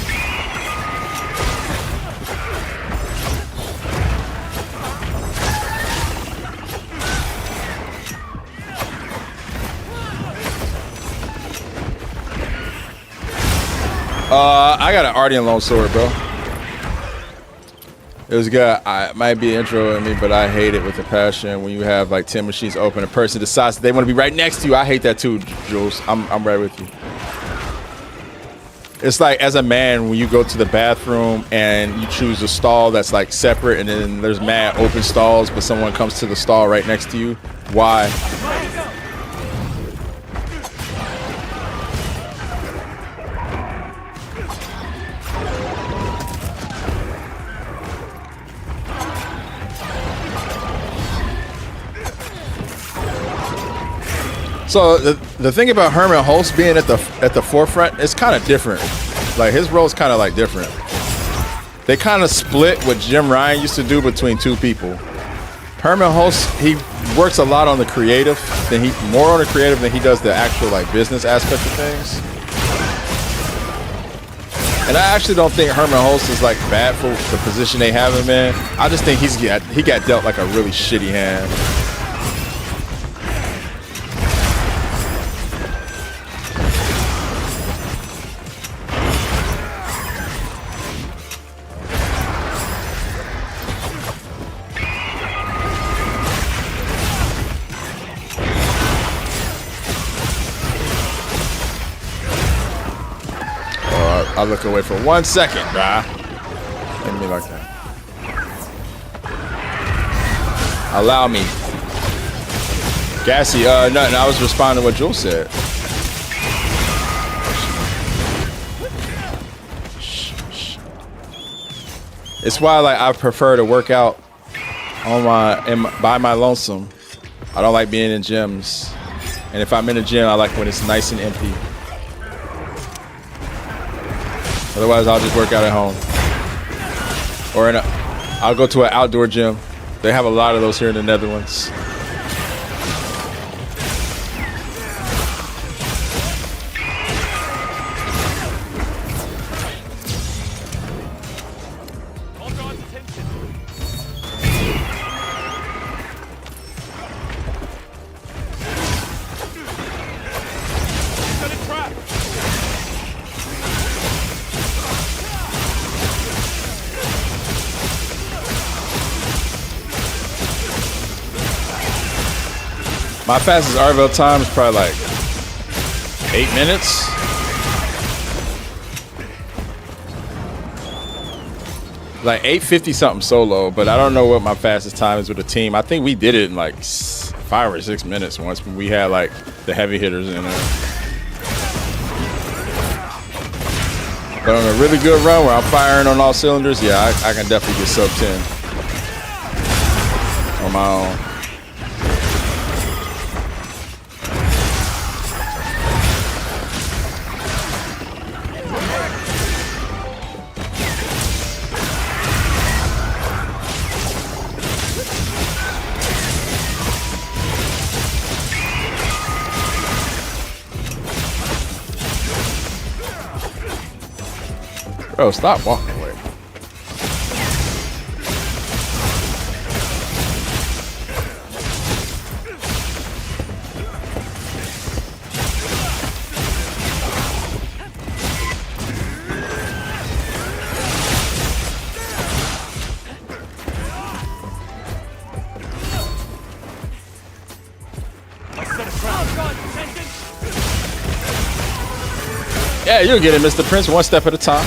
I got an Ardean Longsword, bro. It was good. It might be intro in me, but I hate it with a passion. When you have like 10 machines open, a person decides that they want to be right next to you. I hate that too, Jules. I'm right with you. It's like, as a man, when you go to the bathroom and you choose a stall that's like separate, and then there's mad open stalls, but someone comes to the stall right next to you. Why? So the thing about Herman Hulst being at the forefront, it's kind of different. Like, his role's kind of like different. They kind of split what Jim Ryan used to do between two people. Herman Hulst, he works a lot on the creative, more on the creative than he does the actual like business aspect of things. And I actually don't think Herman Hulst is like bad for the position they have him in. I just think he got dealt like a really shitty hand. I'll look away for 1 second, bruh. Look at me like that. Allow me. Gassy, nothing. I was responding to what Jules said. It's why, like, I prefer to work out on by my lonesome. I don't like being in gyms. And if I'm in a gym, I like when it's nice and empty. Otherwise, I'll just work out at home. Or I'll go to an outdoor gym. They have a lot of those here in the Netherlands. My fastest RVL time is probably like 8 minutes. Like 850 something solo, but I don't know what my fastest time is with a team. I think we did it in like 5 or 6 minutes once when we had like the heavy hitters in it. But on a really good run where I'm firing on all cylinders, yeah, I can definitely get sub 10 on my own. Bro, stop walking away. Yeah, you'll get it, Mr. Prince, one step at a time.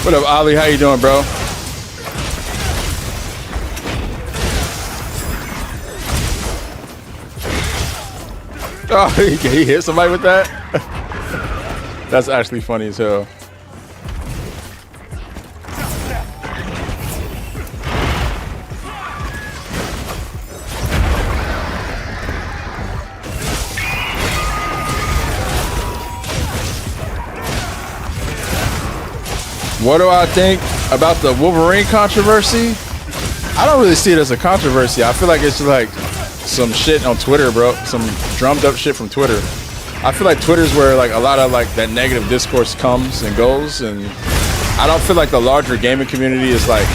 What up, Ollie? How you doing, bro? Oh, he hit somebody with that? That's actually funny as hell. What do I think about the Wolverine controversy? I don't really see it as a controversy. I feel like it's just like some shit on Twitter, bro. Some drummed up shit from Twitter. I feel like Twitter's where like a lot of like that negative discourse comes and goes, and I don't feel like the larger gaming community is like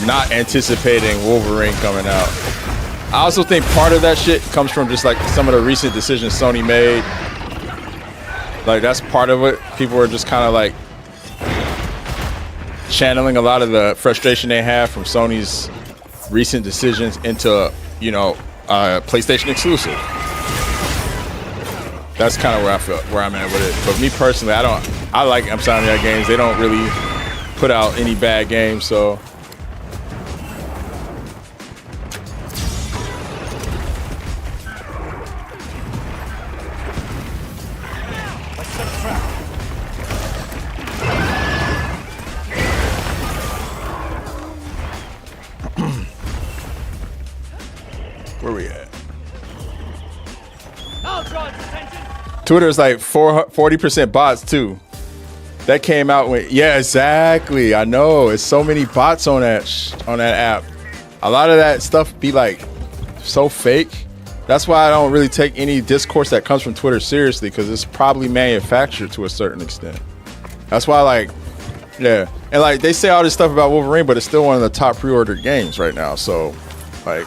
not anticipating Wolverine coming out. I also think part of that shit comes from just like some of the recent decisions Sony made. Like that's part of it. People are just kind of like channeling a lot of the frustration they have from Sony's recent decisions into, you know, PlayStation exclusive. That's kind of where I'm at with it. But me personally, I like Insomniac games. They don't really put out any bad games, so. Where we at? Twitter is like 40% bots too. That came out when, yeah, exactly. I know it's so many bots on that app. A lot of that stuff be like so fake. That's why I don't really take any discourse that comes from Twitter seriously, because it's probably manufactured to a certain extent. That's why, like, yeah, and like they say all this stuff about Wolverine, but it's still one of the top pre-ordered games right now. So, like,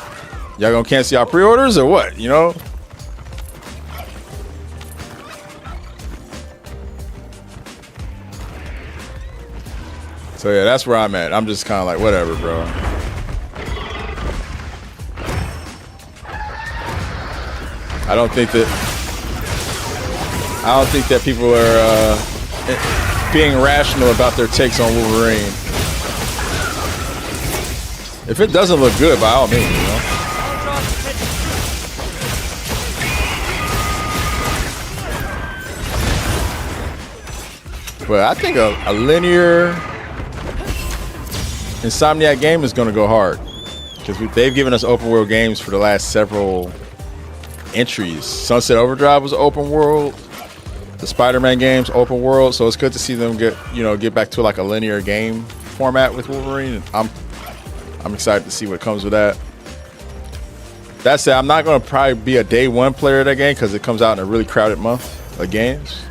y'all gonna cancel y'all pre-orders or what? You know? So yeah, that's where I'm at. I'm just kind of like, whatever, bro. I don't think that people are being rational about their takes on Wolverine. If it doesn't look good, by all means, you know. But I think a linear Insomniac game is going to go hard, because they've given us open world games for the last several entries. Sunset Overdrive was open world. the Spider-Man games, open world. So it's good to see them get back to like a linear game format with Wolverine. I'm excited to see what comes with that. That said, I'm not going to probably be a day one player of that game because it comes out in a really crowded month of games.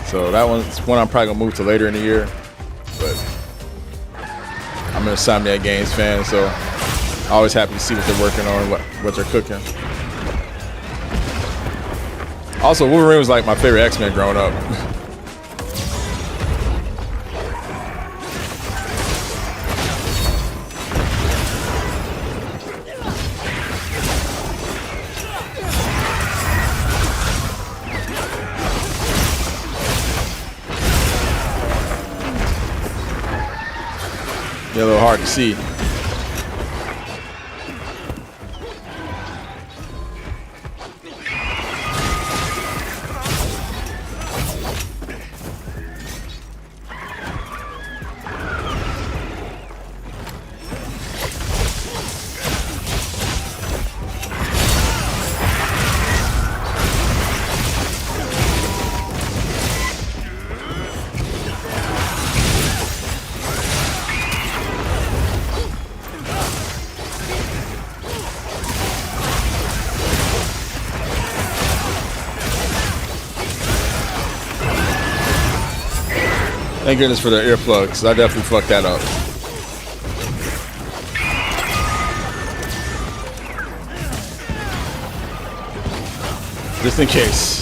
So that one's one I'm probably going to move to later in the year. But I'm an Insomniac Games fan, so always happy to see what they're working on, what they're cooking. Also, Wolverine was like my favorite X-Men growing up. Yeah, a little hard to see. Thank goodness for the earplugs. I definitely fucked that up. Just in case.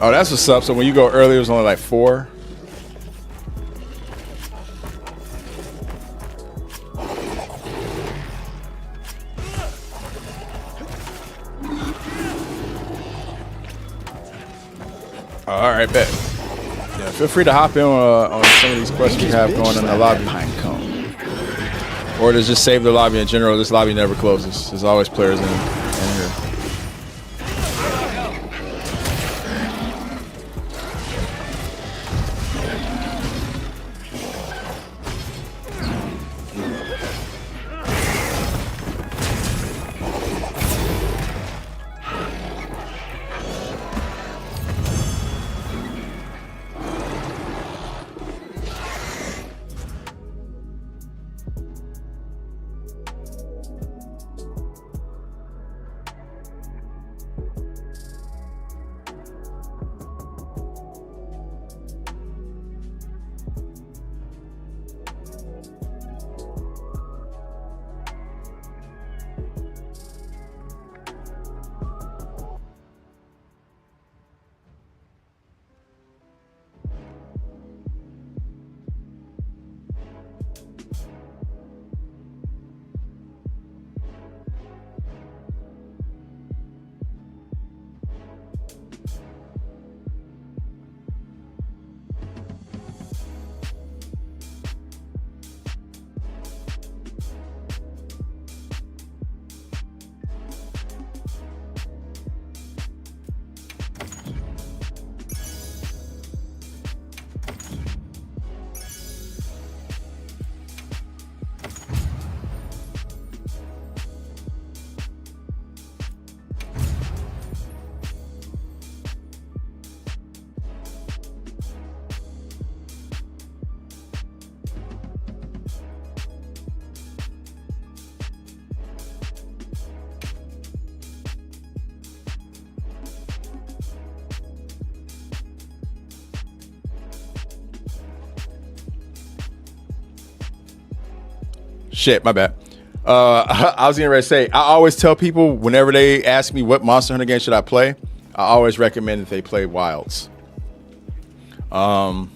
Oh, that's what's up. So when you go early, it was only like 4. All right, bet. Yeah, feel free to hop in on some of these questions you have going in the lobby. Or to just save the lobby in general. This lobby never closes. There's always players in here. Shit, my bad. I was getting ready to say, I always tell people whenever they ask me what Monster Hunter game should I play, I always recommend that they play Wilds. And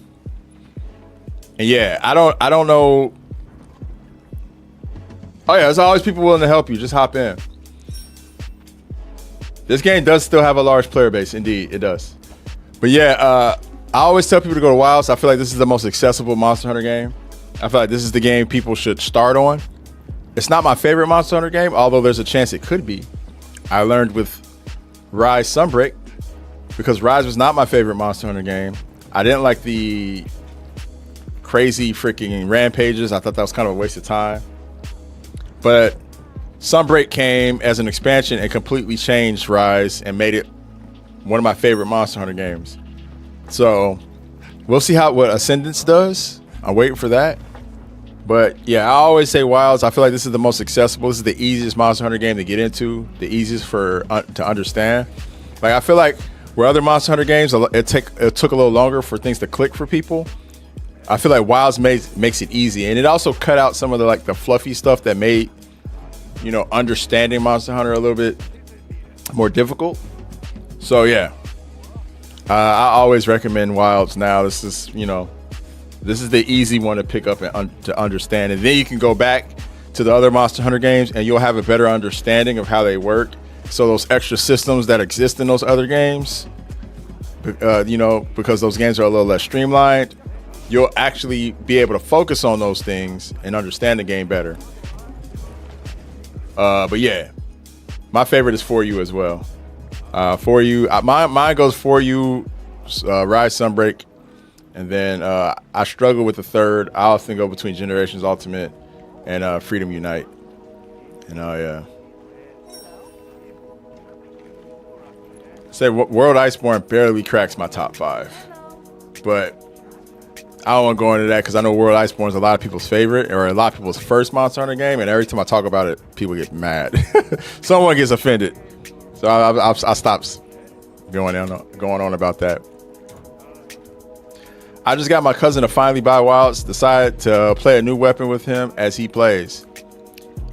yeah, I don't know. Oh yeah, there's always people willing to help you. Just hop in. This game does still have a large player base. Indeed, it does. But yeah, I always tell people to go to Wilds. I feel like this is the most accessible Monster Hunter game. I feel like this is the game people should start on. It's not my favorite Monster Hunter game, although there's a chance it could be. I learned with Rise Sunbreak, because Rise was not my favorite Monster Hunter game. I didn't like the crazy freaking rampages. I thought that was kind of a waste of time. But Sunbreak came as an expansion and completely changed Rise and made it one of my favorite Monster Hunter games. So we'll see what Ascendance does. I'm waiting for that. But yeah, I always say Wilds. I feel like this is the most accessible. This is the easiest Monster Hunter game to get into, the easiest to understand. Like, I feel like where other Monster Hunter games, it took a little longer for things to click for people. I feel like Wilds makes it easy, and it also cut out some of the fluffy stuff that made, you know, understanding Monster Hunter a little bit more difficult. So yeah, I always recommend Wilds now. This is the easy one to pick up and to understand, and then you can go back to the other Monster Hunter games and you'll have a better understanding of how they work. So those extra systems that exist in those other games, you know, because those games are a little less streamlined, you'll actually be able to focus on those things and understand the game better. But yeah, my favorite is For You as well. For You, mine goes For You, Rise Sunbreak, and then I struggle with the third. I often go between Generations Ultimate and Freedom Unite. And yeah. Say World Iceborne barely cracks my top 5, but I don't want to go into that because I know World Iceborne is a lot of people's favorite, or a lot of people's first Monster Hunter game, and every time I talk about it, people get mad. Someone gets offended, so I stopped going on about that. I just got my cousin to finally buy Wilds. Decided to play a new weapon with him as he plays.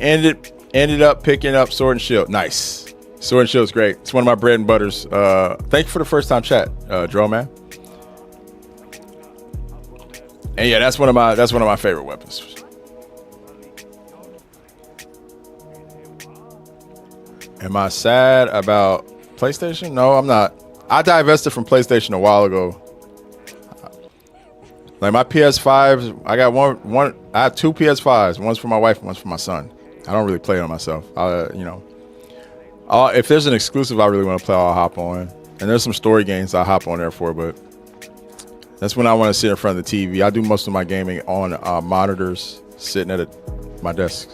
Ended up picking up Sword and Shield. Nice. Sword and Shield is great. It's one of my bread and butters. Thank you for the first time chat, Dro Man. And yeah, that's one of my favorite weapons. Am I sad about PlayStation? No, I'm not. I divested from PlayStation a while ago. Like my PS5s, I got one. I have 2 PS5s. One's for my wife, one's for my son. I don't really play it on myself. If there's an exclusive I really want to play, I'll hop on. And there's some story games I'll hop on there for, but that's when I want to sit in front of the TV. I do most of my gaming on monitors, sitting at my desk.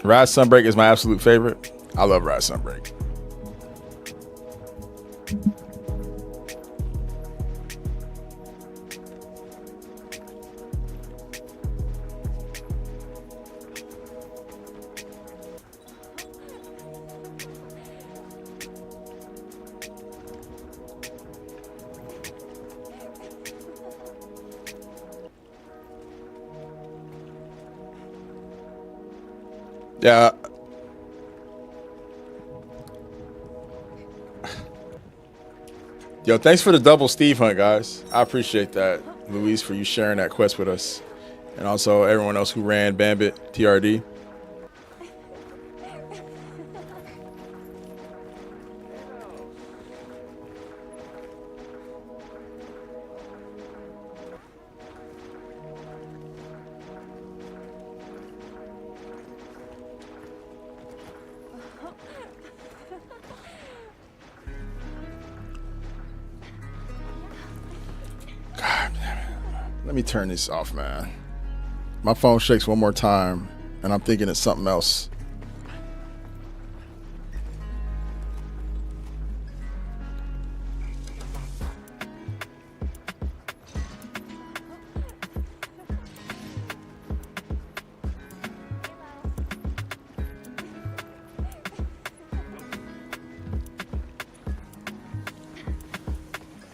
Rise Sunbreak is my absolute favorite. I love Rise Sunbreak. Yeah. Yo, thanks for the double Steve hunt, guys. I appreciate that, Luis, for you sharing that quest with us. And also everyone else who ran Bambit TRD. Let me turn this off, man. My phone shakes one more time, and I'm thinking it's something else.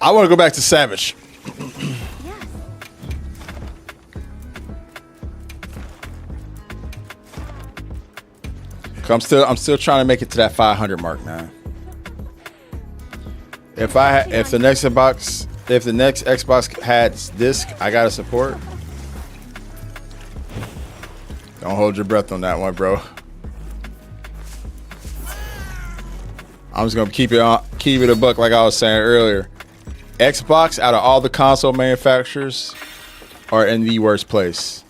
I want to go back to Savage. I'm still trying to make it to that 500 mark, man. If the next Xbox had disc, I gotta support. Don't hold your breath on that one, bro. I'm just gonna keep it a buck, like I was saying earlier. Xbox, out of all the console manufacturers, are in the worst place.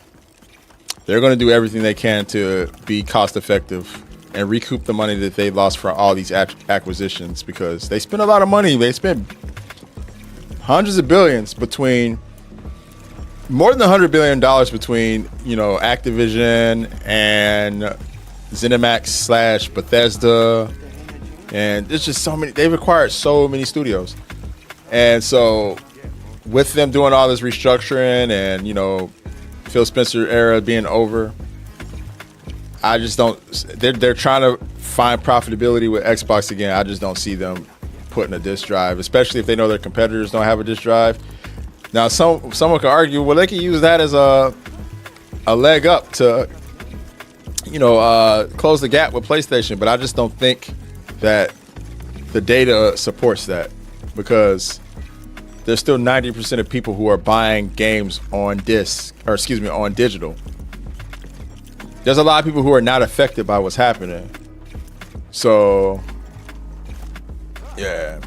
They're going to do everything they can to be cost effective and recoup the money that they lost for all these acquisitions, because they spent a lot of money. They spent hundreds of billions between, more than $100 billion between, you know, Activision and ZeniMax / Bethesda. And there's just so many. They've acquired so many studios. And so with them doing all this restructuring and, you know, Phil Spencer era being over, I just don't, they're trying to find profitability with Xbox again. I just don't see them putting a disc drive, especially if they know their competitors don't have a disc drive. Now, someone could argue, well, they could use that as a leg up to, you know, close the gap with PlayStation, but I just don't think that the data supports that, because there's still 90% of people who are buying games on disc, or excuse me, on digital. There's a lot of people who are not affected by what's happening. So, yeah.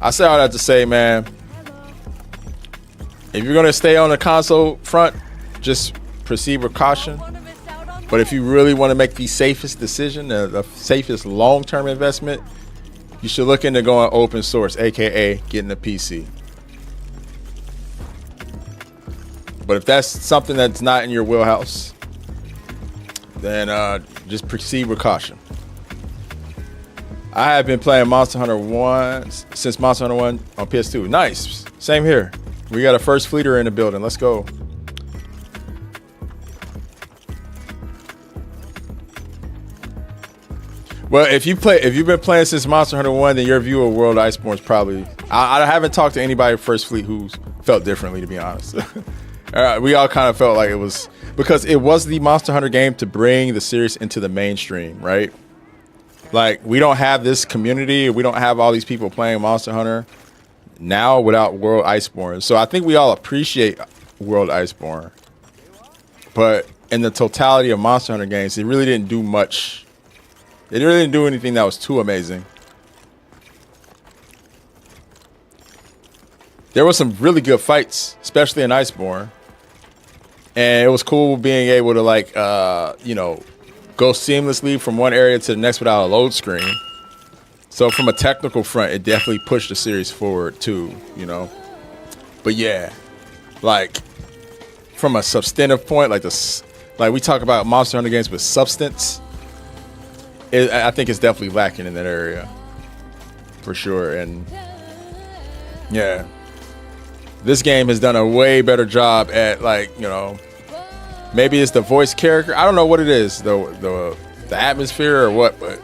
I say all that to say, man, if you're gonna stay on the console front, just proceed with caution. But if you really want to make the safest decision, the safest long-term investment, you should look into going open source, aka getting a PC. But if that's something that's not in your wheelhouse, then just proceed with caution. I have been playing Monster Hunter 1 since Monster Hunter 1 on PS2. Nice. Same here. We got a first fleeter in the building. Let's go. Well, if you've been playing since Monster Hunter 1, then your view of World Iceborne is probably... I haven't talked to anybody at First Fleet who's felt differently, to be honest. We all kind of felt like it was... Because it was the Monster Hunter game to bring the series into the mainstream, right? Like, we don't have this community. We don't have all these people playing Monster Hunter now without World Iceborne. So I think we all appreciate World Iceborne. But in the totality of Monster Hunter games, it really didn't do much. It really didn't do anything that was too amazing. There were some really good fights, especially in Iceborne. And it was cool being able to, like, you know, go seamlessly from one area to the next without a load screen. So from a technical front, it definitely pushed the series forward too, you know. But yeah, like from a substantive point, like we talk about Monster Hunter games with substance, I think it's definitely lacking in that area for sure. And yeah, this game has done a way better job at, like, you know, maybe it's the voice character. I don't know what it is, the atmosphere or what, but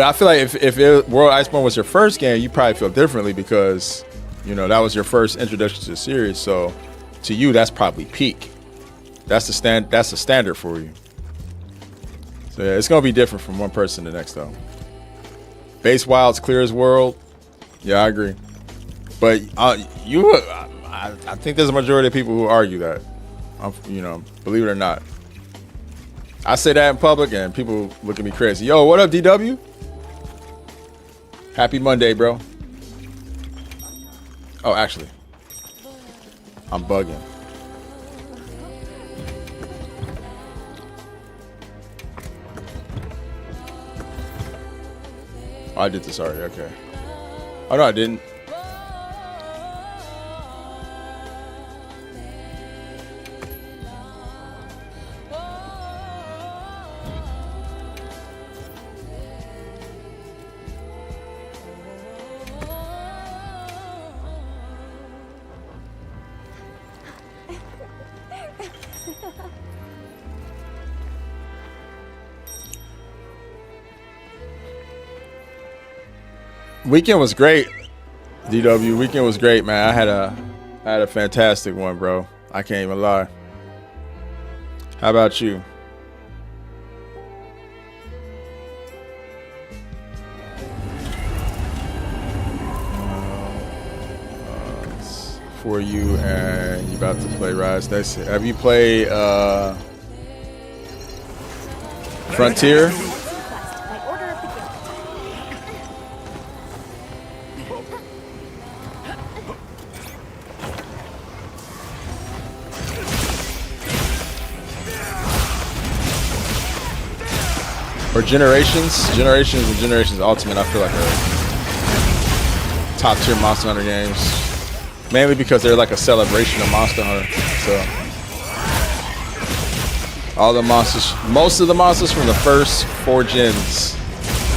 I feel like if World Iceborne was your first game, you probably feel differently because, you know, that was your first introduction to the series. So to you, that's probably peak. That's the standard for you. So yeah, it's gonna be different from one person to the next though. Base Wild's clear as world. Yeah, I agree. But I think there's a majority of people who argue that. You know, believe it or not. I say that in public and people look at me crazy. Yo, what up, DW? Happy Monday, bro. Oh, actually, I'm bugging. Oh, I did this already, okay. Oh, no, I didn't. Weekend was great, DW. Weekend was great, man. I had a fantastic one, bro. I can't even lie. How about you? For you, and you about to play Rise. Have you played Frontier? Or Generations Ultimate, I feel like are top tier Monster Hunter games. Mainly because they're like a celebration of Monster Hunter. So all the monsters, most of the monsters from the first 4 gens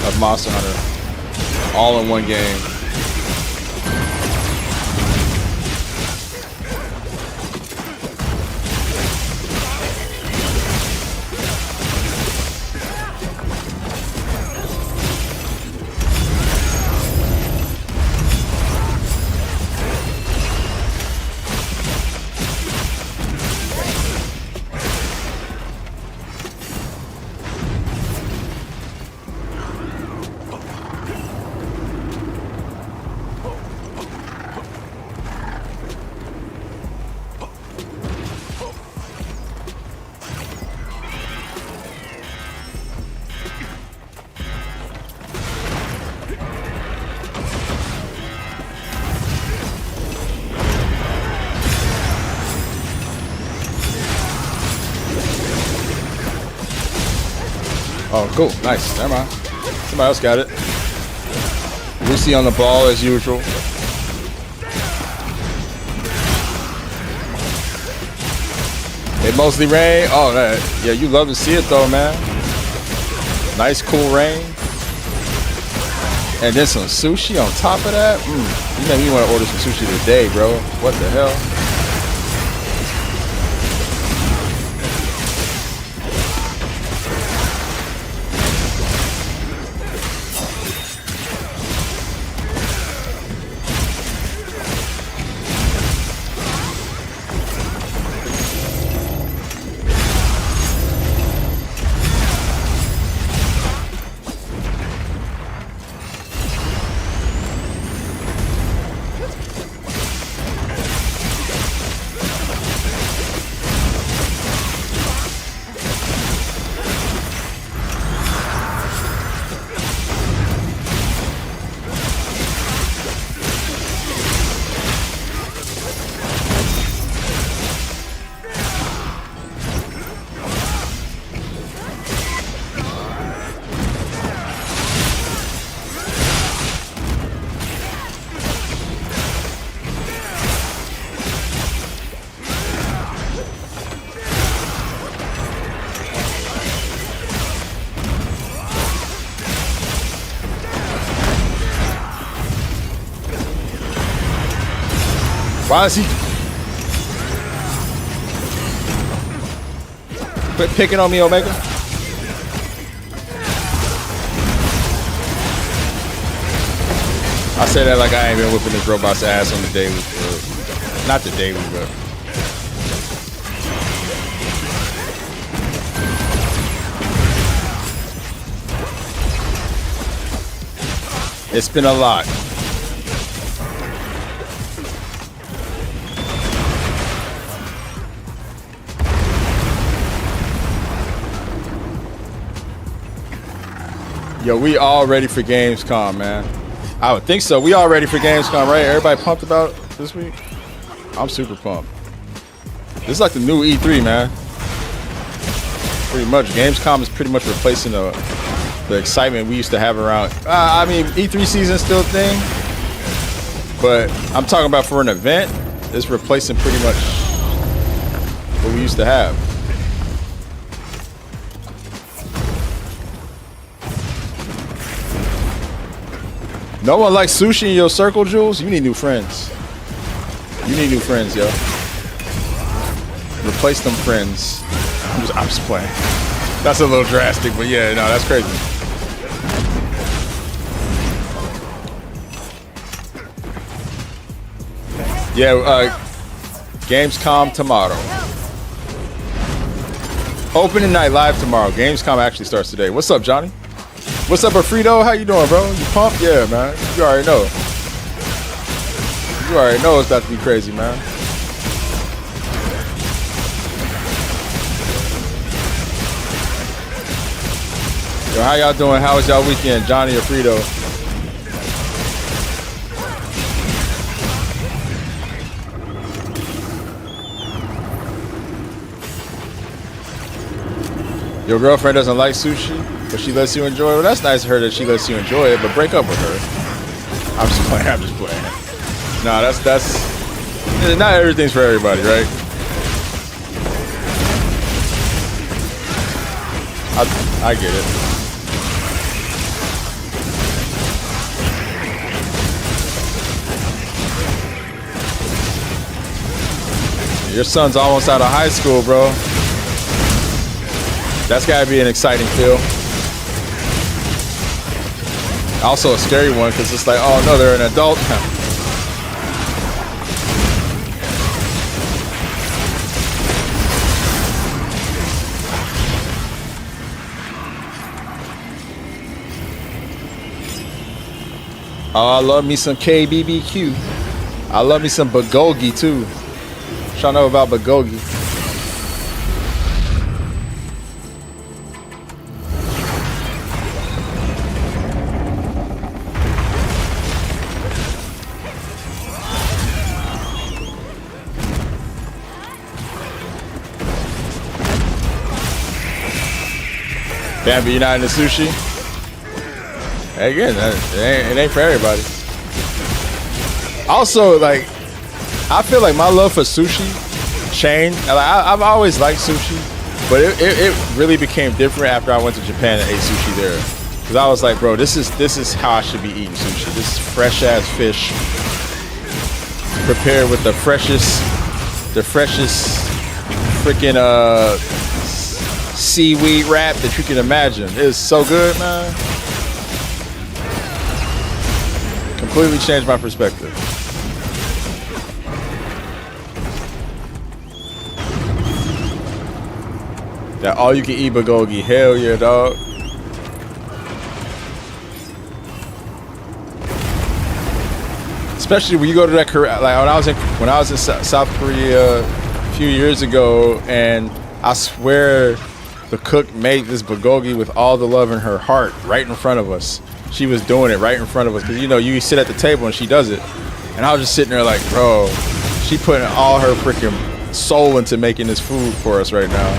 of Monster Hunter, all in one game. Oh, cool. Nice. Never mind. Somebody else got it. Lucy on the ball as usual. It mostly rain. Oh, yeah, you love to see it though, man. Nice, cool rain. And then some sushi on top of that. You know you want to order some sushi today, bro. What the hell? Why is he? Quit picking on me, Omega. I say that like I ain't been whipping this robot's ass on the daily. Not the daily, but. It's been a lot. Yo, we all ready for Gamescom, man. I would think so. We all ready for Gamescom, right? Everybody pumped about this week? I'm super pumped. This is like the new E3, man. Pretty much. Gamescom is pretty much replacing the excitement we used to have around. I mean, E3 season's still a thing. But I'm talking about for an event, it's replacing pretty much what we used to have. No one likes sushi in your circle, Jules? You need new friends. You need new friends, yo. Replace them friends. I'm just playing. That's a little drastic, but yeah, no, that's crazy. Yeah, Gamescom tomorrow. Opening night live tomorrow. Gamescom actually starts today. What's up, Johnny? What's up, Alfredo? How you doing, bro? You pumped? Yeah, man. You already know. You already know it's about to be crazy, man. Yo, how y'all doing? How was y'all weekend, Johnny, Alfredo? Your girlfriend doesn't like sushi, but she lets you enjoy it. Well, that's nice of her that she lets you enjoy it, but break up with her. I'm just playing. I'm just playing. No, that's not everything's for everybody, right? I get it. Your son's almost out of high school, bro. That's gotta be an exciting feel. Also a scary one, because it's like, oh no, they're an adult now. Oh, I love me some KBBQ. I love me some bulgogi too. What y'all know about bulgogi? Damn, but you're not into sushi? Again, it ain't for everybody. Also, like, I feel like my love for sushi changed. Like, I've always liked sushi, but it really became different after I went to Japan and ate sushi there. Because I was like, bro, this is how I should be eating sushi. This is fresh ass fish, prepared with the freshest freaking seaweed wrap that you can imagine. It's so good, man. Completely changed my perspective. That all you can eat bulgogi. Hell yeah, dog. Especially when you go to that Korea. Like when I was in South Korea a few years ago, and I swear the cook made this bulgogi with all the love in her heart right in front of us. She was doing it right in front of us, because you know you sit at the table and she does it, and I was just sitting there like, bro, she putting all her freaking soul into making this food for us right now.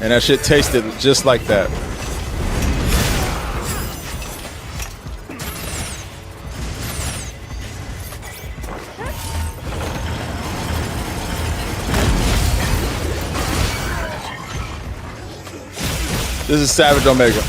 And that shit tasted just like that. This is Savage Omega.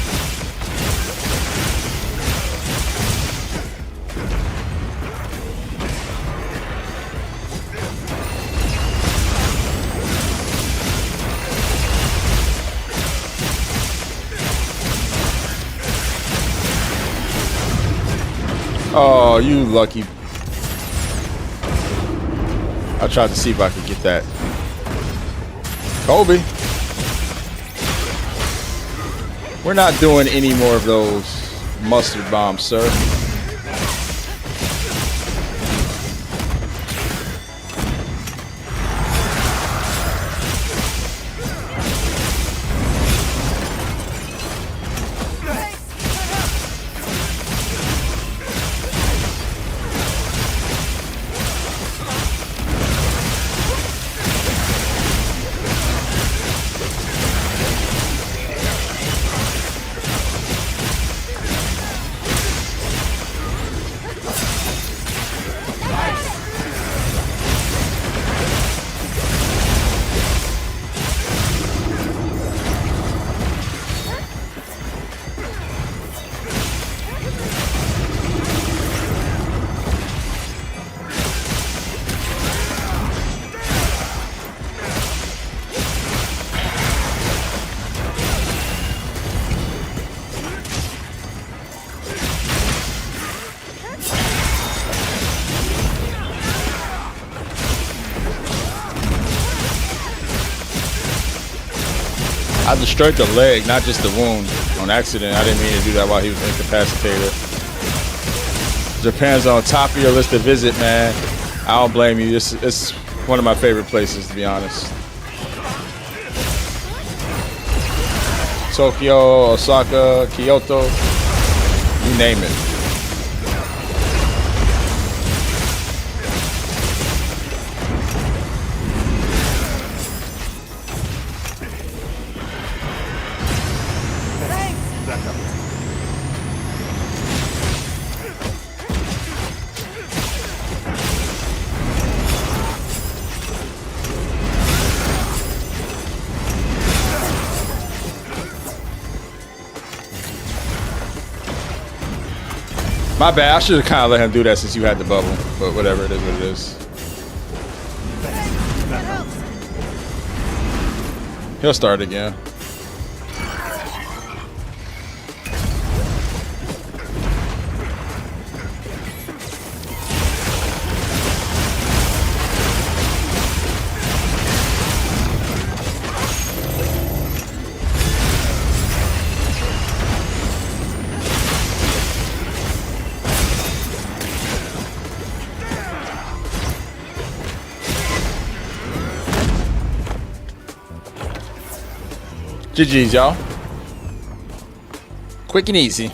Oh, you lucky. I tried to see if I could get that. Kobe. We're not doing any more of those mustard bombs, sir. I destroyed the leg, not just the wound, on accident. I didn't mean to do that while he was incapacitated. Japan's on top of your list to visit, man. I don't blame you. It's one of my favorite places, to be honest. Tokyo, Osaka, Kyoto, you name it. that cup of tea. My bad. I should have kind of let him do that since you had the bubble. But whatever, it is what it is. He'll start again. GG's, y'all. Quick and easy.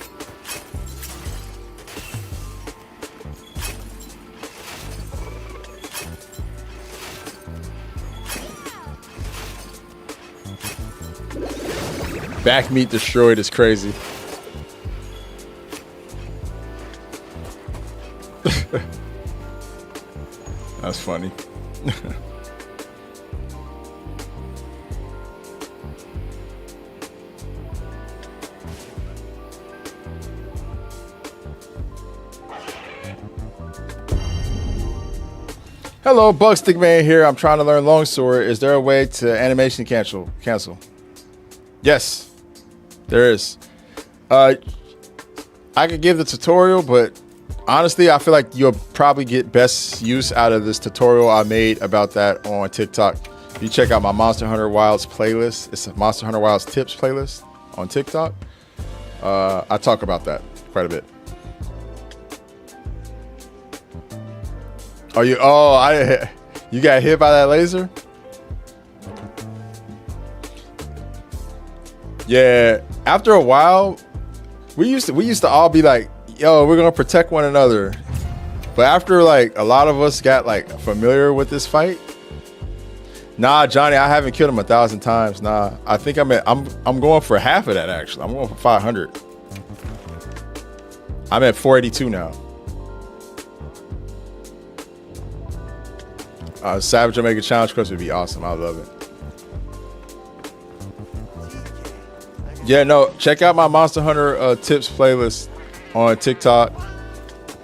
Back meat destroyed is crazy. That's funny. Hello, Bugstick Man here. I'm trying to learn longsword. Is there a way to animation cancel? Yes, there is. I could give the tutorial, but honestly, I feel like you'll probably get best use out of this tutorial I made about that on TikTok. If you check out my Monster Hunter Wilds playlist, it's a Monster Hunter Wilds tips playlist on TikTok. I talk about that quite a bit. You got hit by that laser? Yeah, after a while, we used to all be like, yo, we're gonna protect one another. But after like a lot of us got like familiar with this fight, nah, Johnny, I haven't killed him 1,000 times. Nah, I think I'm going for half of that actually. I'm going for 500. I'm at 482 now. Savage Omega Challenge Quest would be awesome. I love it. Yeah, no, check out my Monster Hunter tips playlist on TikTok,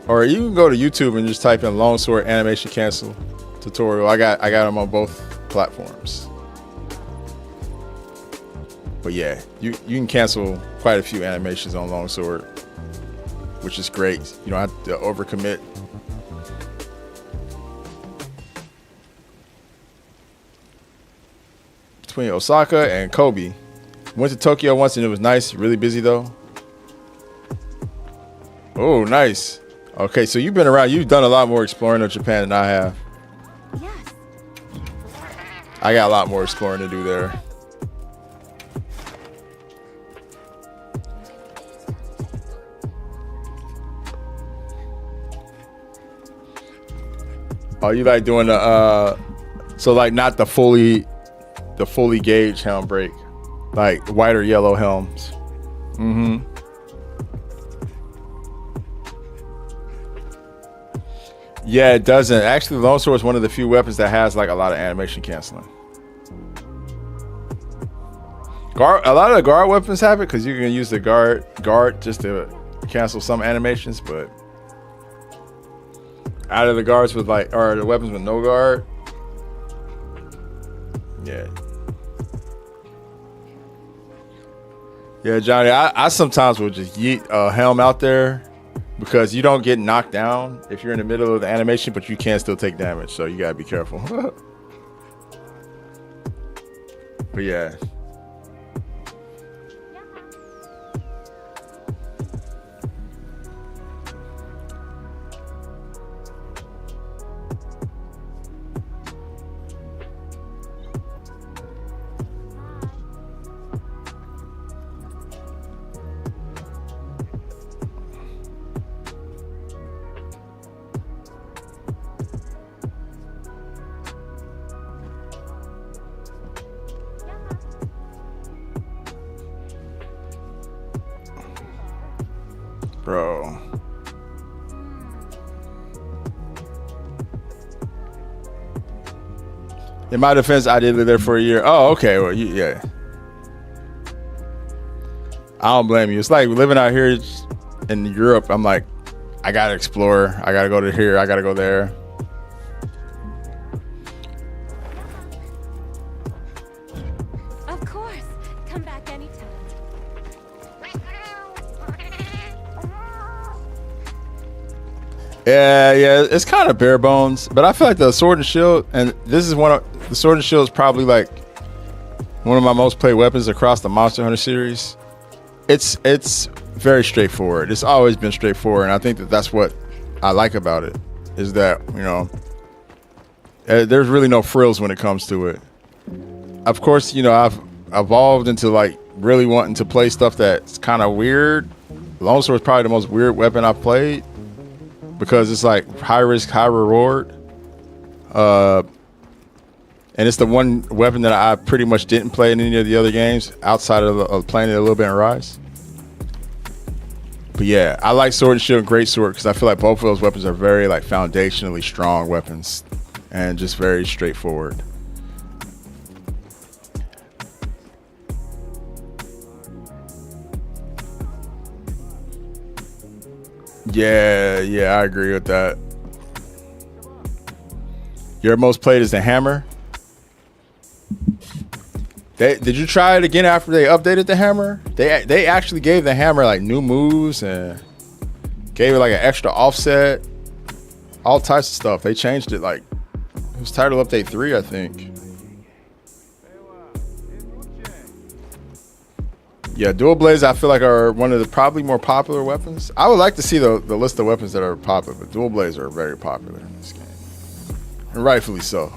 or you can go to YouTube and just type in Longsword Animation Cancel tutorial. I got them on both platforms. But yeah, you can cancel quite a few animations on Longsword, which is great. You don't have to overcommit. Between Osaka and Kobe. Went to Tokyo once and it was nice. Really busy though. Oh, nice. Okay, so you've been around. You've done a lot more exploring of Japan than I have. Yes. I got a lot more exploring to do there. Oh, you like doing the so like not the fully gauge helm break, like white or yellow helms. Yeah, it doesn't. Actually, the longsword is one of the few weapons that has like a lot of animation canceling. A lot of the guard weapons have it because you can use the guard just to cancel some animations, but out of the guards with like, or the weapons with no guard, yeah, Johnny, I sometimes will just yeet a helm out there because you don't get knocked down if you're in the middle of the animation, but you can still take damage, so you gotta be careful. But yeah. Bro. In my defense, I did live there for a year. Oh, okay. Well, yeah. I don't blame you. It's like living out here in Europe. I'm like, I gotta explore. I gotta go to here. I gotta go there. Of course. Come back anytime. Yeah. It's kind of bare bones, but I feel like the Sword and Shield, and this is the Sword and Shield is probably like one of my most played weapons across the Monster Hunter series. It's very straightforward. It's always been straightforward, and I think that's what I like about it, is that, you know, there's really no frills when it comes to it. Of course, you know, I've evolved into like really wanting to play stuff that's kind of weird. Longsword is probably the most weird weapon I've played because it's like high risk, high reward. And it's the one weapon that I pretty much didn't play in any of the other games outside of playing it a little bit in Rise. But yeah, I like Sword and Shield and Great Sword because I feel like both of those weapons are very like foundationally strong weapons and just very straightforward. Yeah, I agree with that. Your most played is the hammer. Did you try it again after they updated the hammer? They actually gave the hammer like new moves and gave it like an extra offset, all types of stuff. They changed it, like it was title update 3, I think. Yeah, dual blades I feel like are one of the probably more popular weapons. I would like to see the list of weapons that are popular, but dual blades are very popular in this game, and rightfully so.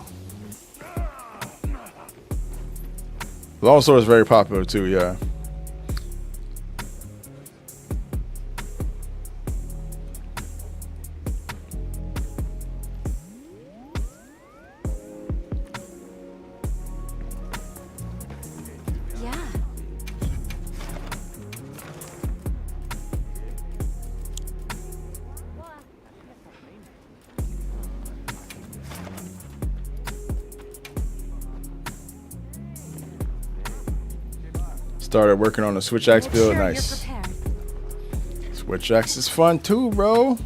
Longsword is very popular too, yeah. Yeah. Started working on the Switch Axe Make build. sure Nice. you're prepared. Switch Axe is fun too, bro.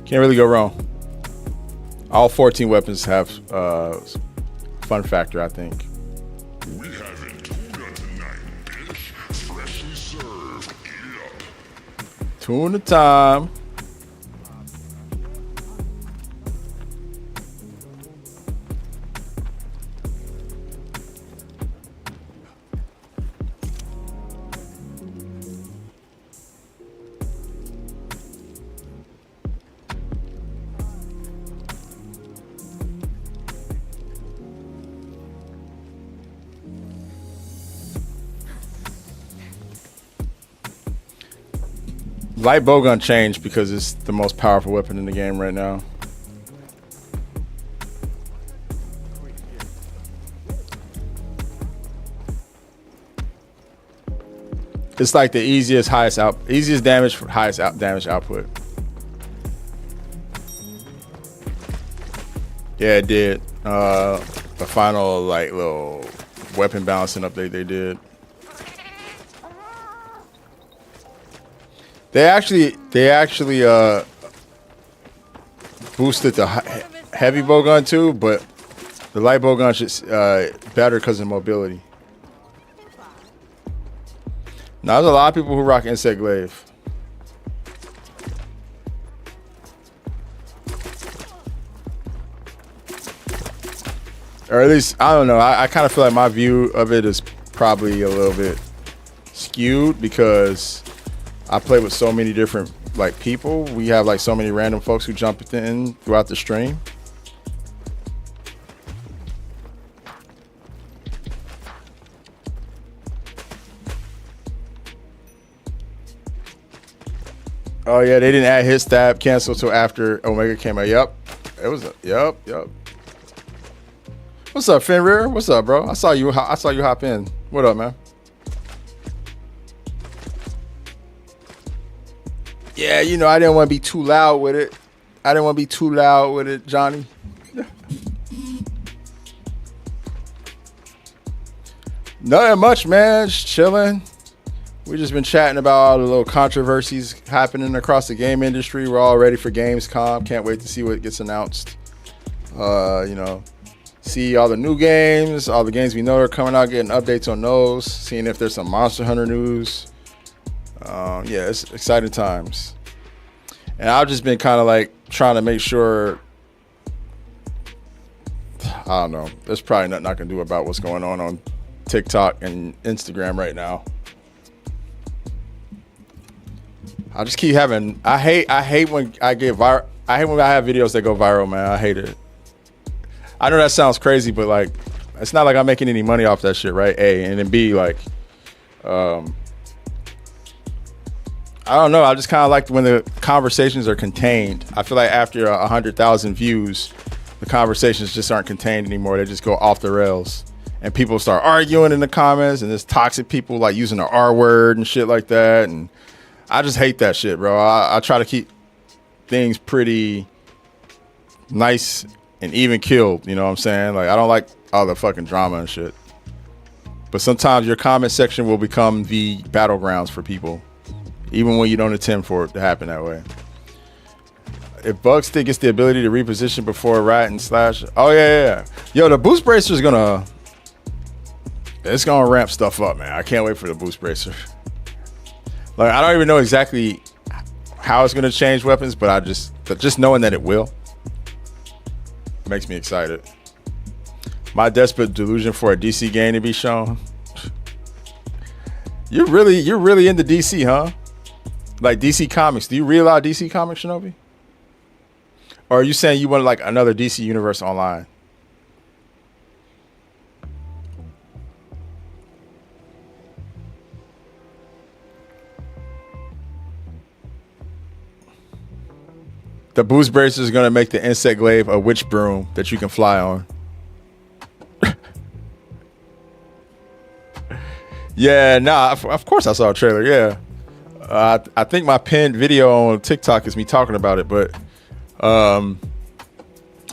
Can't really go wrong. All 14 weapons have fun factor, I think. We having tuna tonight, bitch. Freshly served. Eat up. Tuna time. Light bowgun changed because it's the most powerful weapon in the game right now. It's like the easiest damage for highest damage output. Yeah, it did. The final like little weapon balancing update they did. They actually boosted the heavy bowgun too, but the light bowgun just better because of mobility. Now there's a lot of people who rock Insect Glaive. Or at least, I don't know, I kind of feel like my view of it is probably a little bit skewed because I play with so many different like people. We have like so many random folks who jump in throughout the stream. Oh yeah, they didn't add hit stab cancel till after Omega came out. Yep. It was yep. What's up, Fenrir? What's up, bro? I saw you hop in. What up, man? Yeah, you know, I didn't want to be too loud with it. Johnny. Nothing much, man. Just chilling. We just been chatting about all the little controversies happening across the game industry. We're all ready for Gamescom. Can't wait to see what gets announced. You know, see all the new games, all the games we know are coming out, getting updates on those, seeing if there's some Monster Hunter news. Yeah, it's exciting times. And I've just been kind of like trying to make sure, I don't know, there's probably nothing I can do about what's going on TikTok and Instagram right now. I just keep having, I hate when I get viral. I hate when I have videos that go viral, man. I hate it. I know that sounds crazy, but like, it's not like I'm making any money off that shit, right? A, and then B, like, I don't know. I just kind of like when the conversations are contained. I feel like after 100,000 views, the conversations just aren't contained anymore. They just go off the rails. And people start arguing in the comments, and there's toxic people like using the R word and shit like that. And I just hate that shit, bro. I try to keep things pretty nice and even killed. You know what I'm saying? Like, I don't like all the fucking drama and shit. But sometimes your comment section will become the battlegrounds for people, even when you don't intend for it to happen that way. If Bugstick gets the ability to reposition before Rat and Slash. Oh, yeah. Yo, the Boost Bracer is it's gonna ramp stuff up, man. I can't wait for the Boost Bracer. Like, I don't even know exactly how it's gonna change weapons, but just knowing that it will makes me excited. My desperate delusion for a DC game to be shown. You're really into DC, huh? Like DC Comics. Do you read a lot of DC Comics, Shinobi? Or are you saying you want like another DC universe online? The Boost Bracer is going to make the Insect Glaive a witch broom that you can fly on. Yeah, nah, of course I saw a trailer, yeah. I think my pinned video on TikTok is me talking about it, but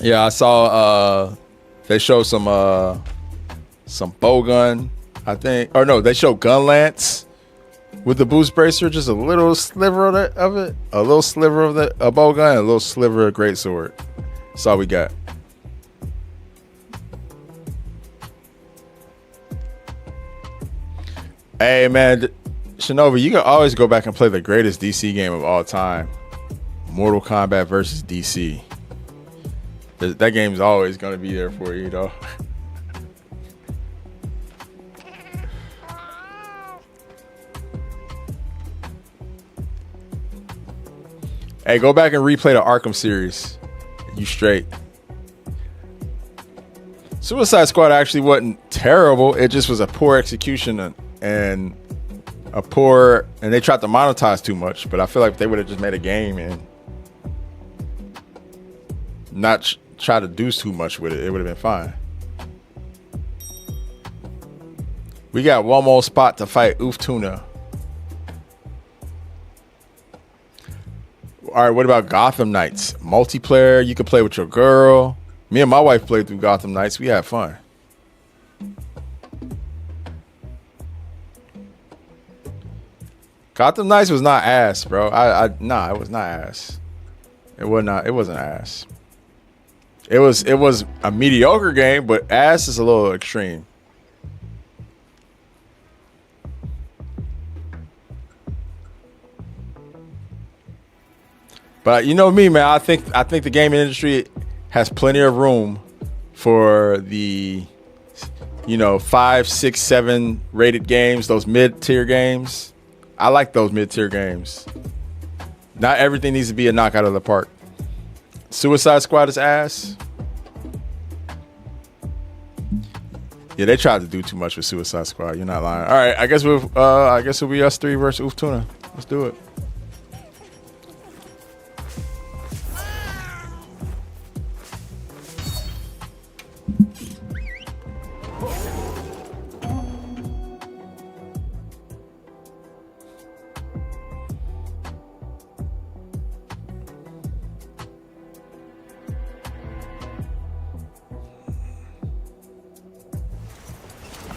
yeah, I saw they showed some bow gun, I think. Or no, they showed gun lance with the Boost Bracer, just a little sliver of it, a little sliver of a bow gun, and a little sliver of greatsword. That's all we got. Hey man, Shinobi, you can always go back and play the greatest DC game of all time, Mortal Kombat versus DC. That game's always gonna be there for you, though. Hey, go back and replay the Arkham series. You straight. Suicide Squad actually wasn't terrible. It just was a poor execution and they tried to monetize too much. But I feel like if they would have just made a game and not try to do too much with it, it would have been fine. We got one more spot to fight Oof Tuna. All right, what about Gotham Knights? Multiplayer, you can play with your girl. Me and my wife played through Gotham Knights. We had fun. Gotham Knights was not ass, bro. Nah, it was not ass. It wasn't ass. It was a mediocre game, but ass is a little extreme. But you know me, man. I think the gaming industry has plenty of room for the, 5, 6, 7 rated games, those mid-tier games. I like those mid-tier games. Not everything needs to be a knockout of the park. Suicide Squad is ass. Yeah, they tried to do too much with Suicide Squad. You're not lying. All right, I guess it'll be us 3 versus Oof Tuna. Let's do it.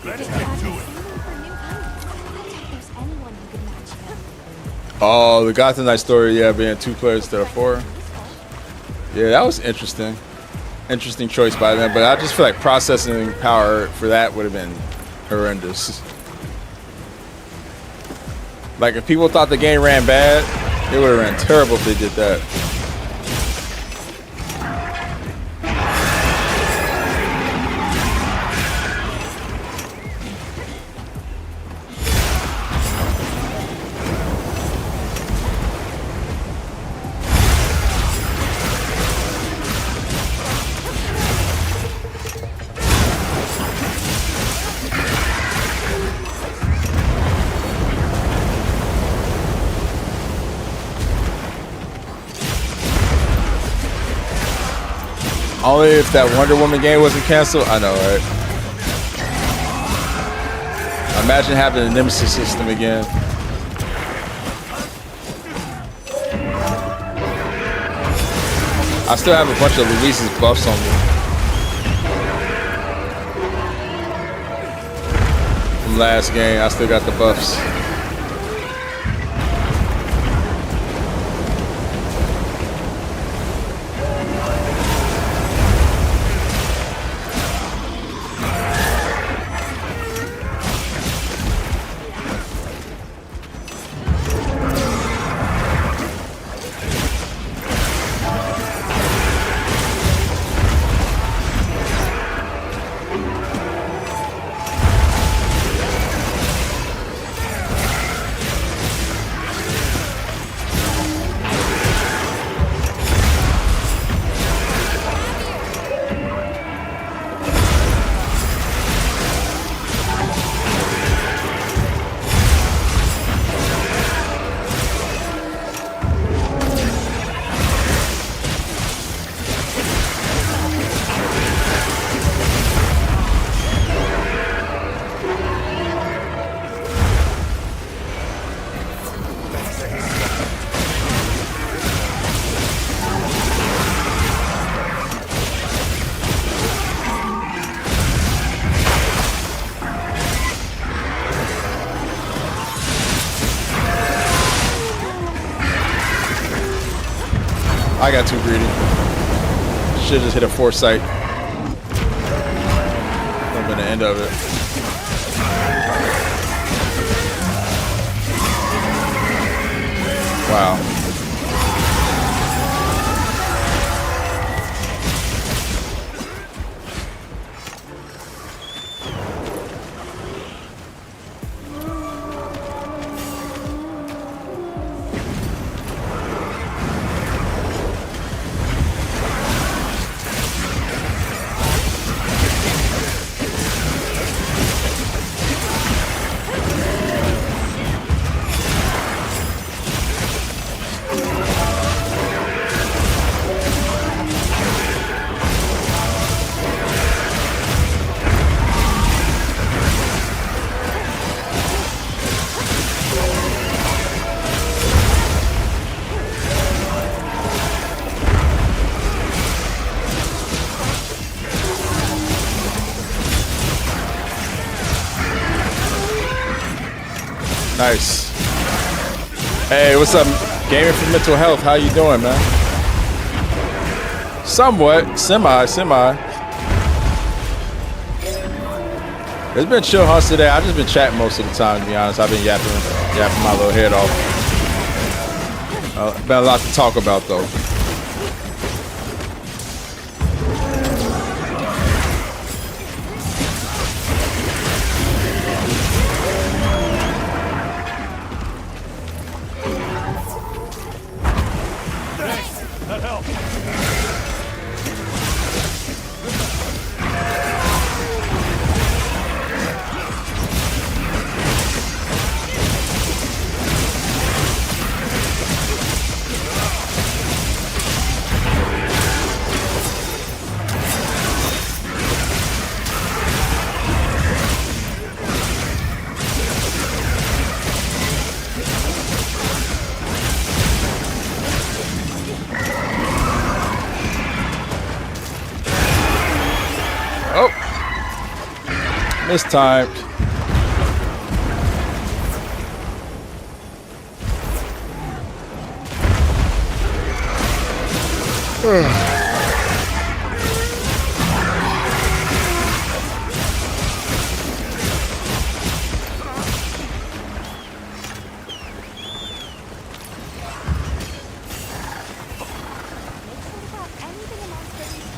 Let's get to it. For new guns. I doubt there's anyone who could match you. Oh, the Gotham Knight story, yeah, being 2 players instead of 4. Yeah, that was interesting. Interesting choice by them, but I just feel like processing power for that would have been horrendous. Like, if people thought the game ran bad, it would have ran terrible if they did that. Only if that Wonder Woman game wasn't canceled. I know, right? Imagine having a Nemesis system again. I still have a bunch of Luis's buffs on me from last game. I still got the buffs. I got too greedy. Should just hit a foresight. That would have been the end of it. Wow. Nice. Hey, what's up? Gaming for Mental Health. How you doing, man? Somewhat. Semi. It's been chill hunts today. I've just been chatting most of the time, to be honest. I've been yapping my little head off. Been a lot to talk about, though. That helps. Mistimed.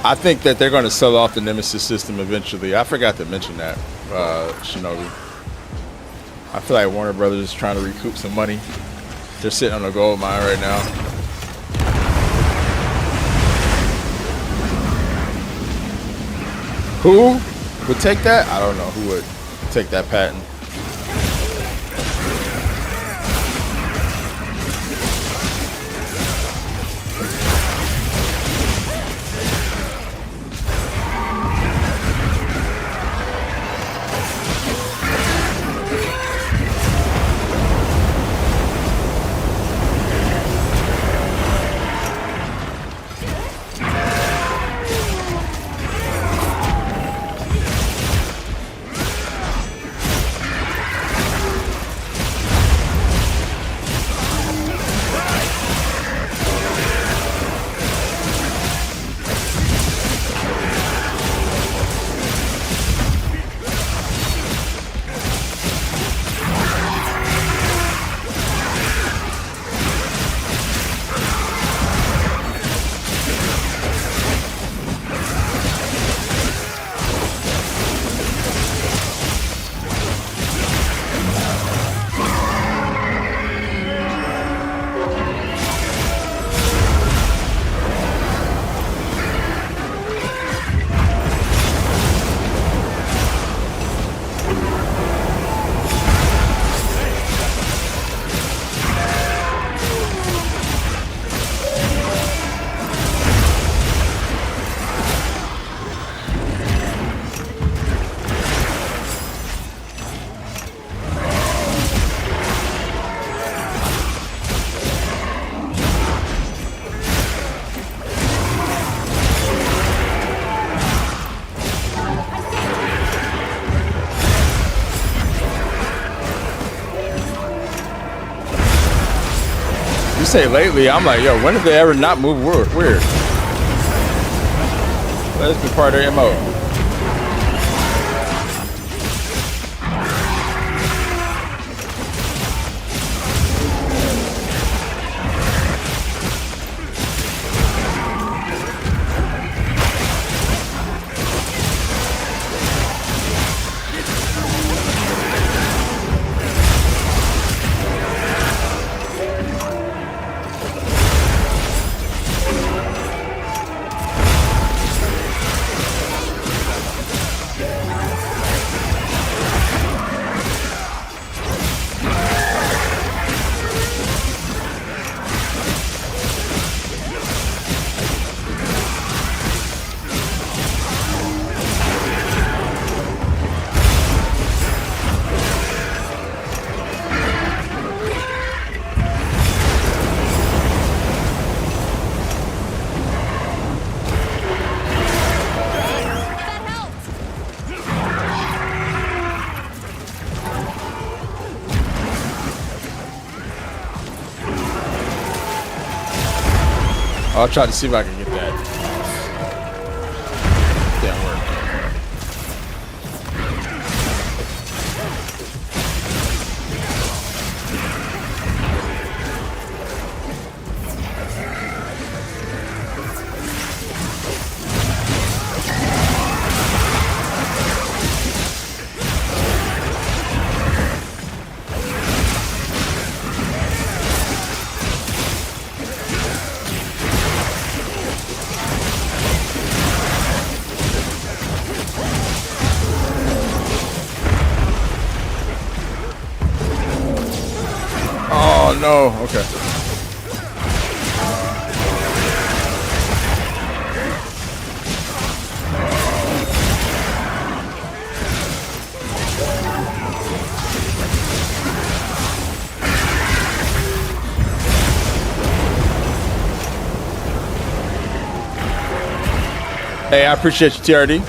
I think that they're going to sell off the Nemesis system eventually. I forgot to mention that, Shinobi. I feel like Warner Brothers is trying to recoup some money. They're sitting on a gold mine right now. Who would take that? I don't know who would take that patent. Say lately, I'm like, yo, when did they ever not move weird? That's been part of their MO. I'll try to see if I can get that. Didn't work. Oh no, okay. Hey, I appreciate you, TRD.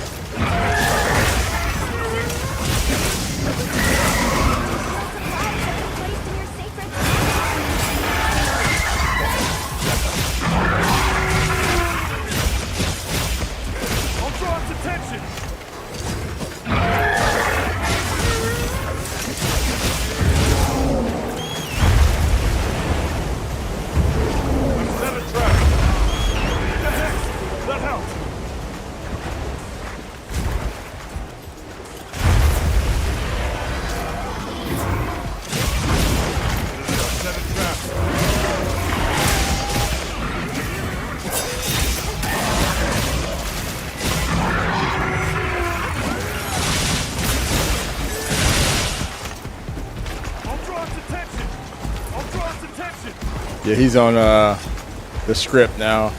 Yeah, he's on the script now.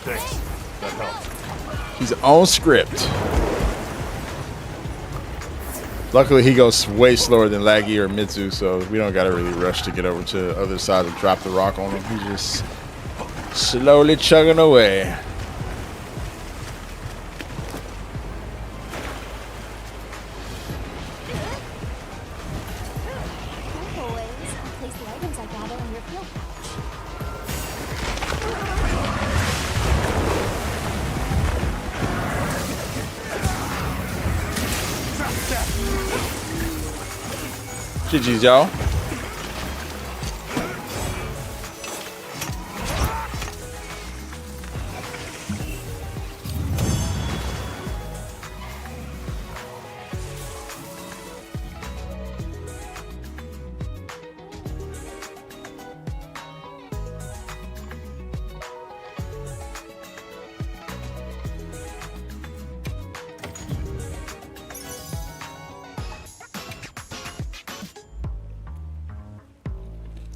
Thanks. That helped. He's on script. Luckily, he goes way slower than Laggy or Mitsu, so we don't gotta really rush to get over to the other side and drop the rock on him. He's just slowly chugging away. Place the items I gather in your field pouch. GG's, y'all.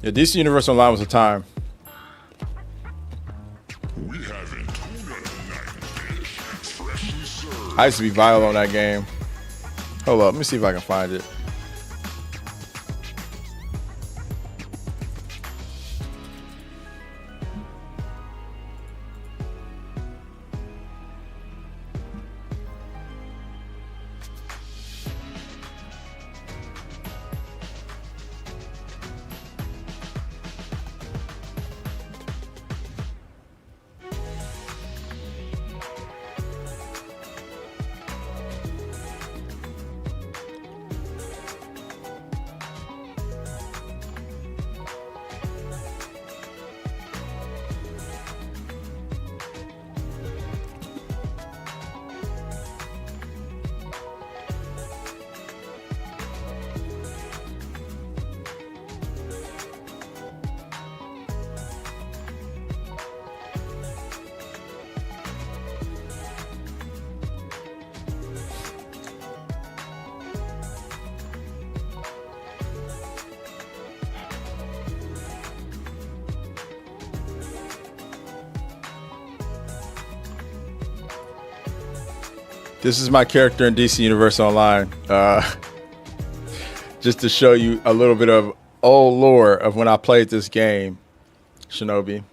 Yeah, DC Universe Online was a time. We having tuna tonight, fish, freshly served. I used to be vile on that game. Hold up, let me see if I can find it. This is my character in DC Universe Online. Just to show you a little bit of old lore of when I played this game, Shinobi.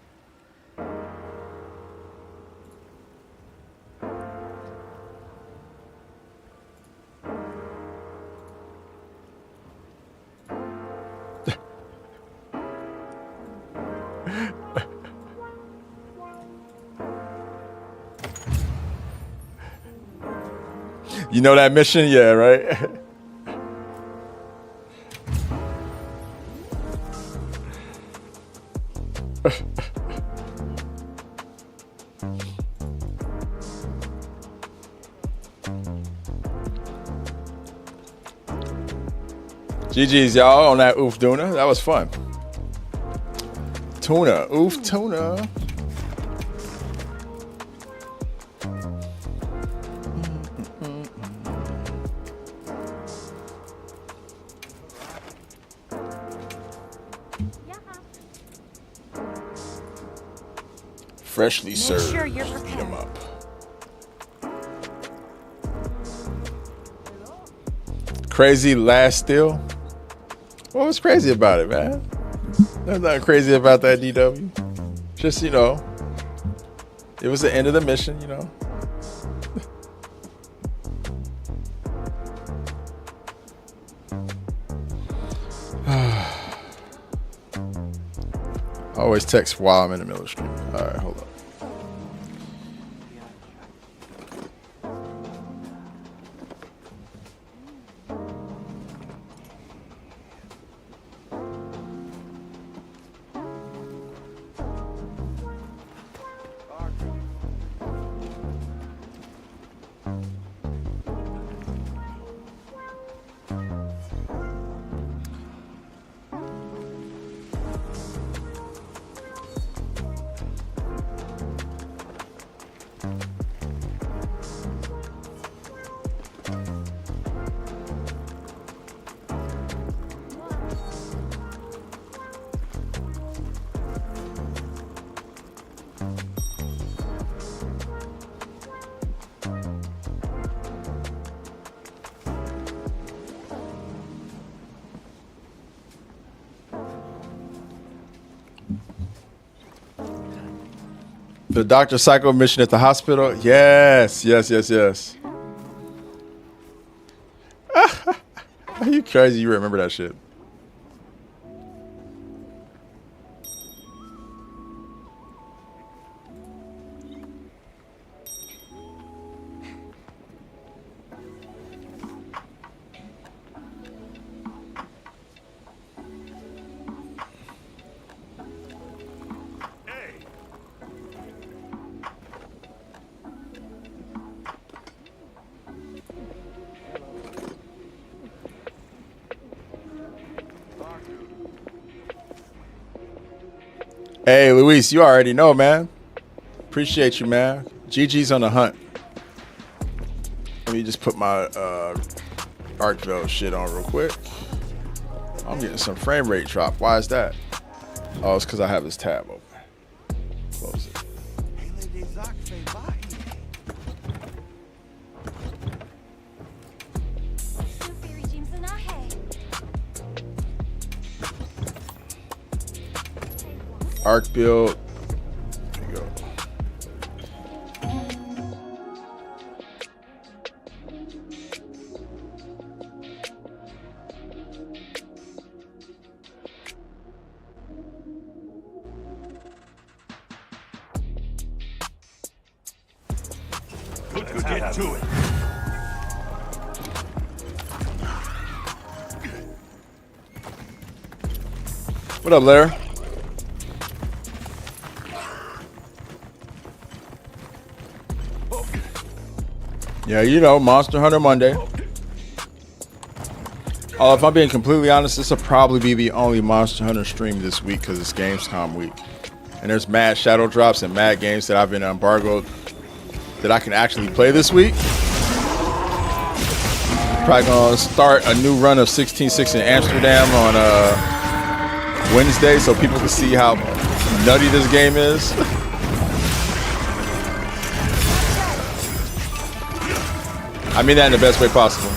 You know that mission? Yeah, right? GG's, y'all, on that oof tuna. That was fun. Tuna, oof tuna. Freshly served. Make sure you're Eat 'em prepared. up. Crazy last steal. What was crazy about it, man? There's nothing crazy about that, DW. Just, you know, it was the end of the mission, you know. I always text while I'm in the middle of the stream. All right, hold up. The Dr. Psycho mission at the hospital. Yes. Are you crazy? You remember that shit? Hey, Luis, you already know, man. Appreciate you, man. GG's on the hunt. Let me just put my Archville shit on real quick. I'm getting some frame rate drop. Why is that? Oh, it's because I have this tab open. Close it. Arc build. There you go. Get to it. What up, Larry? Yeah, you know, Monster Hunter Monday. Oh, if I'm being completely honest, this will probably be the only Monster Hunter stream this week because it's Gamescom week. And there's mad shadow drops and mad games that I've been embargoed that I can actually play this week. Probably gonna start a new run of 16.6 in Amsterdam on Wednesday so people can see how nutty this game is. I mean that in the best way possible.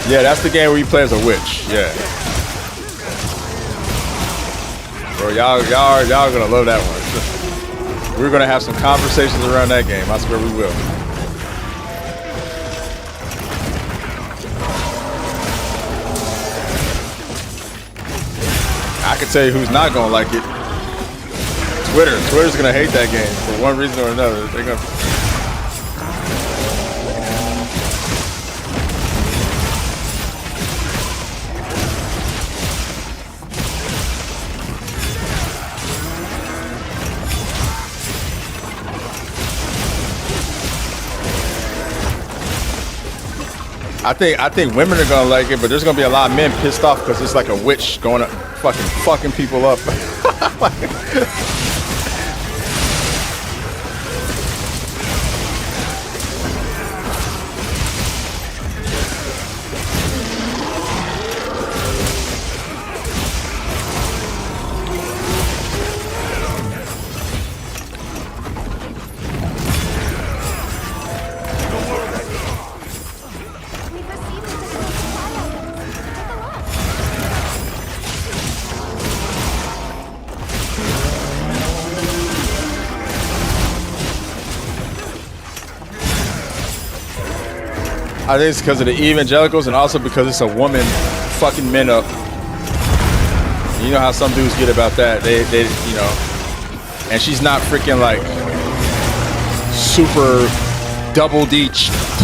Yeah, that's the game where you play as a witch. Yeah. Bro, y'all gonna love that one. We're gonna have some conversations around that game. I swear we will. I can tell you who's not gonna like it. Twitter's gonna hate that game for one reason or another. They're gonna. I think women are gonna like it, but there's gonna be a lot of men pissed off because it's like a witch going up, fucking people up. I think it's because of the evangelicals and also because it's a woman fucking men up. You know how some dudes get about that. They you know, and she's not freaking like super double D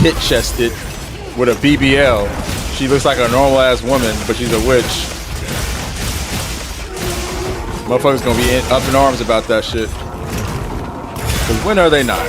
tit chested with a BBL. She looks like a normal ass woman, but she's a witch. Motherfuckers gonna be up in arms about that shit. Cause when are they not?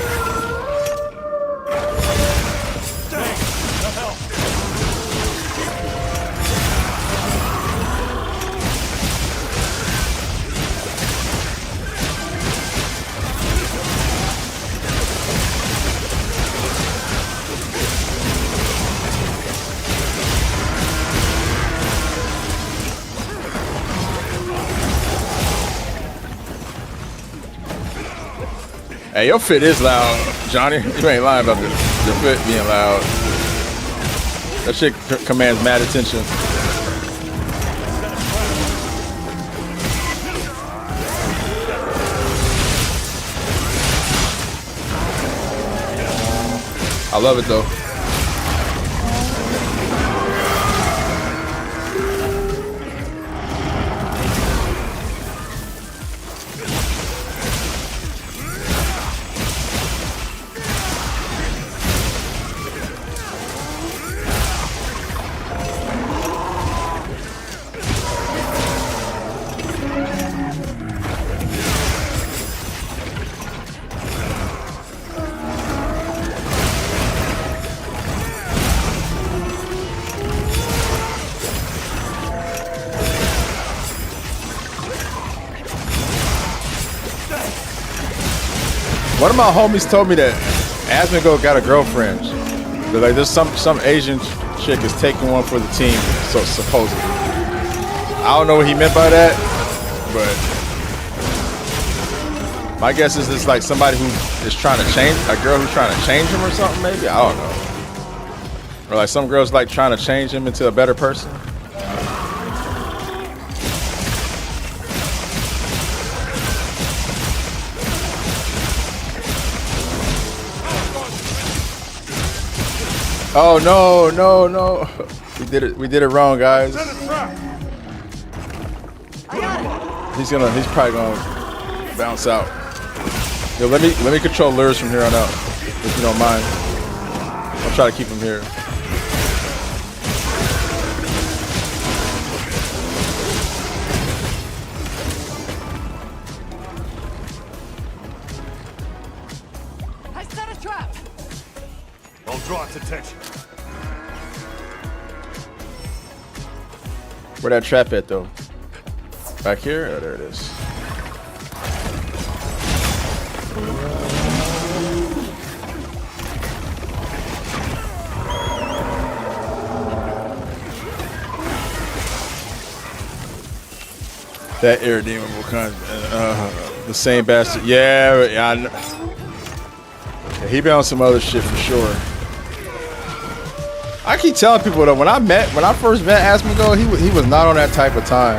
Hey, your fit is loud, Johnny. You ain't lying about this. Your fit being loud. That shit commands mad attention. I love it though. One of my homies told me that Asmongold got a girlfriend. They're like, there's some Asian chick is taking one for the team, so supposedly. I don't know what he meant by that, but my guess is it's like somebody who is trying to change, a girl who's trying to change him or something, maybe? I don't know. Or like some girls like trying to change him into a better person. Oh no. We did it wrong, guys. He's probably gonna bounce out. Yo, let me control lures from here on out, if you don't mind. I'll try to keep him here. I set a trap. Don't draw its attention. Where that trap at though? Back here? Oh, there it is. That irredeemable kind, the same bastard. Yeah, I know. Yeah, he been on some other shit for sure. I keep telling people that when I first met Asmongold, he was not on that type of time.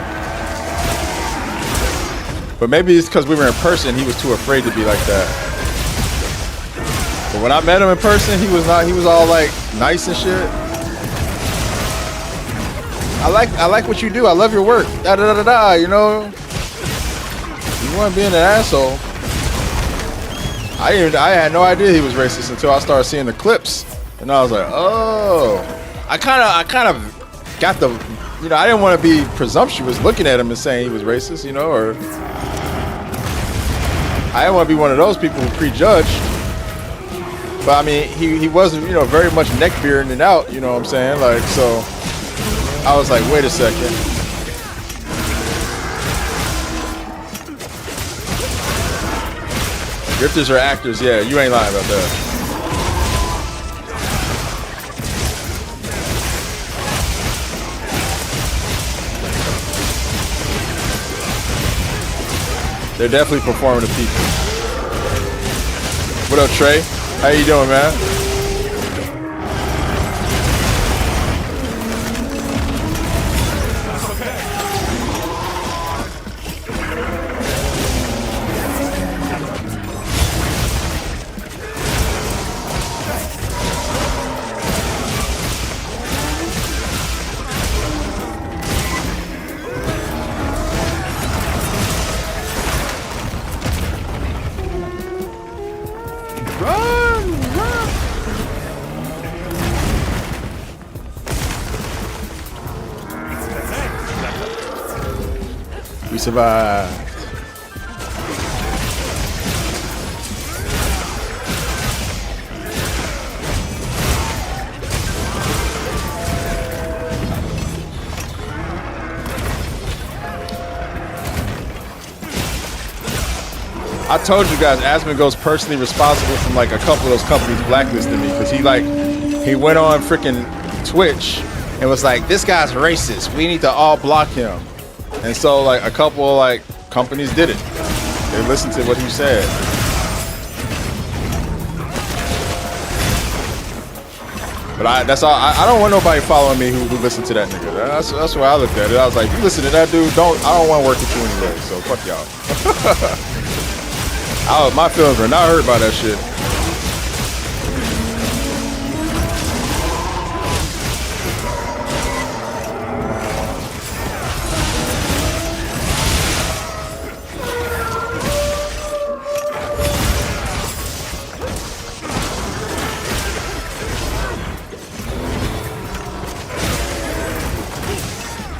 But maybe it's because we were in person, he was too afraid to be like that. But when I met him in person, he was not. He was all like nice and shit. I like what you do. I love your work. Da da da da da. You know, you weren't being an asshole. I had no idea he was racist until I started seeing the clips, and I was like, oh. I kind of got the, you know, I didn't want to be presumptuous looking at him and saying he was racist, you know, or I didn't want to be one of those people who prejudge. But I mean, he wasn't, you know, very much neckbearding it out, you know what I'm saying? Like, so I was like, wait a second. Grifters are actors, yeah, you ain't lying about that. They're definitely performing to people. What up, Trey? How you doing, man? We survived. I told you guys, Asmongold's personally responsible for like a couple of those companies blacklisting me because he went on freaking Twitch and was like, this guy's racist. We need to all block him. And so like a couple of like companies did it. They listened to what he said. But that's all. I don't want nobody following me who listen to that nigga. That's why I looked at it. I was like, you listen to that dude, I don't want to work with you anyway. So fuck y'all. My feelings were not hurt by that shit.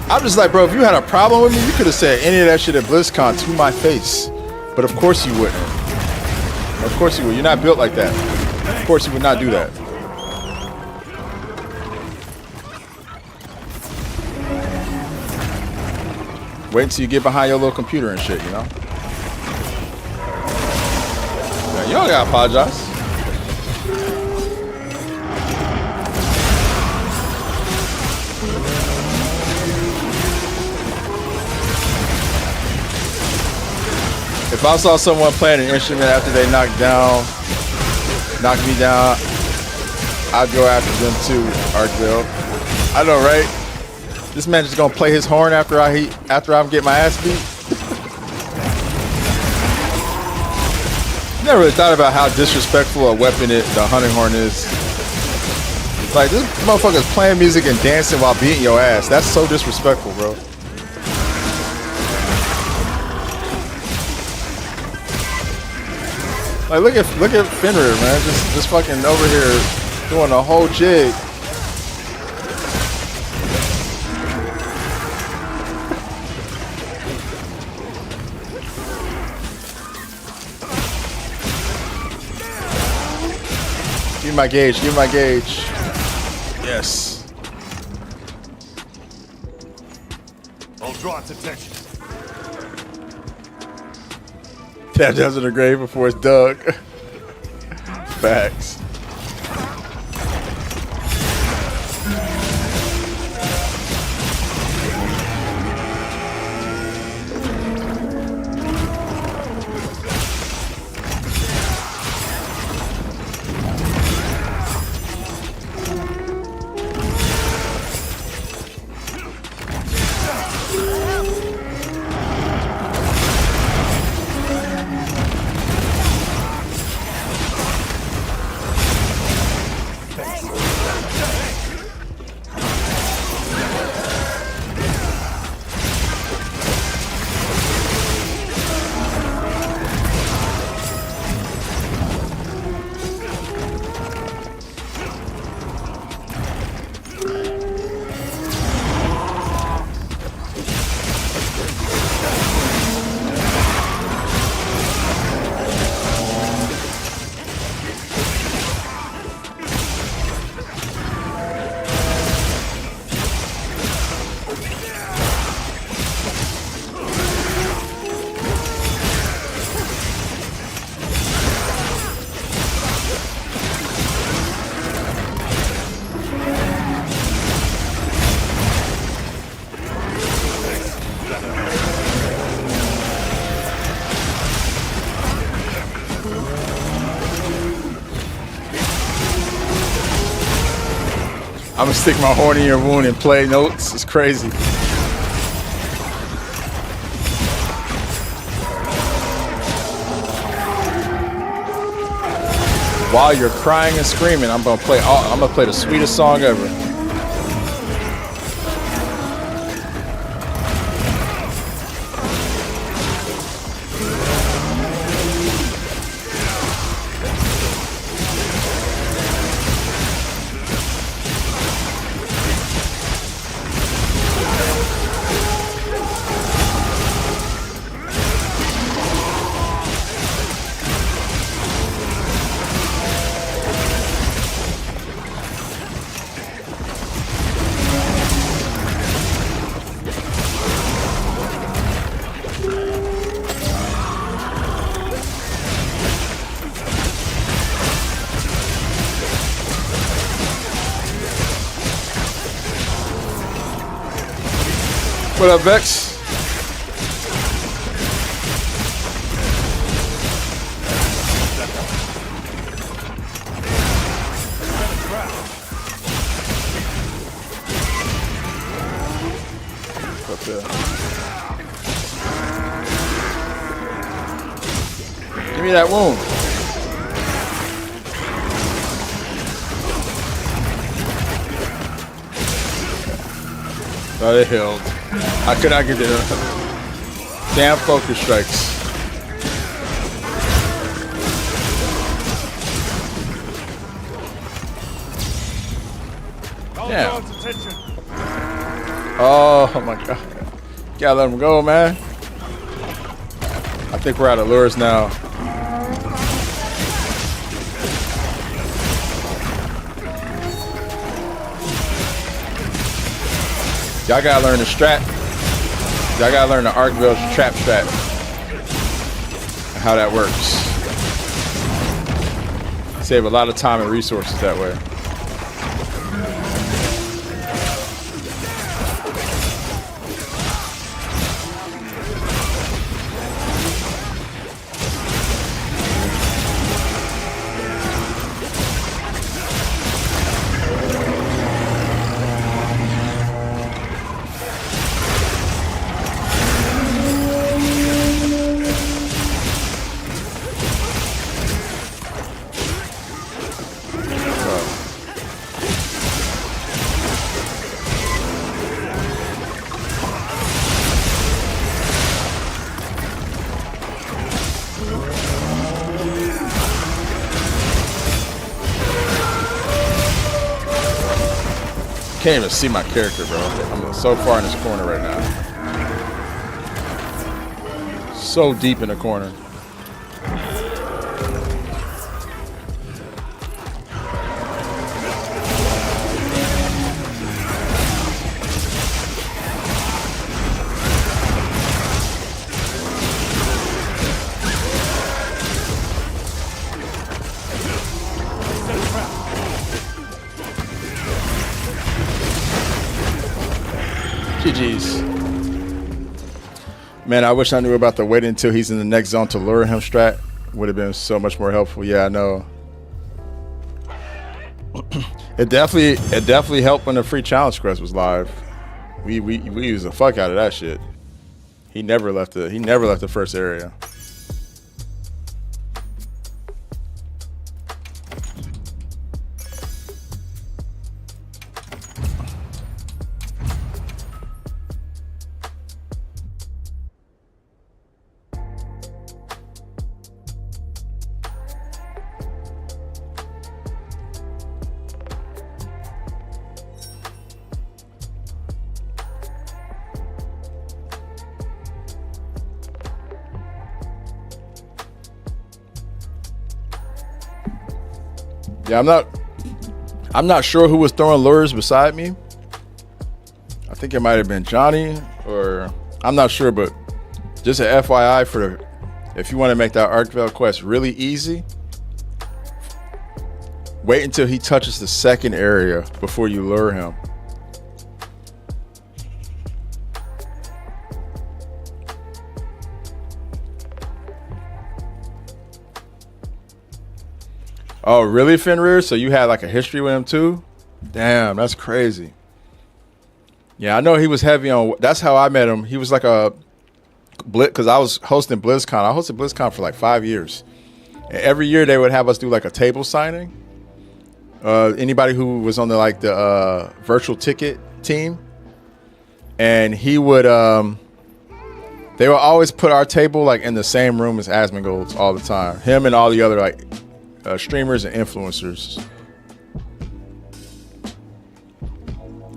I'm just like, bro, if you had a problem with me, you could have said any of that shit at BlizzCon to my face. But of course you wouldn't. Of course you would. You're not built like that. Of course you would not do that. Wait until you get behind your little computer and shit, you know? Yeah, you don't gotta apologize. If I saw someone playing an instrument after they knocked me down, I'd go after them too, Arkville. I know, right? This man just gonna play his horn after I get my ass beat. Never really thought about how disrespectful a weapon the hunting horn is. Like, this motherfucker's playing music and dancing while beating your ass. That's so disrespectful, bro. Like, look at Fenrir, man, just fucking over here doing a whole jig. Give me my gauge, give me my gauge. Yes. I'll draw its attention. Tap down to the grave before it's dug. Facts. I'm gonna stick my horn in your wound and play notes. It's crazy. While you're crying and screaming, I'm gonna play the sweetest song ever. What up, Vex? me that wound. Oh, they healed. I could not get it. Damn focus strikes. Damn. Oh my god. Gotta let him go, man. I think we're out of lures now. Y'all gotta learn the strat. Y'all gotta learn the Arkville's trap strat. How that works. Save a lot of time and resources that way. Can't even see my character, bro. I'm so far in this corner right now. So deep in the corner. GG's. Man, I wish I knew about the wait until he's in the next zone to lure him strat. Would have been so much more helpful. Yeah, I know. It definitely helped when the free challenge quest was live. We used the fuck out of that shit. He never left the first area. Yeah, I'm not sure who was throwing lures beside me. I think it might have been Johnny, or I'm not sure, but just an FYI if you want to make that Arkville quest really easy, wait until he touches the second area before you lure him. Oh, really, Fenrir? So you had like a history with him too? Damn, that's crazy. Yeah, I know he was heavy on. That's how I met him. He was like a because I was hosting BlizzCon. I hosted BlizzCon for like 5 years. And every year they would have us do like a table signing. Anybody who was on the virtual ticket team, and he would they would always put our table like in the same room as Asmongold's all the time. Him and all the other like streamers and influencers.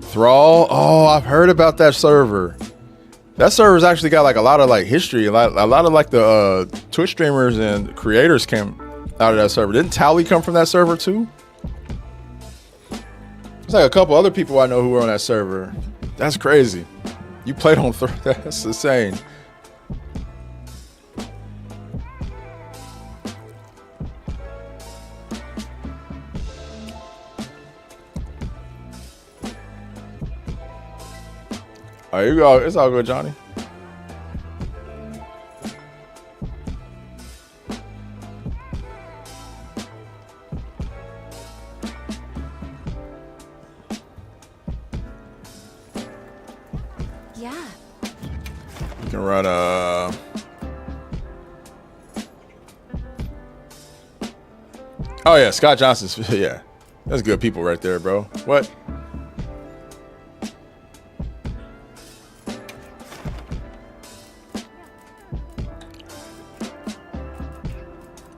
Thrall. Oh, I've heard about that server. That server's actually got like a lot of like history. A lot of like the Twitch streamers and creators came out of that server. Didn't Tally come from that server too? There's like a couple other people I know who were on that server. That's crazy. You played on that's insane. Oh, you go. It's all good, Johnny. Yeah. You can run Oh yeah, Scott Johnson's. Yeah, that's good people right there, bro. What?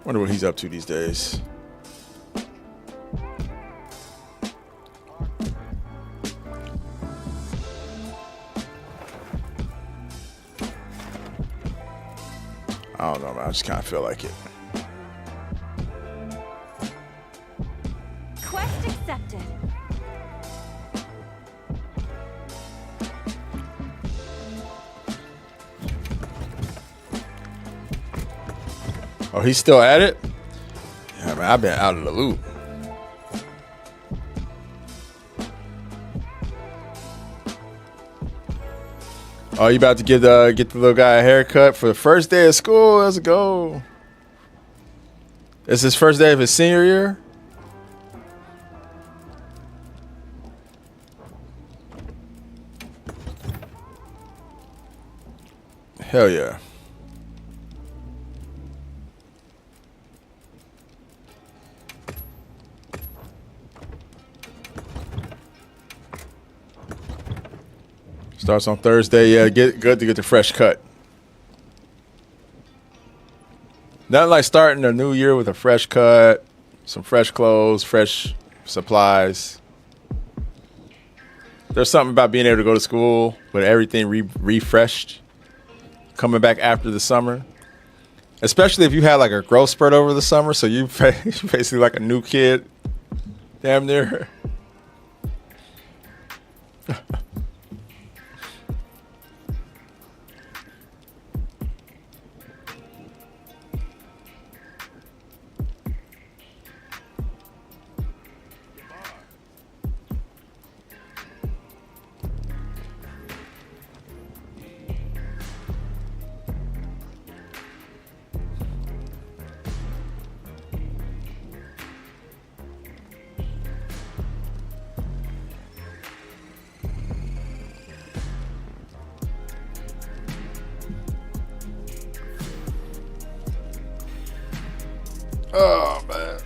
Wonder what he's up to these days. I don't know, man. I just kind of feel like it. Quest accepted. Oh, he's still at it? Yeah, man, I've been out of the loop. Oh, you about to get the little guy a haircut for the first day of school? Let's go. It's his first day of his senior year? Hell yeah. Starts on Thursday. Yeah, good to get the fresh cut. Nothing like starting a new year with a fresh cut, some fresh clothes, fresh supplies. There's something about being able to go to school with everything refreshed, coming back after the summer. Especially if you had like a growth spurt over the summer, so you basically like a new kid, damn near. Oh, man.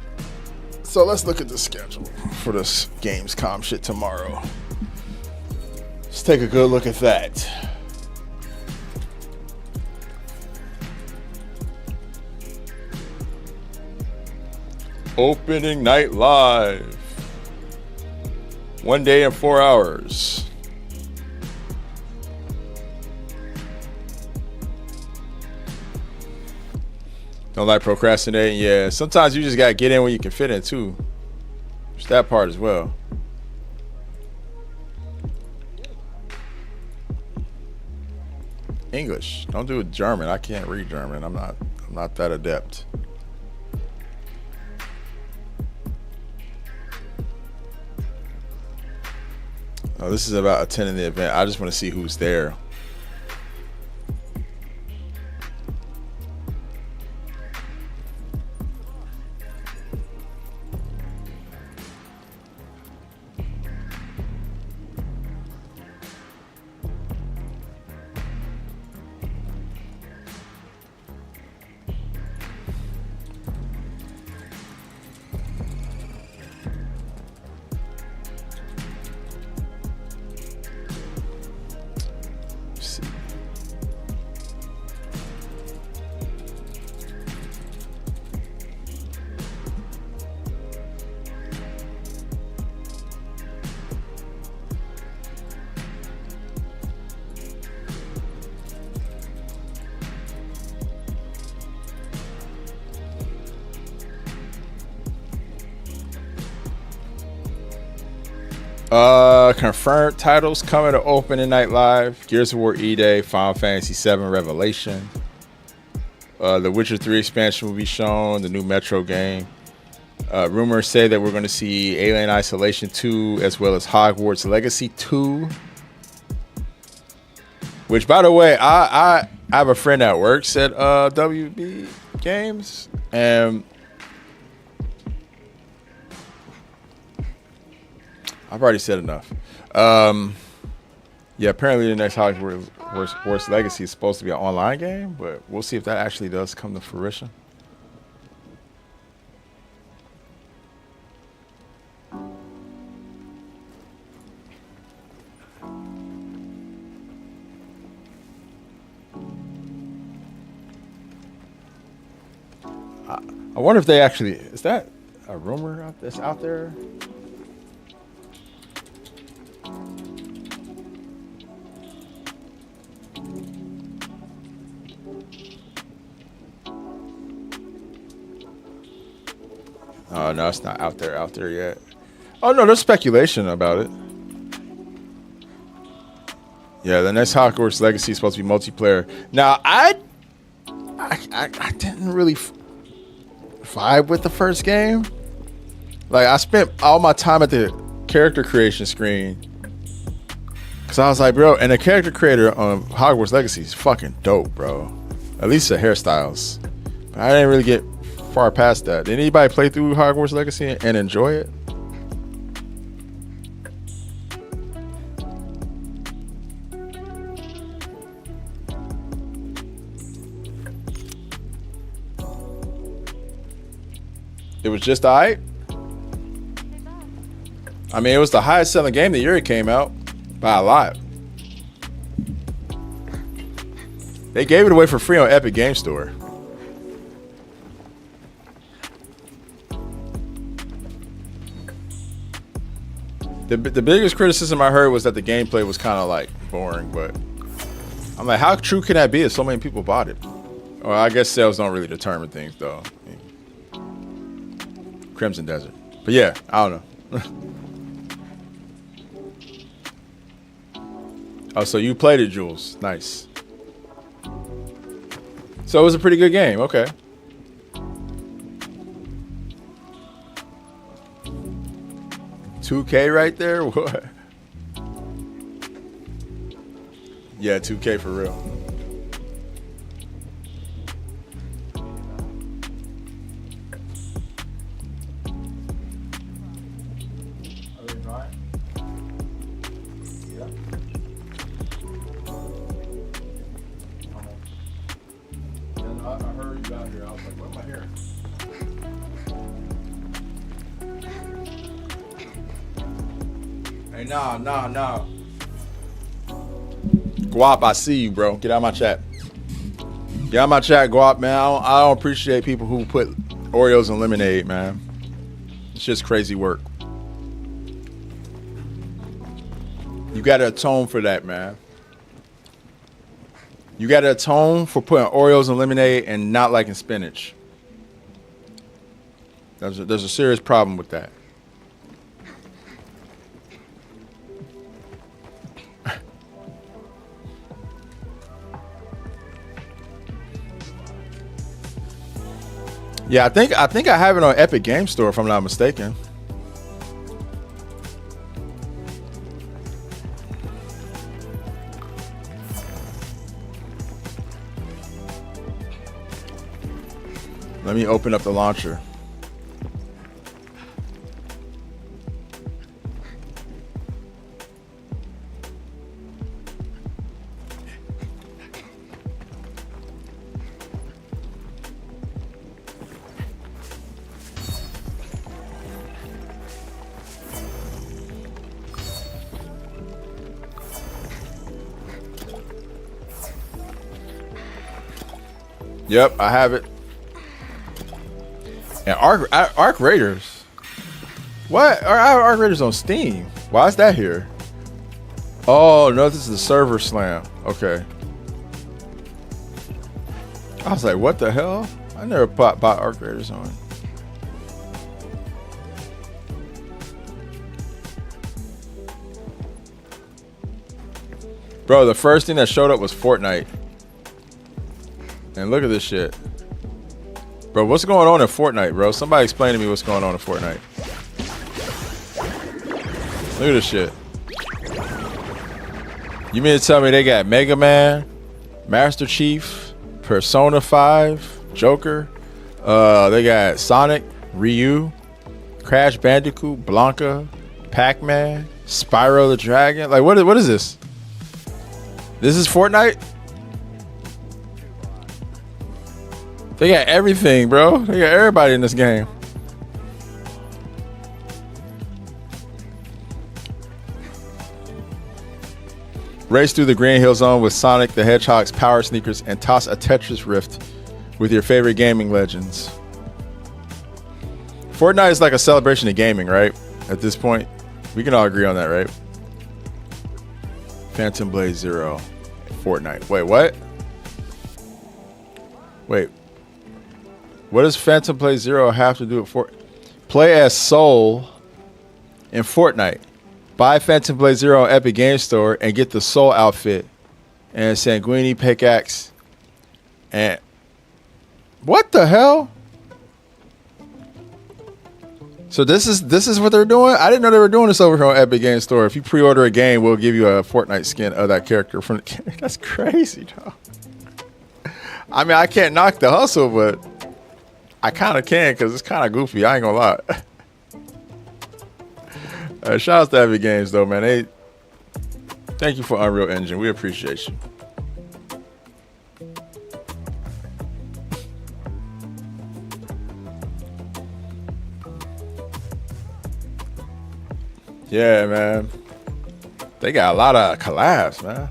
So let's look at the schedule for this Gamescom shit tomorrow. Let's take a good look at that. Opening night live. 1 day and 4 hours. Don't like procrastinating? Yeah, sometimes you just gotta get in when you can fit in too. There's that part as well. English. Don't do it German. I can't read German. I'm not that adept. Oh, this is about attending the event. I just want to see who's there. Confirmed titles coming to opening night live: Gears of War E-Day, Final Fantasy VII Revelation. The Witcher 3 expansion will be shown, the new Metro game. Rumors say that we're going to see Alien Isolation 2 as well as Hogwarts Legacy 2. Which, by the way, I have a friend that works at WB Games, and I've already said enough. Yeah, apparently the next Hogwarts Legacy is supposed to be an online game, but we'll see if that actually does come to fruition. I wonder if they actually, is that a rumor that's out there? Oh no, it's not out there yet. Oh no, there's speculation about it. Yeah, the next Hogwarts Legacy is supposed to be multiplayer. Now, I didn't really vibe with the first game. Like, I spent all my time at the character creation screen because I was like, bro, and the character creator on Hogwarts Legacy is fucking dope, bro. At least the hairstyles. But I didn't really get far past that. Did anybody play through Hogwarts Legacy and enjoy it? It was just alright. I mean, it was the highest selling game the year it came out by a lot. They gave it away for free on Epic Game Store. The biggest criticism I heard was that the gameplay was kind of like boring, but I'm like, how true can that be if so many people bought it? Well, I guess sales don't really determine things though. Crimson Desert. But yeah, I don't know. Oh, so you played it, Jules. Nice. So it was a pretty good game. Okay. $2K right there? What? Yeah, $2K for real. Nah. Guap, I see you, bro. Get out of my chat. Get out of my chat, Guap, man. I don't appreciate people who put Oreos in lemonade, man. It's just crazy work. You gotta atone for that, man. You gotta atone for putting Oreos in lemonade and not liking spinach. There's a serious problem with that. Yeah, I think I have it on Epic Game Store if I'm not mistaken. Let me open up the launcher. Yep, I have it. And Arc Raiders. What? Arc Raiders on Steam. Why is that here? Oh no, this is the server slam. Okay. I was like, what the hell? I never bought Arc Raiders on. Bro, the first thing that showed up was Fortnite. And look at this shit. Bro, what's going on in Fortnite, bro? Somebody explain to me what's going on in Fortnite. Look at this shit. You mean to tell me they got Mega Man, Master Chief, Persona 5, Joker, they got Sonic, Ryu, Crash Bandicoot, Blanca, Pac-Man, Spyro the Dragon. Like, what is this? This is Fortnite? They got everything, bro. They got everybody in this game. Race through the Green Hill Zone with Sonic the Hedgehog's power sneakers and toss a Tetris rift with your favorite gaming legends. Fortnite is like a celebration of gaming, right? At this point, we can all agree on that, right? Phantom Blade Zero, Fortnite. Wait, what? Wait. What does Phantom Blade Zero have to do with Fortnite? Play as Soul in Fortnite. Buy Phantom Blade Zero on Epic Game Store and get the Soul outfit and Sanguini pickaxe. And what the hell? So this is what they're doing? I didn't know they were doing this over here on Epic Game Store. If you pre-order a game, we'll give you a Fortnite skin of that character from the That's crazy, dog. I mean, I can't knock the hustle, but I kind of can because it's kind of goofy. I ain't gonna lie. Shout out to Epic Games though, man. Thank you for Unreal Engine. We appreciate you. Yeah, man. They got a lot of collabs, man.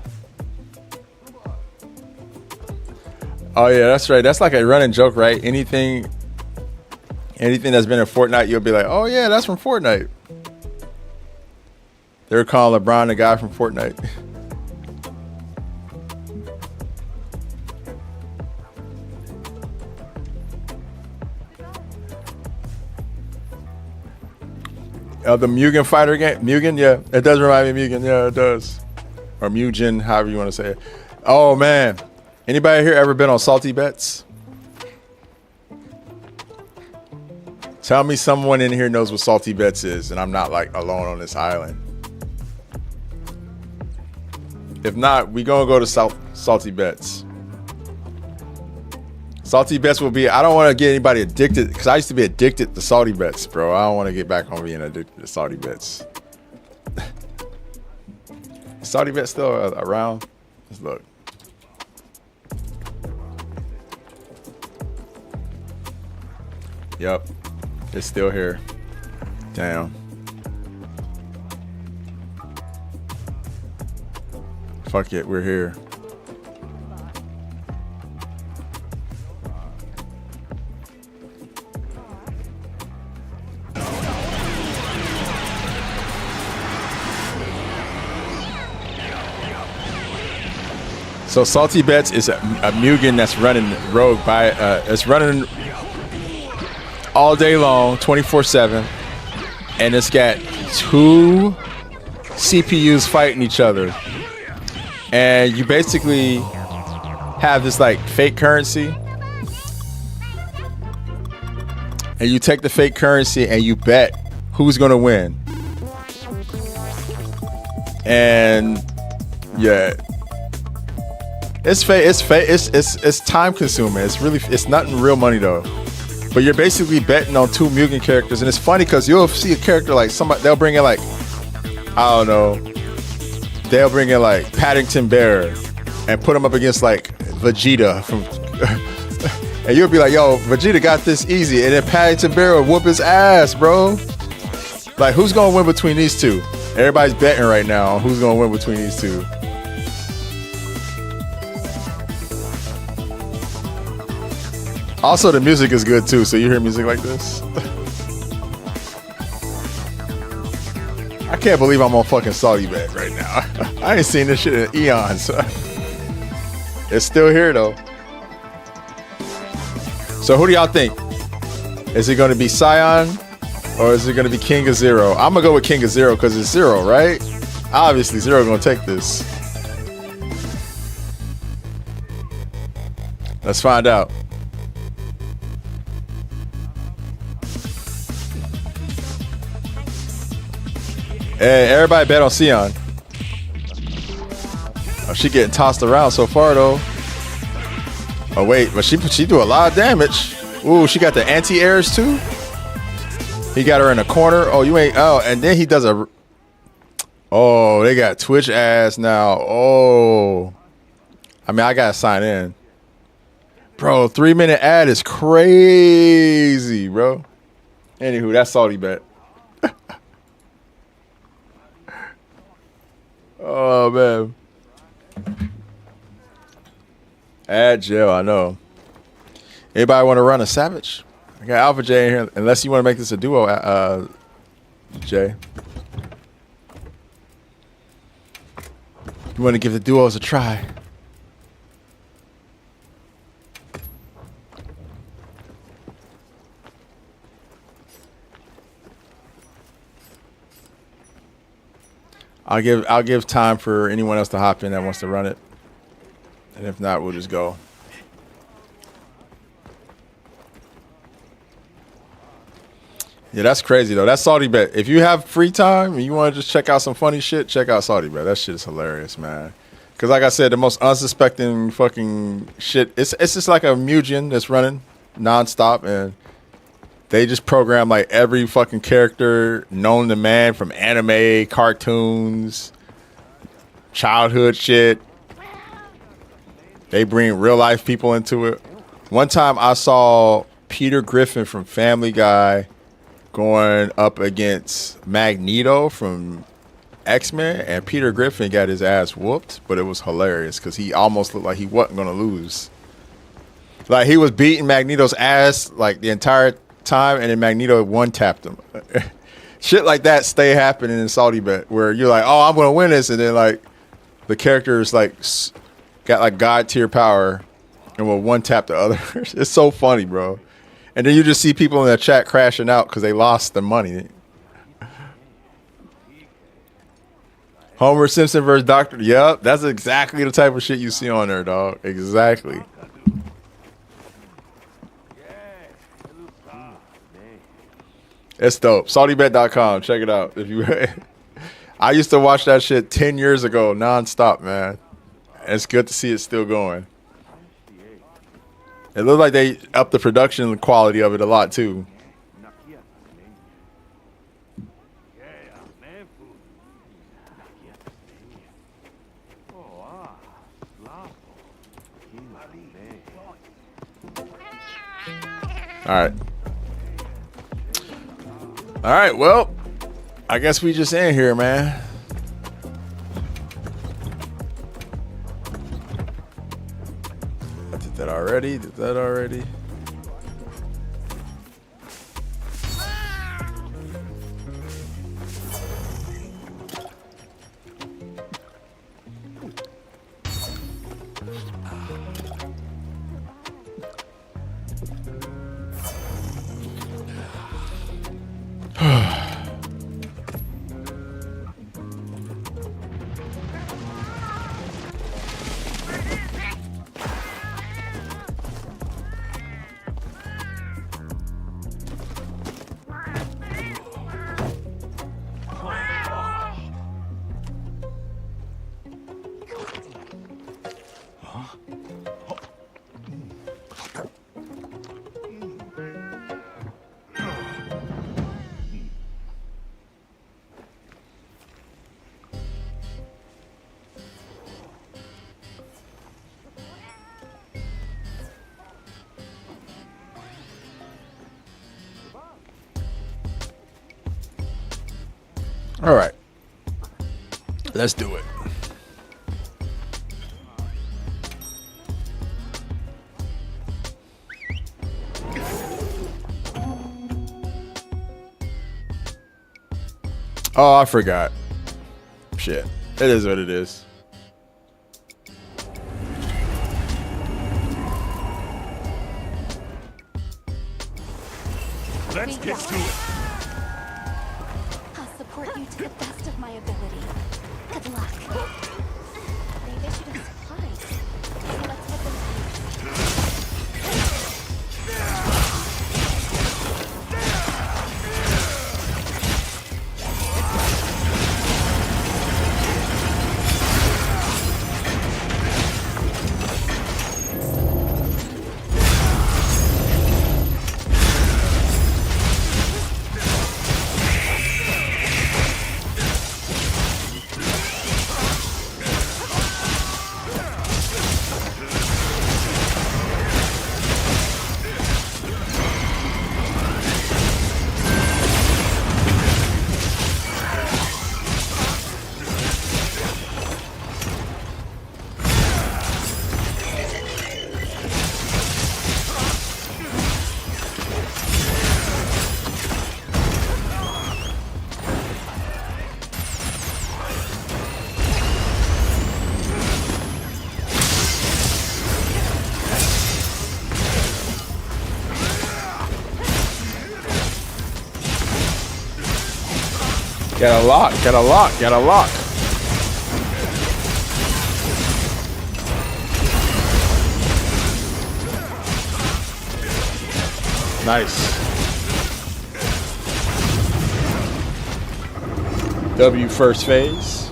Oh yeah, that's right. That's like a running joke, right? Anything that's been in Fortnite, you'll be like, oh yeah, that's from Fortnite. They're calling LeBron the guy from Fortnite. The Mugen fighter game. Mugen, yeah. It does remind me of Mugen. Yeah, it does. Or Mugen, however you want to say it. Oh, man. Anybody here ever been on Salty Bets? Tell me someone in here knows what Salty Bets is, and I'm not like alone on this island. If not, we gonna go to Salty Bets. Salty Bets will be, I don't want to get anybody addicted, because I used to be addicted to Salty Bets, bro. I don't want to get back on being addicted to Salty Bets. Salty Bets still around? Let's look. Yep, it's still here. Damn. Fuck it, we're here. So Salty Bets is a Mugen that's running rogue by it's running all day long, 24/7, and it's got two CPUs fighting each other, and you basically have this like fake currency, and you take the fake currency and you bet who's gonna win, and yeah. It's time consuming. It's nothing real money though. But you're basically betting on two Mugen characters, and it's funny because you'll see a character like somebody, they'll bring in like, I don't know, they'll bring in like Paddington Bear and put him up against like Vegeta from, and you'll be like, yo, Vegeta got this easy, and then Paddington Bear will whoop his ass, bro. Like, who's gonna win between these two? Everybody's betting right now on who's gonna win between these two. Also, the music is good too, so you hear music like this. I can't believe I'm on fucking Salty Bet right now. I ain't seen this shit in eons. It's still here though. So who do y'all think? Is it gonna be Scion or is it gonna be King of Zero? I'm gonna go with King of Zero because it's Zero, right? Obviously, Zero gonna take this. Let's find out. Hey, everybody bet on Sion. Oh, she getting tossed around so far though. Oh wait, but she do a lot of damage. Ooh, she got the anti-airs too. He got her in a corner. Oh, you ain't. Oh, and then he does a. Oh, they got Twitch ass now. Oh, I mean, I gotta sign in, bro. 3-minute ad is crazy, bro. Anywho, that's Salty Bet. Oh man. Ad jail, I know. Anybody want to run a Savage? I got Alpha J in here. Unless you want to make this a duo, Jay. You want to give the duos a try. I'll give time for anyone else to hop in that wants to run it. And if not, we'll just go. Yeah, that's crazy though. That's Saudi Bet. If you have free time and you want to just check out some funny shit, check out Saudi Bet. That shit is hilarious, man. Because like I said, the most unsuspecting fucking shit. It's just like a Mugen that's running nonstop, and they just program like every fucking character known to man, from anime, cartoons, childhood shit. They bring real life people into it. One time I saw Peter Griffin from Family Guy going up against Magneto from X-Men, and Peter Griffin got his ass whooped, but it was hilarious because he almost looked like he wasn't going to lose. Like, he was beating Magneto's ass like the entire time, and then Magneto one-tapped him. Shit like that stay happening in Saudi Bet, where you're like, oh, I'm going to win this, and then like the character is like got like god tier power and will one-tap the others. It's so funny, bro. And then you just see people in the chat crashing out because they lost the money. Homer Simpson versus Dr. Yep, that's exactly the type of shit you see on there, dog. Exactly. It's dope. SaudiBet.com. Check it out. If you, I used to watch that shit 10 years ago, nonstop, man. And it's good to see it still going. It looks like they upped the production quality of it a lot too. All right, well, I guess we just in here, man. Did that already? All right, let's do it. Oh, I forgot. Shit. It is what it is. Let's get to it. I'll support you to the best of my ability. Good luck. They've issued us supplies. So let's put them to use. Gotta lock, gotta lock, gotta lock. Nice. W first phase.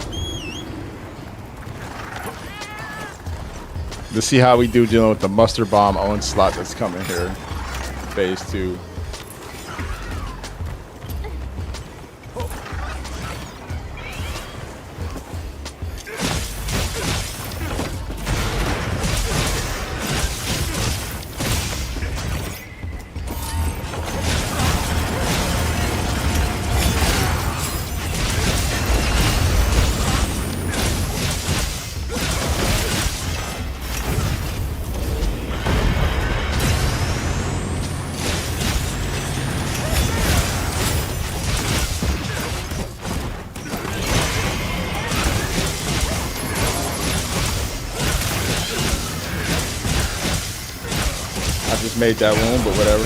Let's see how we do dealing with the mustard bomb onslaught that's coming here. Phase 2. Just made that wound, but whatever.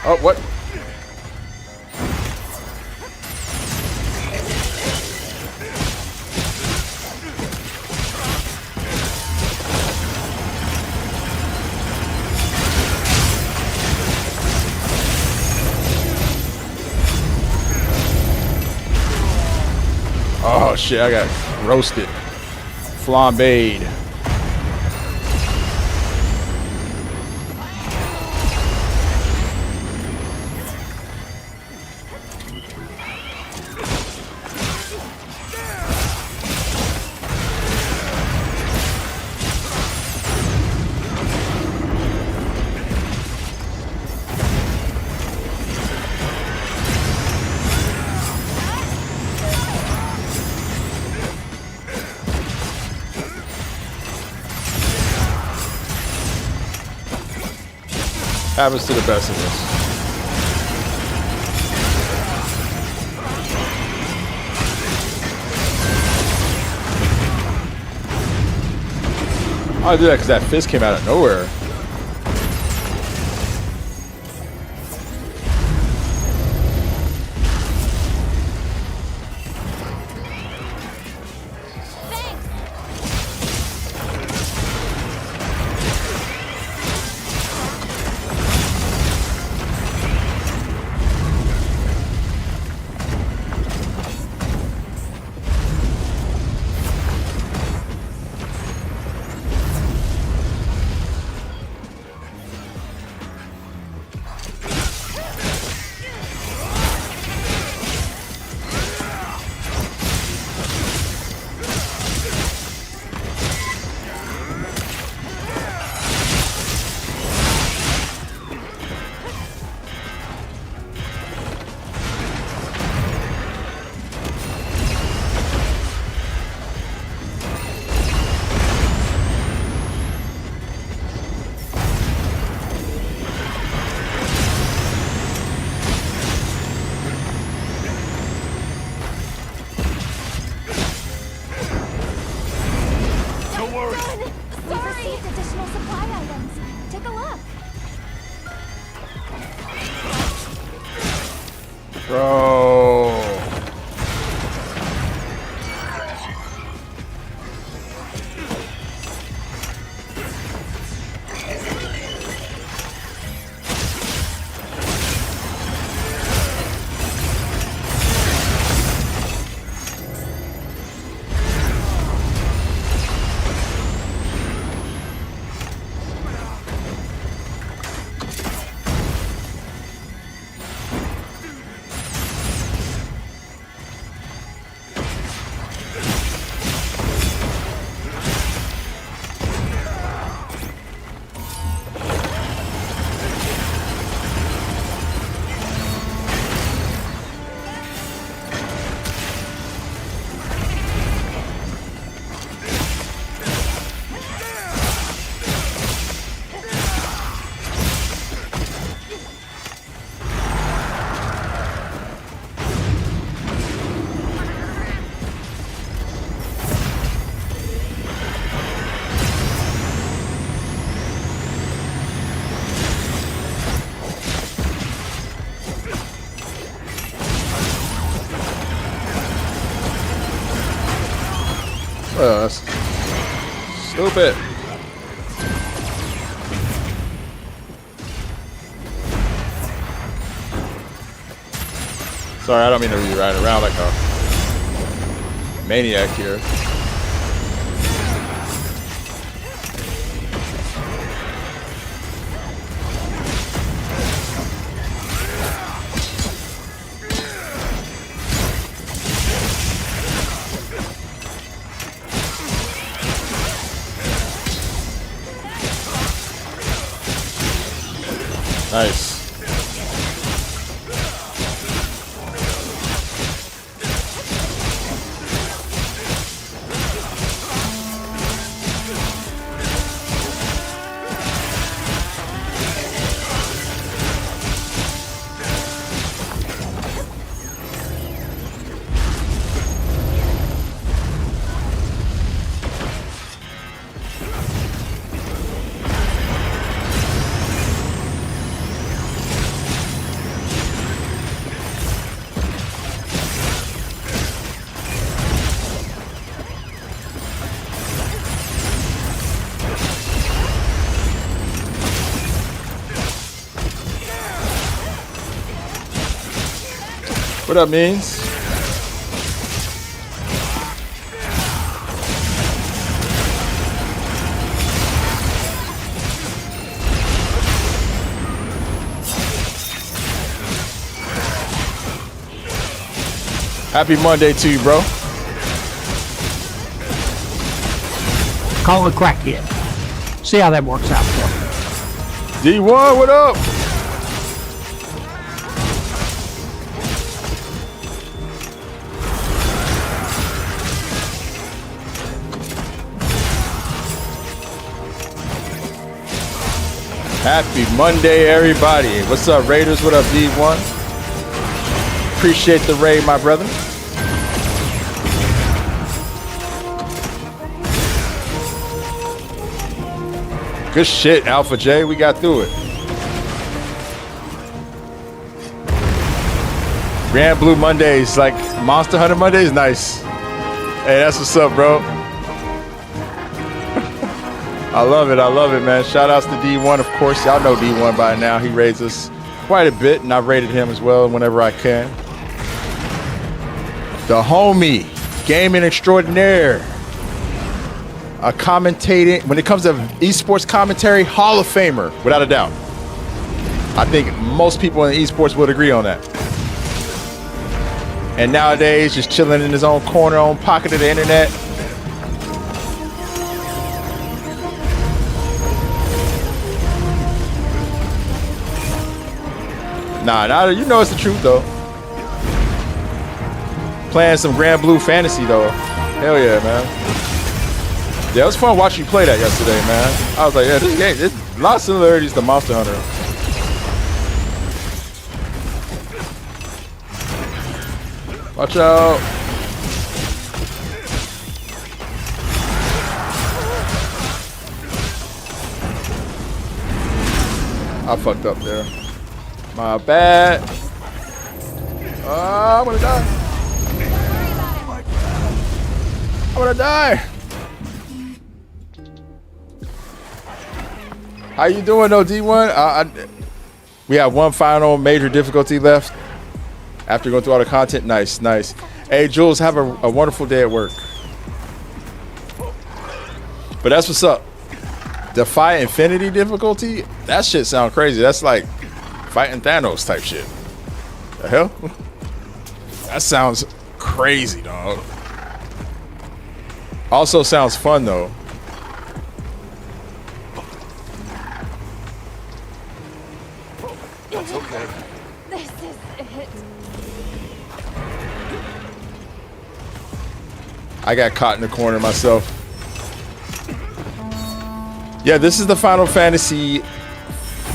Oh, what? Oh shit, I got roasted. Flambéed. Happens to the best of us. I did that because that fist came out of nowhere. Bro. That's stupid. Sorry, I don't mean to be riding around like a maniac here. Nice. What up, means? Happy Monday to you, bro. Call it crackhead. See how that works out for you. D1, what up? Happy Monday, everybody. What's up, Raiders? What up, D1? Appreciate the raid, my brother. Good shit, Alpha J. We got through it. Grand Blue Mondays, like Monster Hunter Mondays, nice. Hey, that's what's up, bro. I love it, man. Shout outs to D1, of course. Y'all know D1 by now. He raids us quite a bit, and I've raided him as well whenever I can. The homie, gaming extraordinaire. A commentating, when it comes to esports commentary, Hall of Famer, without a doubt. I think most people in esports would agree on that. And nowadays, just chilling in his own corner, own pocket of the internet. Nah, you know it's the truth though. Playing some Grand Blue Fantasy though. Hell yeah, man. Yeah, it was fun watching you play that yesterday, man. I was like, yeah, this game, there's a lot of similarities to Monster Hunter. Watch out. I fucked up there. My bad. I'm gonna die. I'm gonna die. How you doing though, D1? We have one final major difficulty left. After going through all the content, nice. Hey, Jules, have a wonderful day at work. But that's what's up. Defy Infinity difficulty? That shit sound crazy. That's like fighting Thanos type shit. The hell? That sounds crazy, dog. Also sounds fun though. It's okay. This is it. I got caught in the corner myself. Yeah, this is the Final Fantasy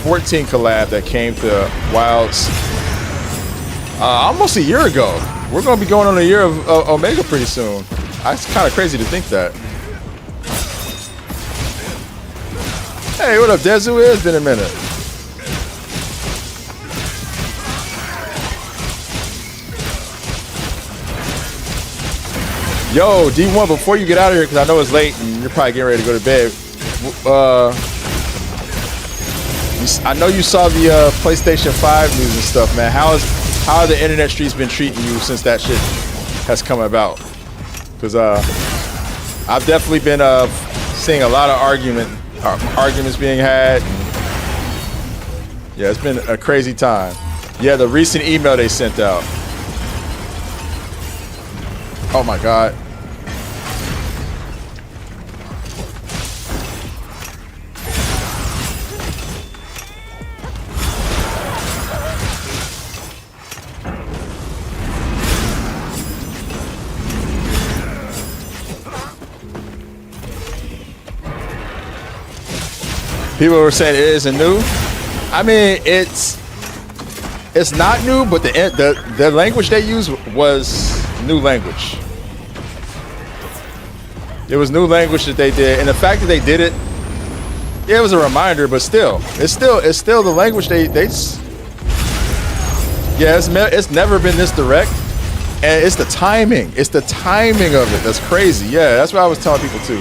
14 collab that came to Wilds almost a year ago. We're going to be going on a year of Omega pretty soon. It's kind of crazy to think that. Hey, what up, Dezu? It's been a minute. Yo, D1, before you get out of here, because I know it's late and you're probably getting ready to go to bed. I know you saw the PlayStation 5 news and stuff, man. How are the internet streets been treating you since that shit has come about? Because I've definitely been seeing a lot of arguments being had. Yeah, it's been a crazy time. Yeah, the recent email they sent out. Oh my God. People were saying it isn't new. I mean, it's not new, but the language they used was new language. It was new language that they did, and the fact that they did it, yeah, it was a reminder, but still, it's still the language they yeah, it's never been this direct, and it's the timing of it that's crazy. Yeah, that's what I was telling people too.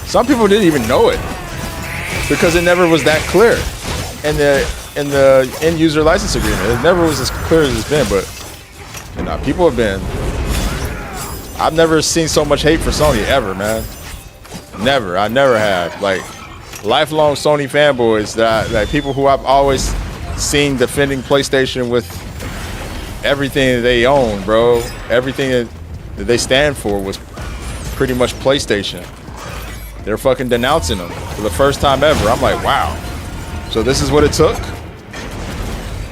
Some people didn't even know it because it never was that clear in the end user license agreement. It never was as clear as it's been, but you know, people have been. I've never seen so much hate for Sony ever, man. Never. I never have. Like lifelong Sony fanboys that people who I've always seen defending PlayStation with everything that they own, bro. Everything that they stand for was pretty much PlayStation. They're fucking denouncing them for the first time ever. I'm like, wow. So this is what it took?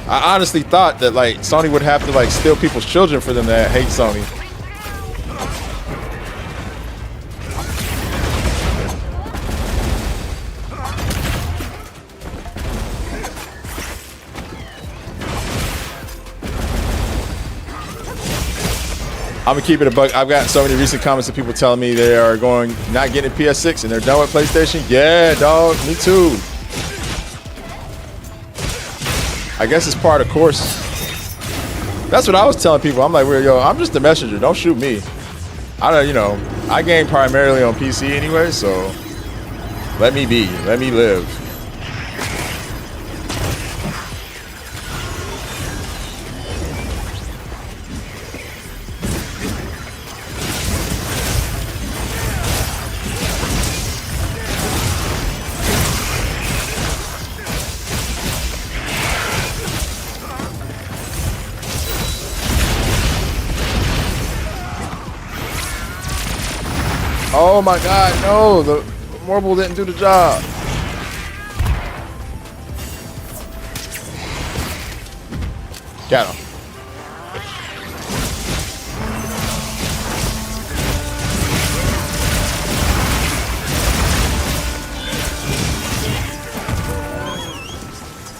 I honestly thought that like Sony would have to like steal people's children for them to hate Sony. I'm gonna keep it a buck. I've got so many recent comments of people telling me they are not getting PS6 and they're done with PlayStation. Yeah, dog, me too. I guess it's part of course. That's what I was telling people. I'm like, well, yo, I'm just the messenger. Don't shoot me. I game primarily on PC anyway, so let me be. Let me live. Oh my God, no, the marble didn't do the job. Got him.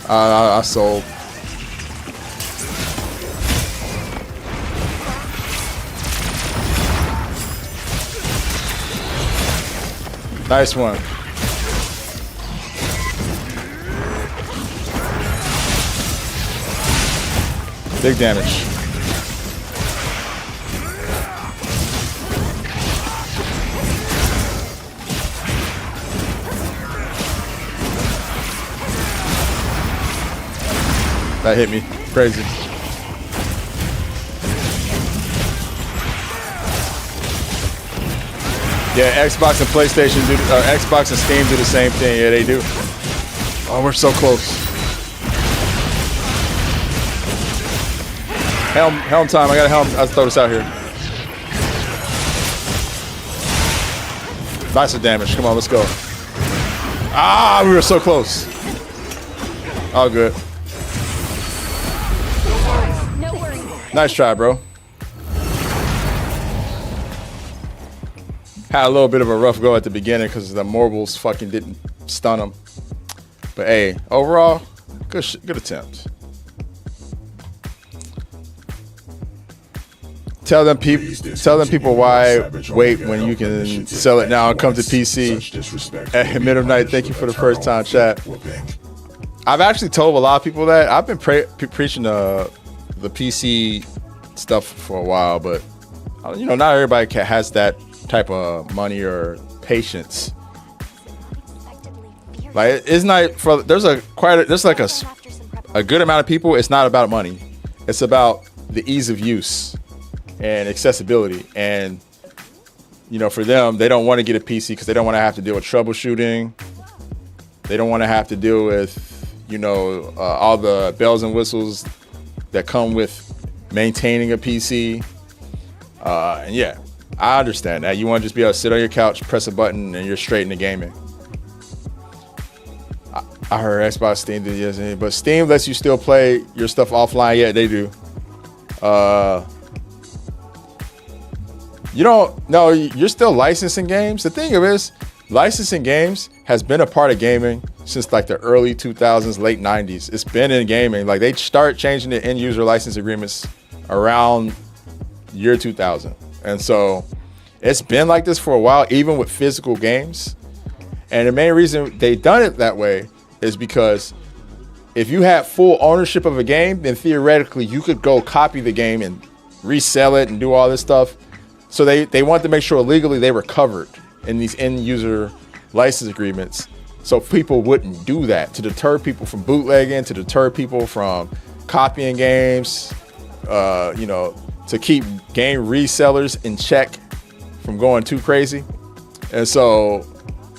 I sold. Nice one. Big damage. That hit me. Crazy. Yeah, Xbox and PlayStation do, Xbox and Steam do the same thing. Yeah, they do. Oh, we're so close. Helm time. I got a helm. I'll throw this out here. Lots of damage. Come on, let's go. Ah, we were so close. All good. No worries. Nice try, bro. Had a little bit of a rough go at the beginning because the marbles fucking didn't stun him. But hey, overall, good attempt. Tell them people why wait when you can sell it now and come to PC at midnight. Thank you for the first time chat. I've actually told a lot of people that. I've been preaching the PC stuff for a while, but not everybody has that type of money or patience. Like it's not for there's like a good amount of people. It's not about money. It's about the ease of use and accessibility. And for them, they don't want to get a PC because they don't want to have to deal with troubleshooting. They don't want to have to deal with all the bells and whistles that come with maintaining a PC. And yeah, I understand that. You want to just be able to sit on your couch, press a button, and you're straight into gaming. I heard Xbox, Steam did yesterday, but Steam lets you still play your stuff offline. Yeah, they do. You're still licensing games. The thing is, licensing games has been a part of gaming since like the early 2000s, late 90s. It's been in gaming. Like they start changing the end user license agreements around year 2000. And so it's been like this for a while, even with physical games. And the main reason they done it that way is because if you had full ownership of a game, then theoretically you could go copy the game and resell it and do all this stuff. So they wanted to make sure legally they were covered in these end user license agreements. So people wouldn't do that, to deter people from bootlegging, to deter people from copying games, to keep game resellers in check from going too crazy. And so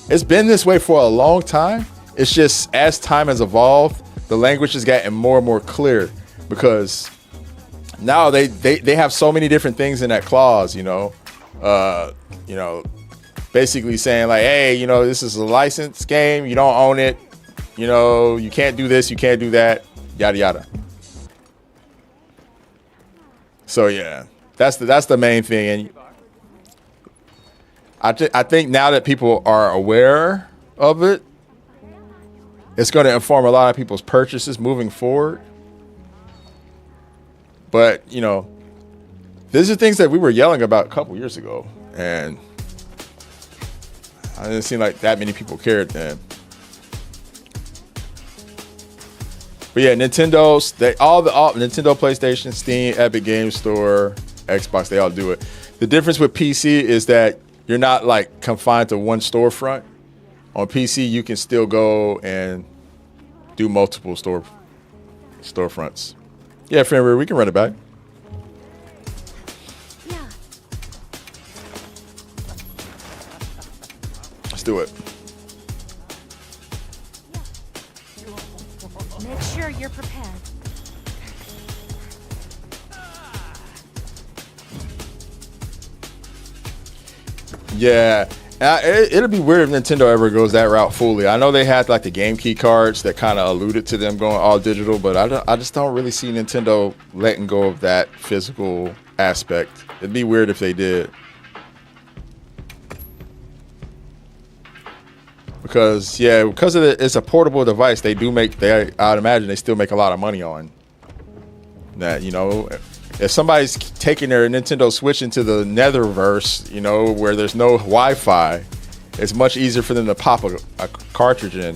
it's been this way for a long time. It's just as time has evolved, the language has gotten more and more clear because now they have so many different things in that clause, basically saying like, hey, this is a licensed game. You don't own it. You can't do this. You can't do that. Yada, yada. So yeah, that's the main thing. And I think now that people are aware of it, it's going to inform a lot of people's purchases moving forward. But, these are things that we were yelling about a couple years ago. And it didn't seem like that many people cared then. But yeah, Nintendo, Nintendo, PlayStation, Steam, Epic Games Store, Xbox, they all do it. The difference with PC is that you're not like confined to one storefront. On PC, you can still go and do multiple storefronts. Yeah, Fenrir, we can run it back. Yeah. Let's do it. Make sure you're prepared. Yeah. It'll be weird if Nintendo ever goes that route fully. I know they had like the game key cards that kind of alluded to them going all digital, but I just don't really see Nintendo letting go of that physical aspect. It'd be weird if they did. Because it's a portable device, I'd imagine they still make a lot of money on that, If somebody's taking their Nintendo Switch into the Netherverse, where there's no Wi-Fi, it's much easier for them to pop a cartridge in,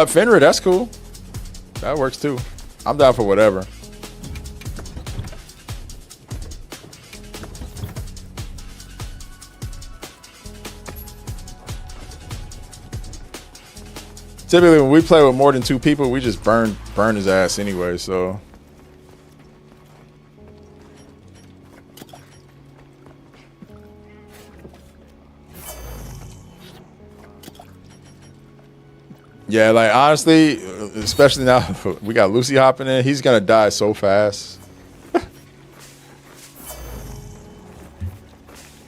Fenrir, that's cool. That works too. I'm down for whatever. Typically, when we play with more than two people, we just burn his ass anyway, so. Yeah, like honestly, especially now we got Lucy hopping in, he's gonna die so fast. But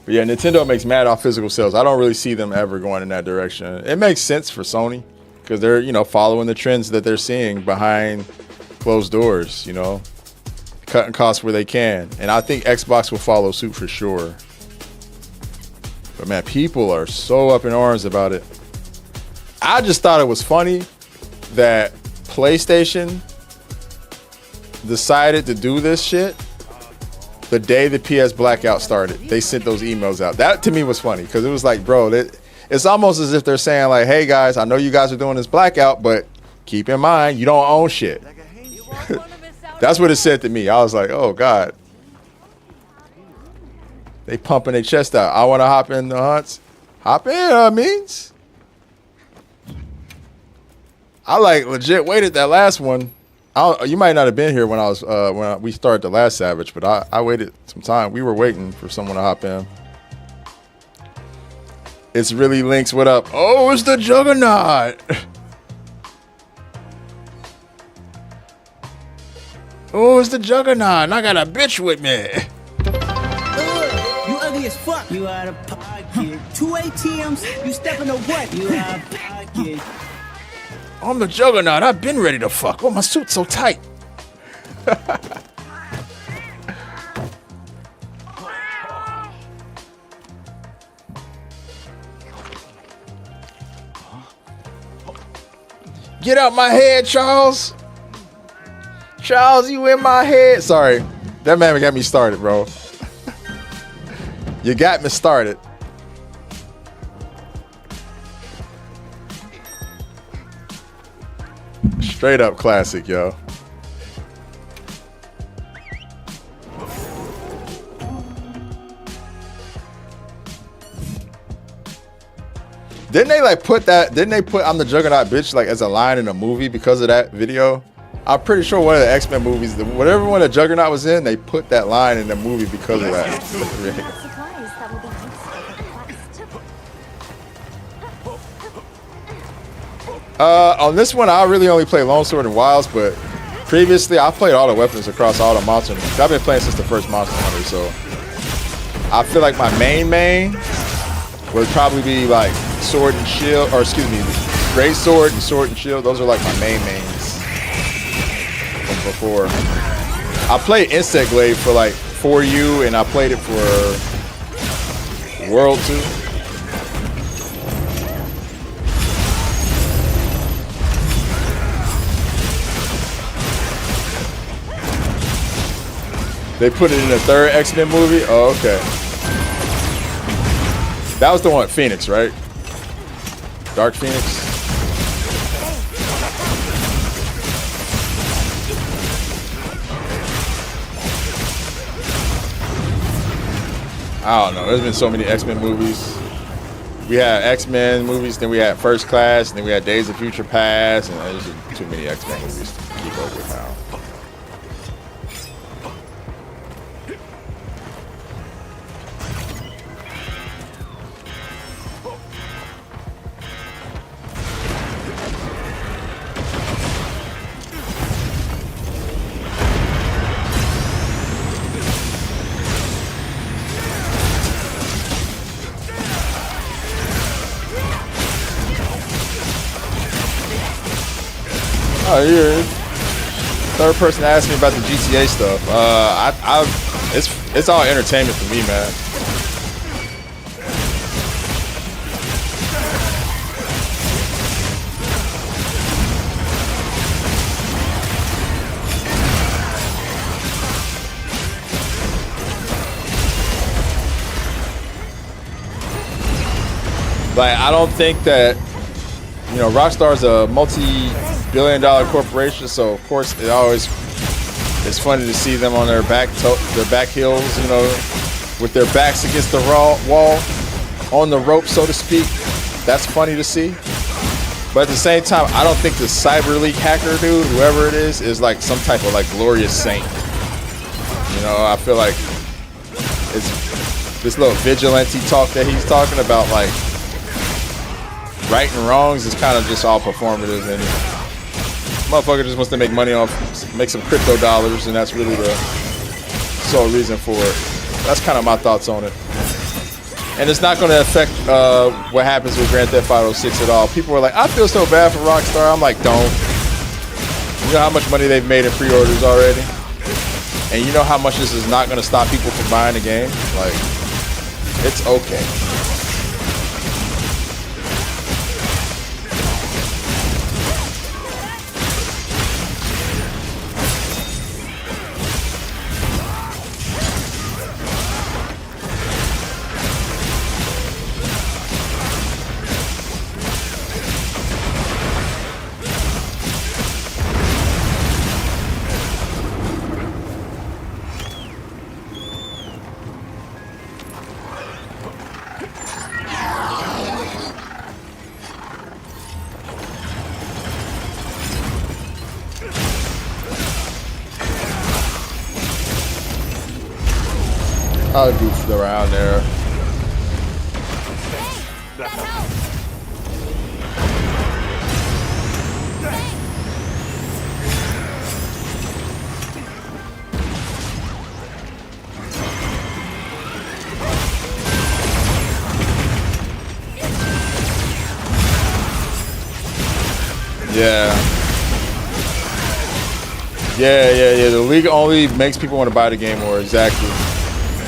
yeah, Nintendo makes mad off physical sales. I don't really see them ever going in that direction. It makes sense for Sony, because they're, following the trends that they're seeing behind closed doors, cutting costs where they can. And I think Xbox will follow suit for sure. But man, people are so up in arms about it. I just thought it was funny that PlayStation decided to do this shit the day the PS blackout started, they sent those emails out. That to me was funny because it was like, bro, it's almost as if they're saying like, hey guys, I know you guys are doing this blackout, but keep in mind you don't own shit. That's what it said to me. I was like, oh God. They pumping their chest out. I want to hop in the hunts. Hop in, means. I like legit waited that last one. You might not have been here when we started the last Savage, but I waited some time. We were waiting for someone to hop in. It's really Lynx. What up? Oh, it's the Juggernaut. Oh, it's the Juggernaut. And I got a bitch with me. You ugly as fuck. You out of pocket. 2 ATMs. You stepping on what? You out of pocket. I'm the Juggernaut. I've been ready to fuck. Oh, my suit's so tight. Get out my head, Charles. Charles, you in my head. Sorry. That man got me started, bro. You got me started. Straight up classic, yo. Didn't they like put that? Didn't they put "I'm the Juggernaut, bitch" like as a line in a movie because of that video? I'm pretty sure one of the X-Men movies, whatever one the Juggernaut was in, they put that line in the movie because of that. Supplies that will be useful for the quest. On this one, I really only play Longsword and Wilds, but previously I played all the weapons across all the monster hunts. I've been playing since the first Monster Hunter, so I feel like my main would probably be like Sword and Shield, or excuse me, Great Sword and Sword and Shield. Those are like my mains from before. I played Insect Glaive for like 4U, and I played it for World 2. They put it in the third X-Men movie? Oh, okay. That was the one with Phoenix, right? Dark Phoenix? I don't know. There's been so many X-Men movies. We had X-Men movies, then we had First Class, and then we had Days of Future Past, and there's just too many X-Men movies to keep up with now. Oh, yeah. Third person asked me about the GTA stuff. It's all entertainment for me, man. Like, I don't think that, you know, Rockstar's a multi-billion-dollar corporation, so of course it's funny to see them on their back heels, you know, with their backs against the wall, on the rope, so to speak. That's funny to see. But at the same time, I don't think the Cyber League hacker dude, whoever it is like some type of like glorious saint. You know, I feel like it's this little vigilante talk that he's talking about, like right and wrongs, is kind of just all performative, and motherfucker just wants to make money make some crypto dollars, and that's really the sole reason for it. That's kind of my thoughts on it. And it's not going to affect what happens with Grand Theft Auto 6 at all. People are like, I feel so bad for Rockstar. I'm like, don't. You know how much money they've made in pre-orders already? And you know how much this is not going to stop people from buying the game? Like, it's okay. I'll goof around there. That helps. Yeah. Yeah. The league only makes people want to buy the game more. Exactly.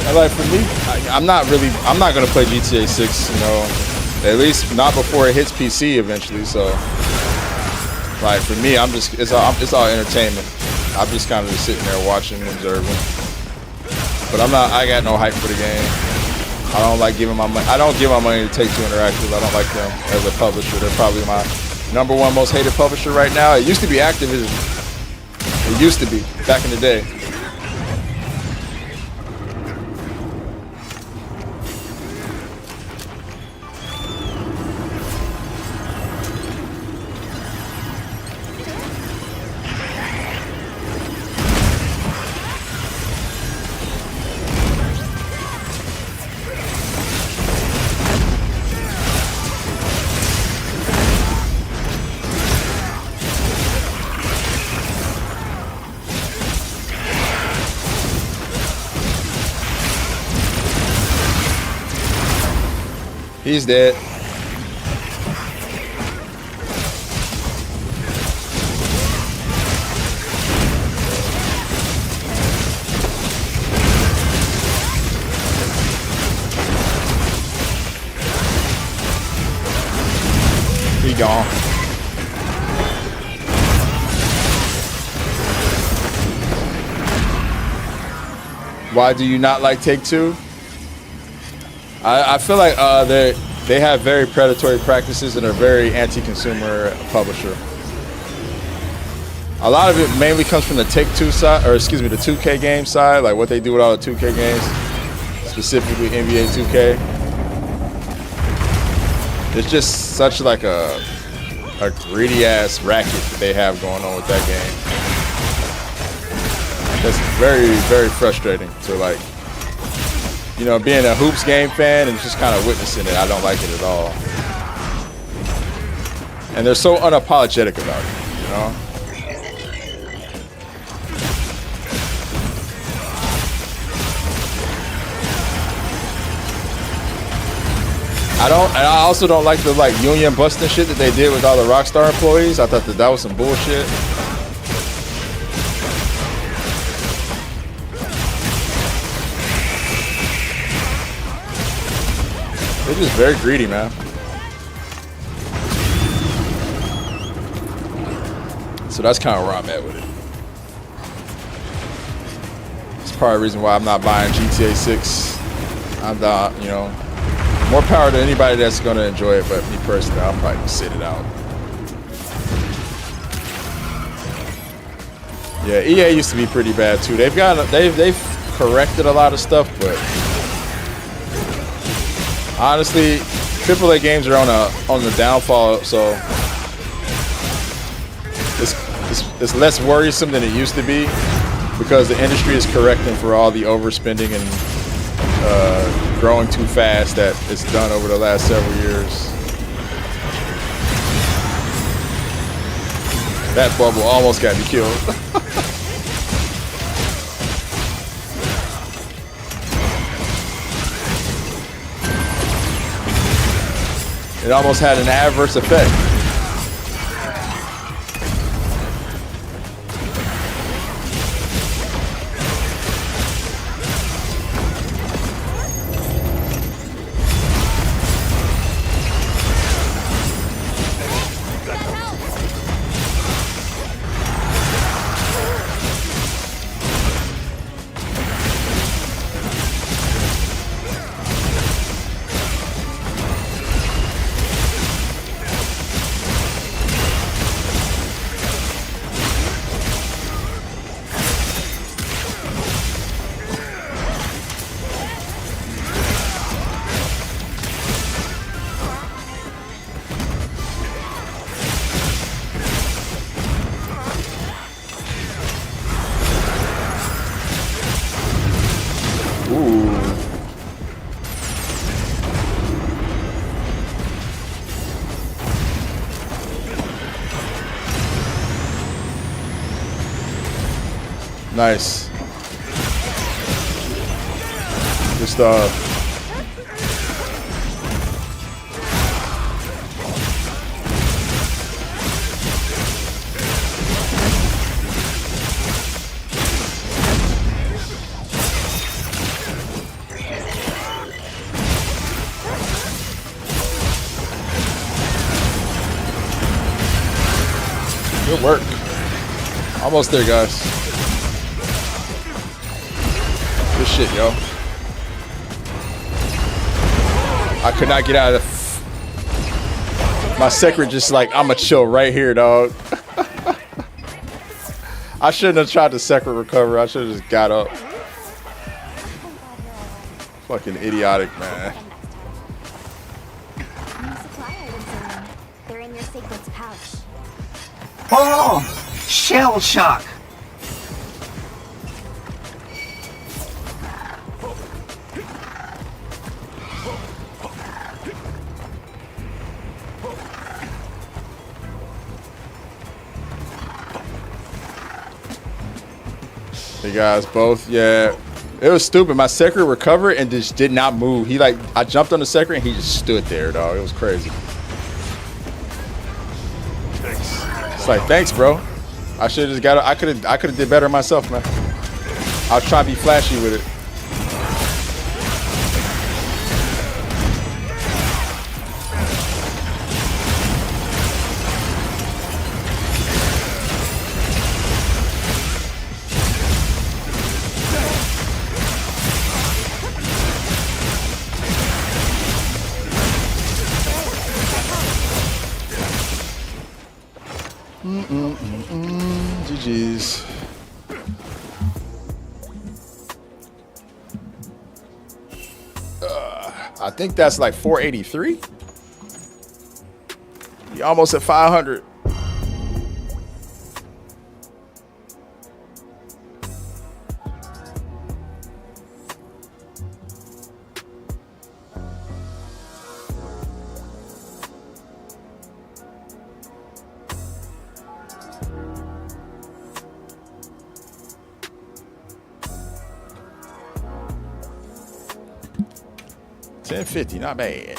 And like for me, I'm not gonna play GTA 6. You know, at least not before it hits PC eventually. So, like for me, it's all entertainment. I'm just kind of just sitting there watching and observing. But I got no hype for the game. I don't like giving my money. I don't give my money to Take-Two Interactive. I don't like them as a publisher. They're probably my #1 most hated publisher right now. It used to be Activision. It used to be back in the day. He's dead. He gone. Why do you not like Take-Two? I feel like they have very predatory practices and are very anti-consumer publisher. A lot of it mainly comes from the Take-Two side, or excuse me, the 2K game side, like what they do with all the 2K games, specifically NBA 2K. It's just such like a greedy ass racket that they have going on with that game. That's very, very frustrating to like. You know, being a hoops game fan and just kind of witnessing it, I don't like it at all. And they're so unapologetic about it, you know? And I also don't like the like union busting shit that they did with all the Rockstar employees. I thought that was some bullshit. They're just very greedy, man. So that's kind of where I'm at with it. It's part of the reason why I'm not buying GTA 6. I'm not, you know, more power to anybody that's going to enjoy it, but me personally, I'll probably just sit it out. Yeah, EA used to be pretty bad too. They've corrected a lot of stuff, but honestly, AAA games are on the downfall, so it's less worrisome than it used to be because the industry is correcting for all the overspending and growing too fast that it's done over the last several years. That bubble almost got me killed. It almost had an adverse effect. Nice. Good stuff. Good work. Almost there, guys. Good shit, yo. I could not get out of my secret. Just like, I'ma chill right here, dog. I shouldn't have tried to secret recover. I should have just got up. Fucking idiotic, man. New supply items in. They're in your sequence pouch. Oh, shell shock. You guys both, yeah. It was stupid. My secret recovered and just did not move. He like, I jumped on the secret and he just stood there, dog. It was crazy. It's like, thanks, bro. I should have just got. I could have did better myself, man. I was trying to be flashy with it. GG's. I think that's like 483. You almost at 500. $10.50, not bad.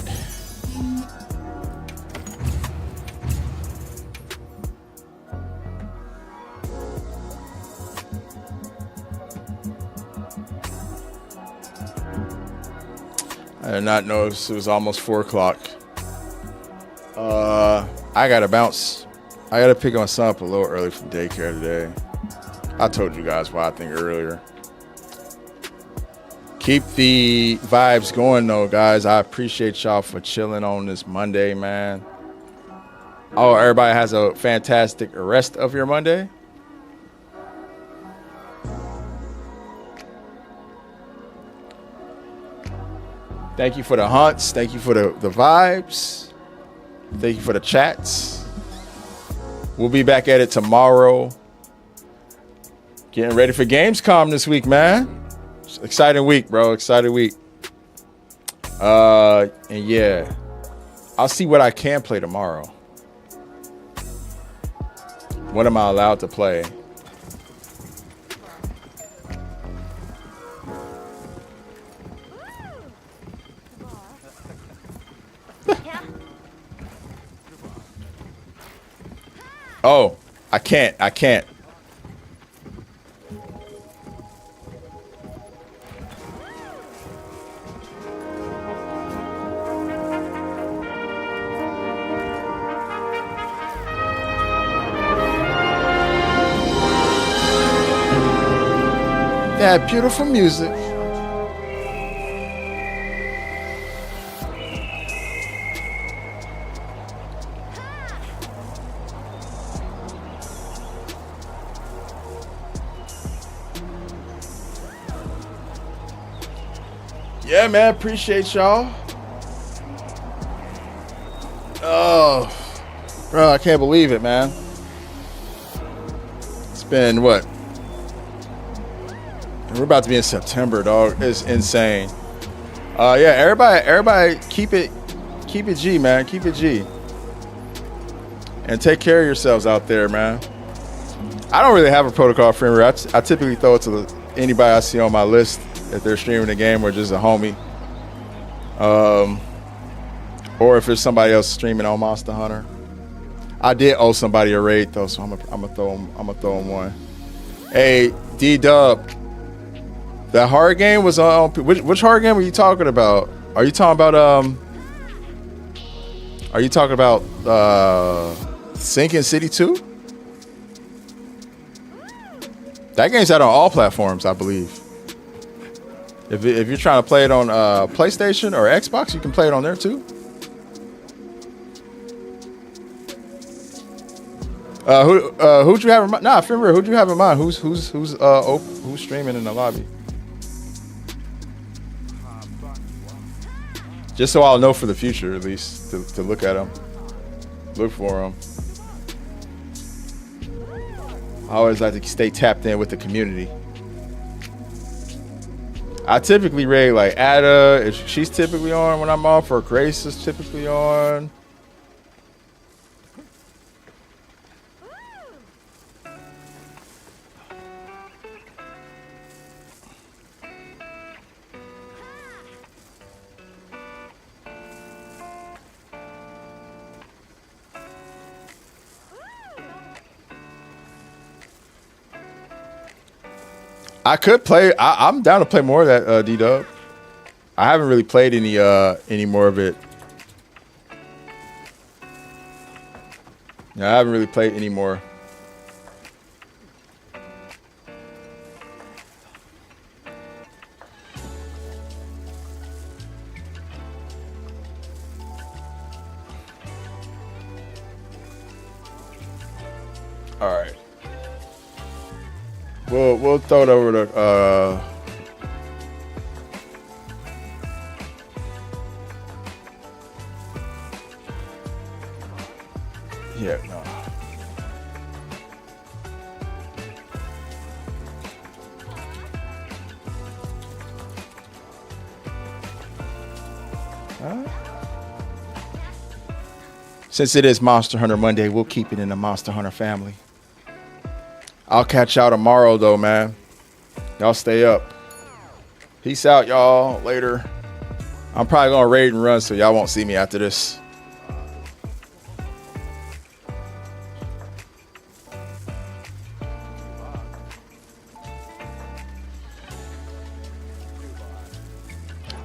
I did not notice it was almost 4 o'clock. I gotta bounce. I gotta pick my son up a little early from daycare today. I told you guys why I think earlier. Keep the vibes going though, guys. I appreciate y'all for chilling on this Monday, man. Oh, everybody has a fantastic rest of your Monday. Thank you for the hunts. Thank you for the vibes. Thank you for the chats. We'll be back at it tomorrow. Getting ready for Gamescom this week, man. Exciting week, bro. Exciting week. And yeah, I'll see what I can play tomorrow. What am I allowed to play? Oh, I can't. That beautiful music. Yeah, man, appreciate y'all. Oh, bro, I can't believe it, man. It's been what? We're about to be in September, dog. It's insane. Yeah, everybody keep it G, man. Keep it G. And take care of yourselves out there, man. I don't really have a protocol frame rate. I typically throw it to anybody I see on my list if they're streaming the game or just a homie. Or if it's somebody else streaming on Monster Hunter. I did owe somebody a raid though, so I'm gonna throw him one. Hey, D-Dub, that horror game was on. Which horror game are you talking about? Are you talking about Sinking City 2? That game's out on all platforms, I believe. If you're trying to play it on PlayStation or Xbox, you can play it on there too. Who'd you have in mind? Nah, Fimber, who'd you have in mind? Who's streaming in the lobby? Just so I'll know for the future, at least, to look at them, look for them. I always like to stay tapped in with the community. I typically raid like Ada, if she's typically on when I'm off, or Grace is typically on. I could play. I'm down to play more of that D-Dub. I haven't really played any more of it. Yeah, I haven't really played any more. All right. We'll throw it over to yeah, no. Since it is Monster Hunter Monday, we'll keep it in the Monster Hunter family. I'll catch y'all tomorrow, though, man. Y'all stay up. Peace out, y'all. Later. I'm probably going to raid and run, so y'all won't see me after this.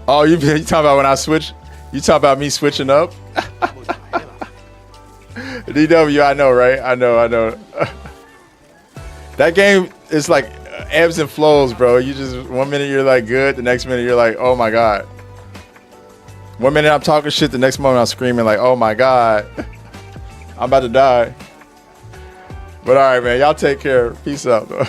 Oh, you talking about when I switch? You talking about me switching up? DW, I know, right? I know. That game is like ebbs and flows, bro. You just, 1 minute you're like good, the next minute you're like, oh my God. 1 minute I'm talking shit, the next moment I'm screaming like, oh my God. I'm about to die. But all right, man, y'all take care. Peace out, though.